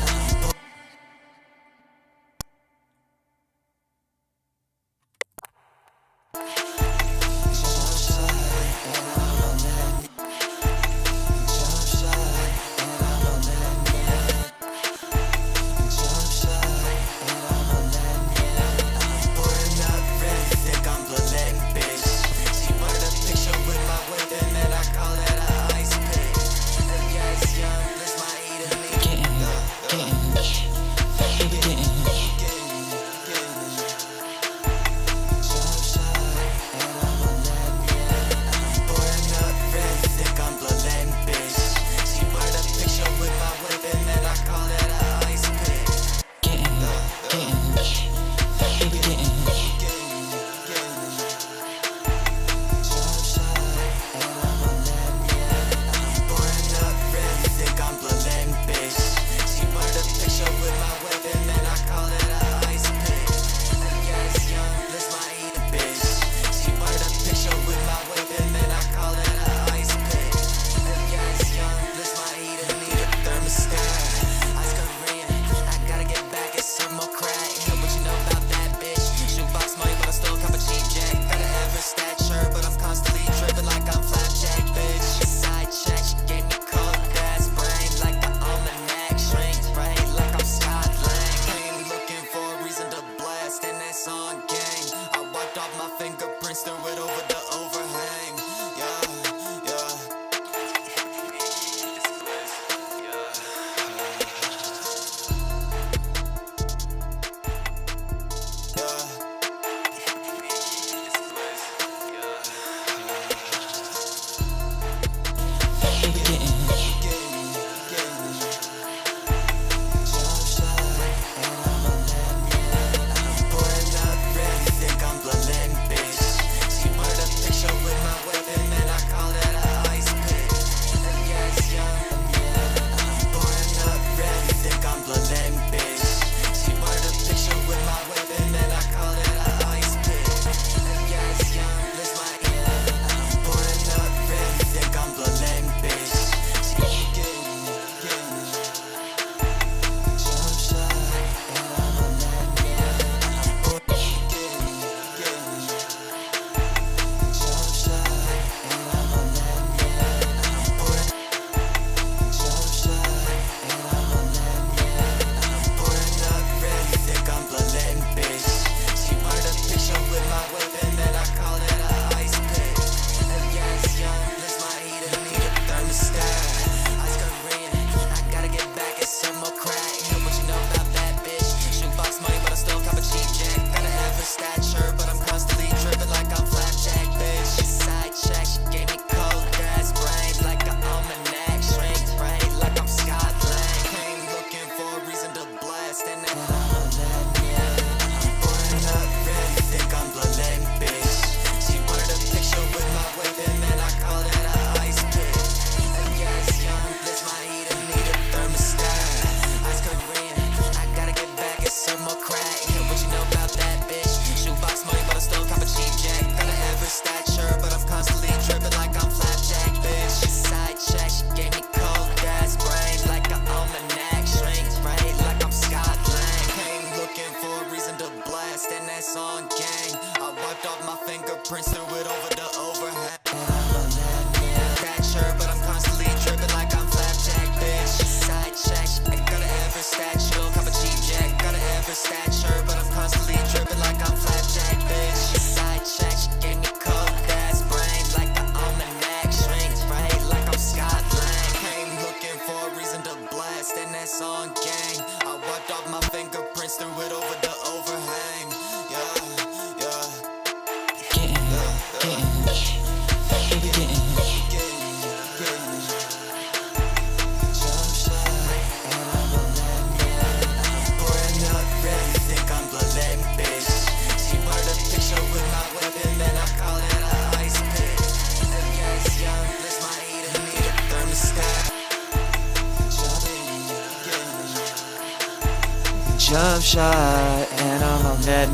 [SPEAKER 5] Jump shot, and I'm on net.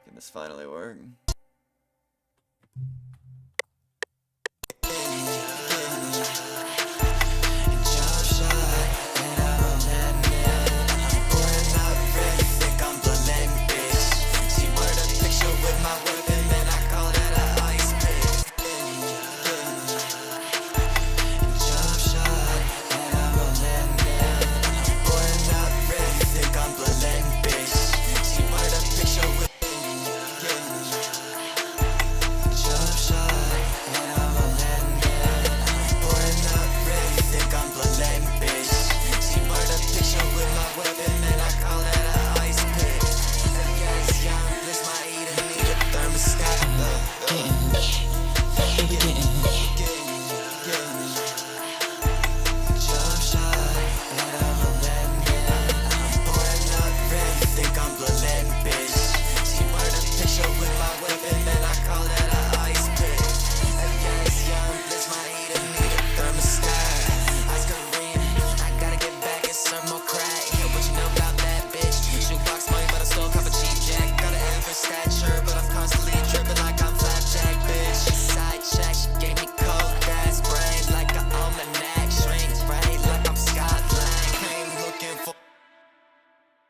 [SPEAKER 1] Can this finally work?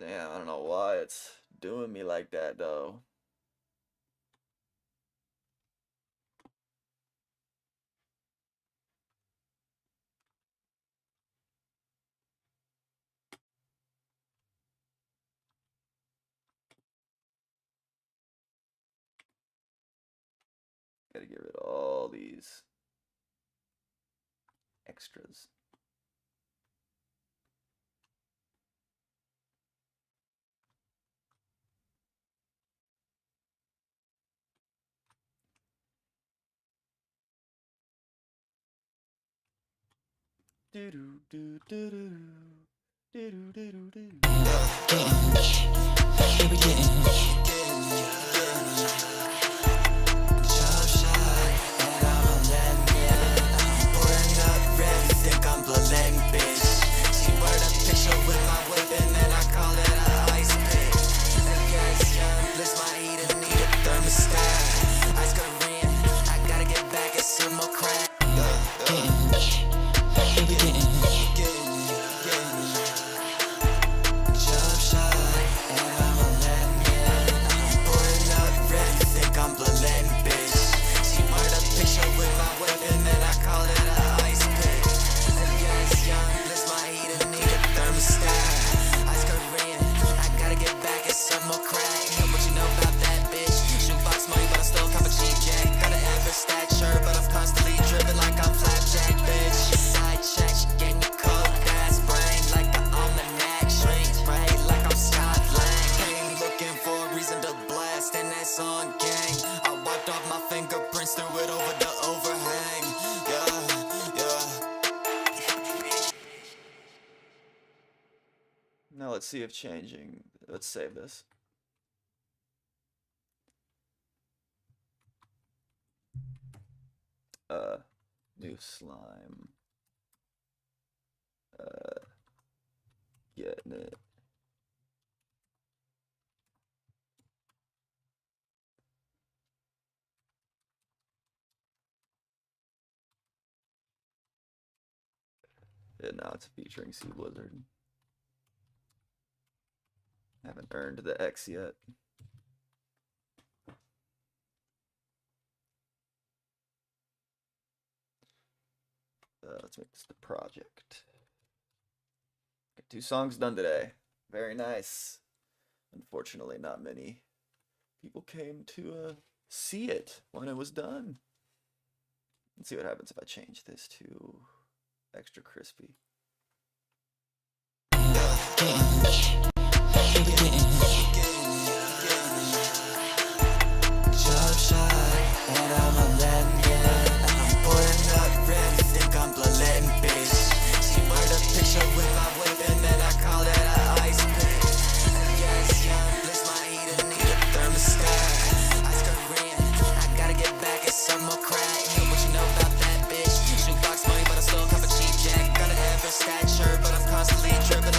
[SPEAKER 1] Damn, I don't know why it's doing me like that though. Gotta get rid of all these extras. Do do do do do do do do do. Now let's see if changing. Let's save this. New slime. Getting it. And now it's featuring Sea Blizzard. Haven't earned the X yet. Let's make this the project. Got 2 songs done today. Very nice. Unfortunately, not many people came to see it when it was done. Let's see what happens if I change this to extra crispy.
[SPEAKER 5] Jump shot, and I'm a I'm pulling up ready, think I'm bloodletting, bitch. She murder picture with my weapon, and I call that a ice pick. Yes, young, blitz my heater, need a thermostat. Ice Korean, I gotta get back at some more crack. Know what you know about that, bitch? Shoot box money, but I stole a cup of cheap jack. Got an average stature, but I'm constantly dripping.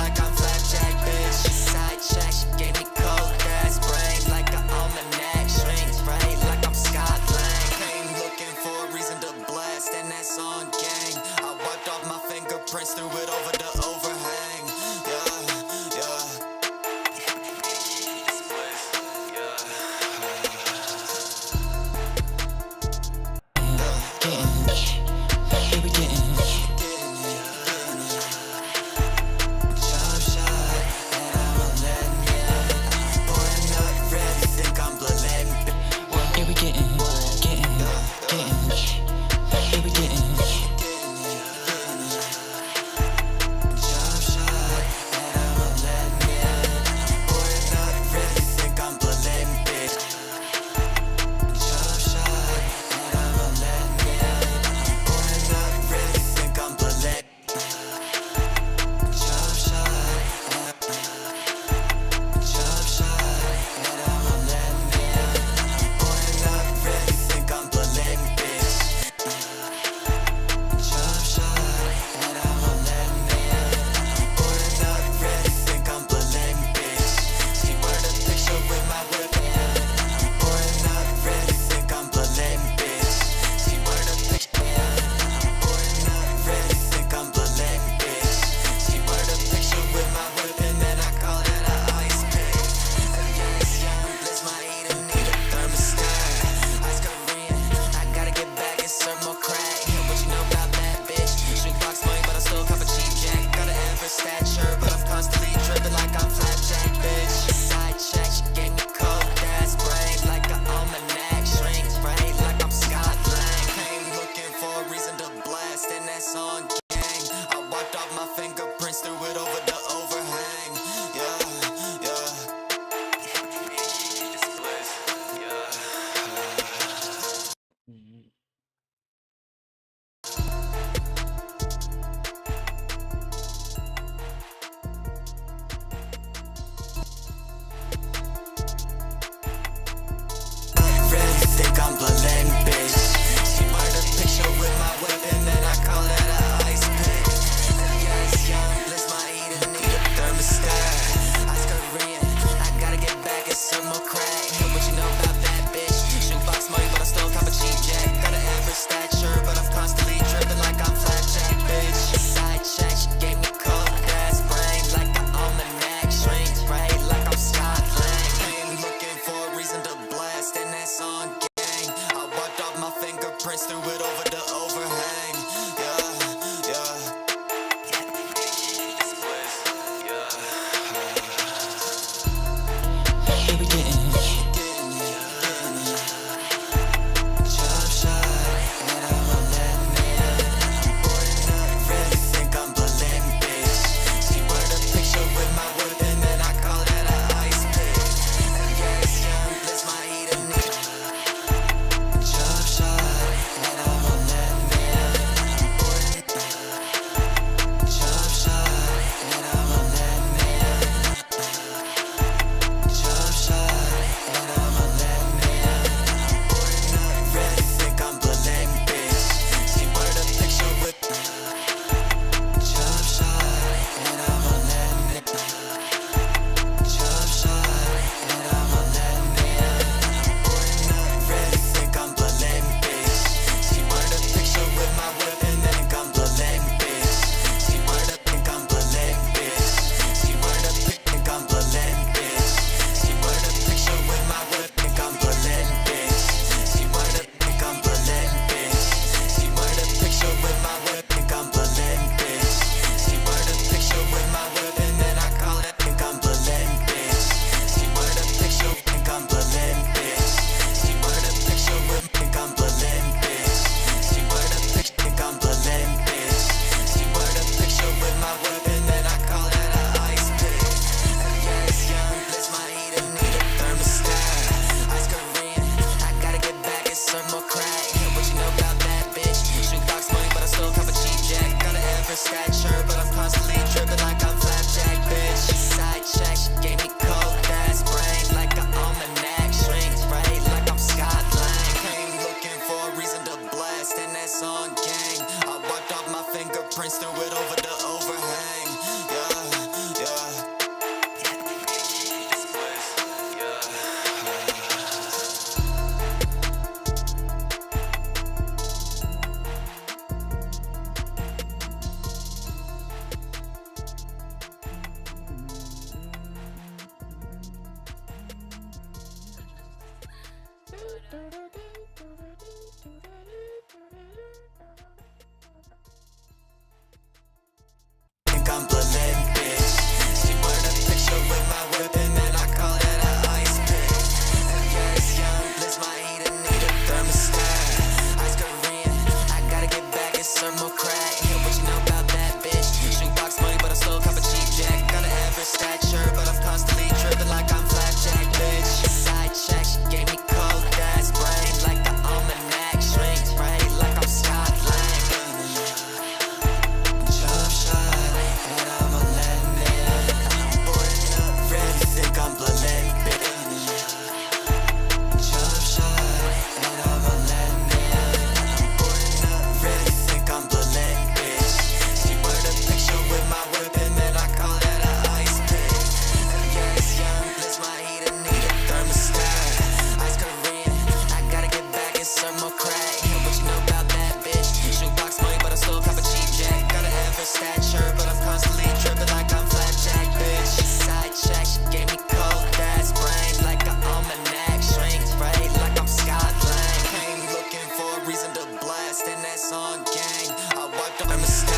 [SPEAKER 5] fingerprints threw it over the overhang. Yeah, yeah. song, gang. I wiped up my sky.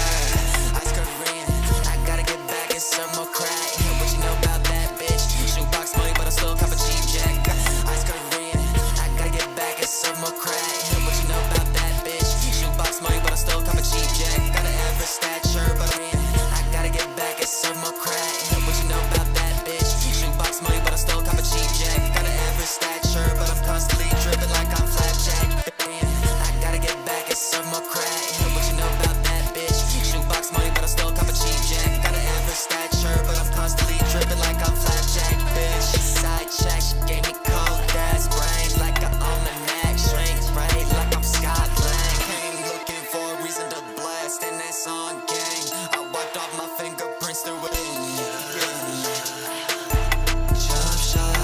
[SPEAKER 5] Ice Korean. I gotta get back and serve more crack. What you know about that, bitch? Shoebox money, but I still cop a cheap jack. Ice Korean. I gotta get back and serve more crack. What you know about that, bitch? Shoebox money, but I still cop a cheap jack. Got an average stature, but I'm in. I gotta get back and serve more crack. What you know about that, bitch? Shoebox money, but I still cop a cheap jack. Got an average stature, but I'm constantly dripping like I'm flapjack. I gotta get back and serve more crack. What you know about that, bitch? Shoebox money, but I still cop a cheap jack. Got an average stature, but I'm constantly dripping like I'm flapjack, bitch. Side check, she gave me cold ass brain like a almanac. Shrink, right? Like I'm Scott Lang. Came looking for a reason to blast in that song, gang. I wiped off my fingerprints through it. Jump shot,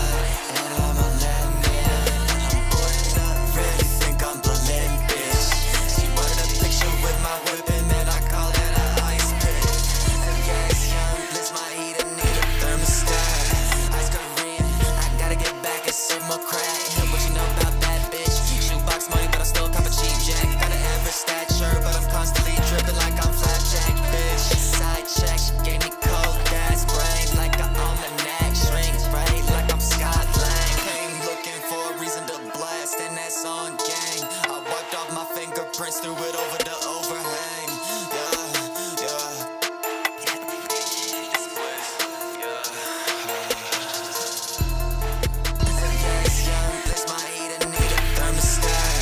[SPEAKER 5] and I'm a landman. I'm boarding up, ready, think I'm Berlin, bitch. She wanted a picture with my whip, and then I call that an ice pick. Yes, young, blitz my heat and need a thermostat. Ice Korean, I gotta get back and serve more crack. What you know about that, bitch? Shoebox money, but I still cop a cheap jack. Got an average stature, but I'm constantly dripping like I'm flapjack, bitch. Side check, she gave me cold ass brain like an almanac. Shrink, right? Like I'm Scott Lang. Came looking for a reason to blast in that song, gang. I wiped off my fingerprints, threw it over the overhang. Yeah, yeah. Yes, young, blitz my heat and need a thermostat.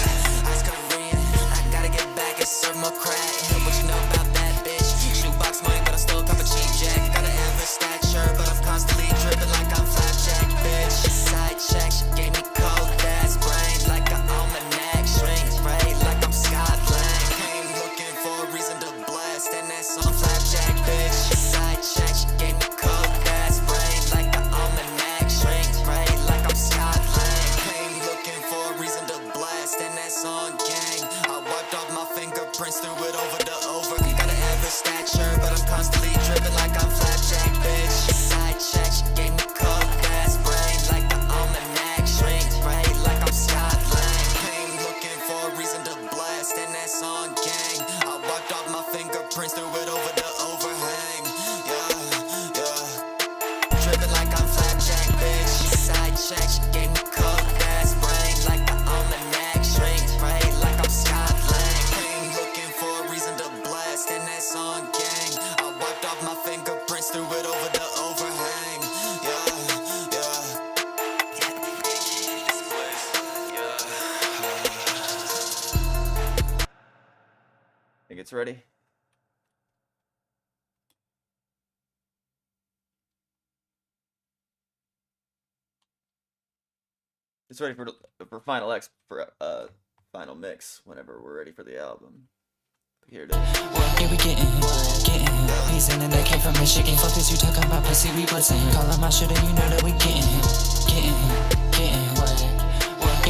[SPEAKER 5] Ice Korean, I gotta get back and serve more crack. What you know about that, bitch? Shoebox money, but I still cop a cheap jack. Got an average stature, but I'm constantly dripping like I'm flapjack, bitch. Side check, she gave me cold ass brain like an almanac. Shrink, right? Like I'm Scott Lang. Came looking for a reason to blast in that song, flapjack, bitch. Side check, she gave me cold ass brain like an almanac. Shrink, right? Like I'm Scott Lang. Came looking for a reason to blast in that song, gang. I wiped off my fingerprints, threw it over the over. Got an average stature, but I'm constantly dripping like I'm flapjack, bitch. Side check, she gave me cold ass brain like an almanac. Shrink, right? Like I'm Scott Lang. Came looking for a reason to blast in that song, gang. I wiped off my fingerprints, threw it over the overhang. Yeah, yeah. Dripping like I'm flapjack, bitch. Side check, she gave me cold ass brain like an almanac. Shrink, right? Like I'm Scott Lang. Came looking for a reason to blast in that song, gang. I wiped off my fingerprints, threw it over the overhang. Yeah, yeah.
[SPEAKER 1] Think it's ready? It's ready for Final X for final mix whenever we're ready for the album. Here it is.
[SPEAKER 5] Yeah, we getting He's in and they came from Michigan. Fuck is you talking about pussy, we wasn't. Call him my shooter, you know that we getting Yeah,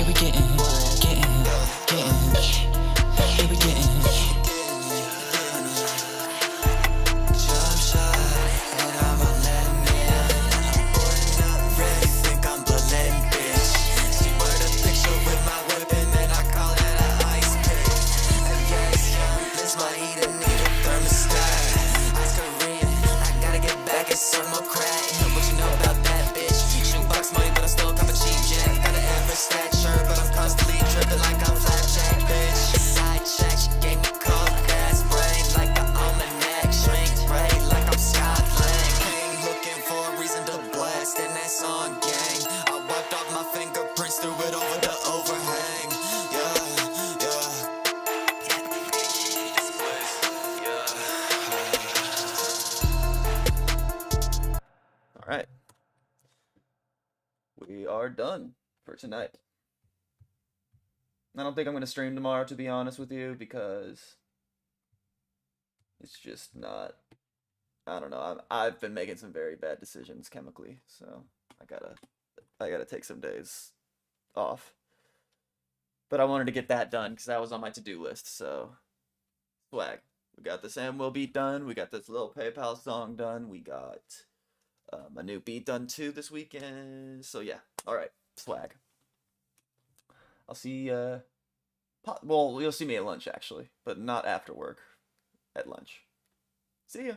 [SPEAKER 5] we getting Yeah, we getting Jump shot, and I'm a landman. I'm boarding up, ready, think I'm Berlin, bitch. She wanted a picture with my whip, and then I call that an ice pick. Yes, young, blitz my heat and need a thermostat. Ice Korean, I gotta get back and serve more crack. What you know about that, bitch? Shoebox money, but I still cop a cheap jack. Got an average stature, but I'm constantly dripping like I'm flapjack, bitch. Side check, she gave me cold ass brain like an almanac. Shrink, right? Like I'm Scott Lang. Came looking for a reason to blast in that song, gang. I wiped off my fingerprints, threw it over the overhang. Yeah, yeah.
[SPEAKER 1] All right. We are done for tonight. I don't think I'm going to stream tomorrow, to be honest with you, because it's just not, I don't know. I've been making some very bad decisions chemically, so I gotta take some days off. But I wanted to get that done because that was on my to-do list, so swag. We got the Sam Will beat done. We got this little PayPal song done. We got a new beat done too this weekend. So yeah, all right, swag. I'll see Well, you'll see me at lunch actually, but not after work. At lunch. See ya.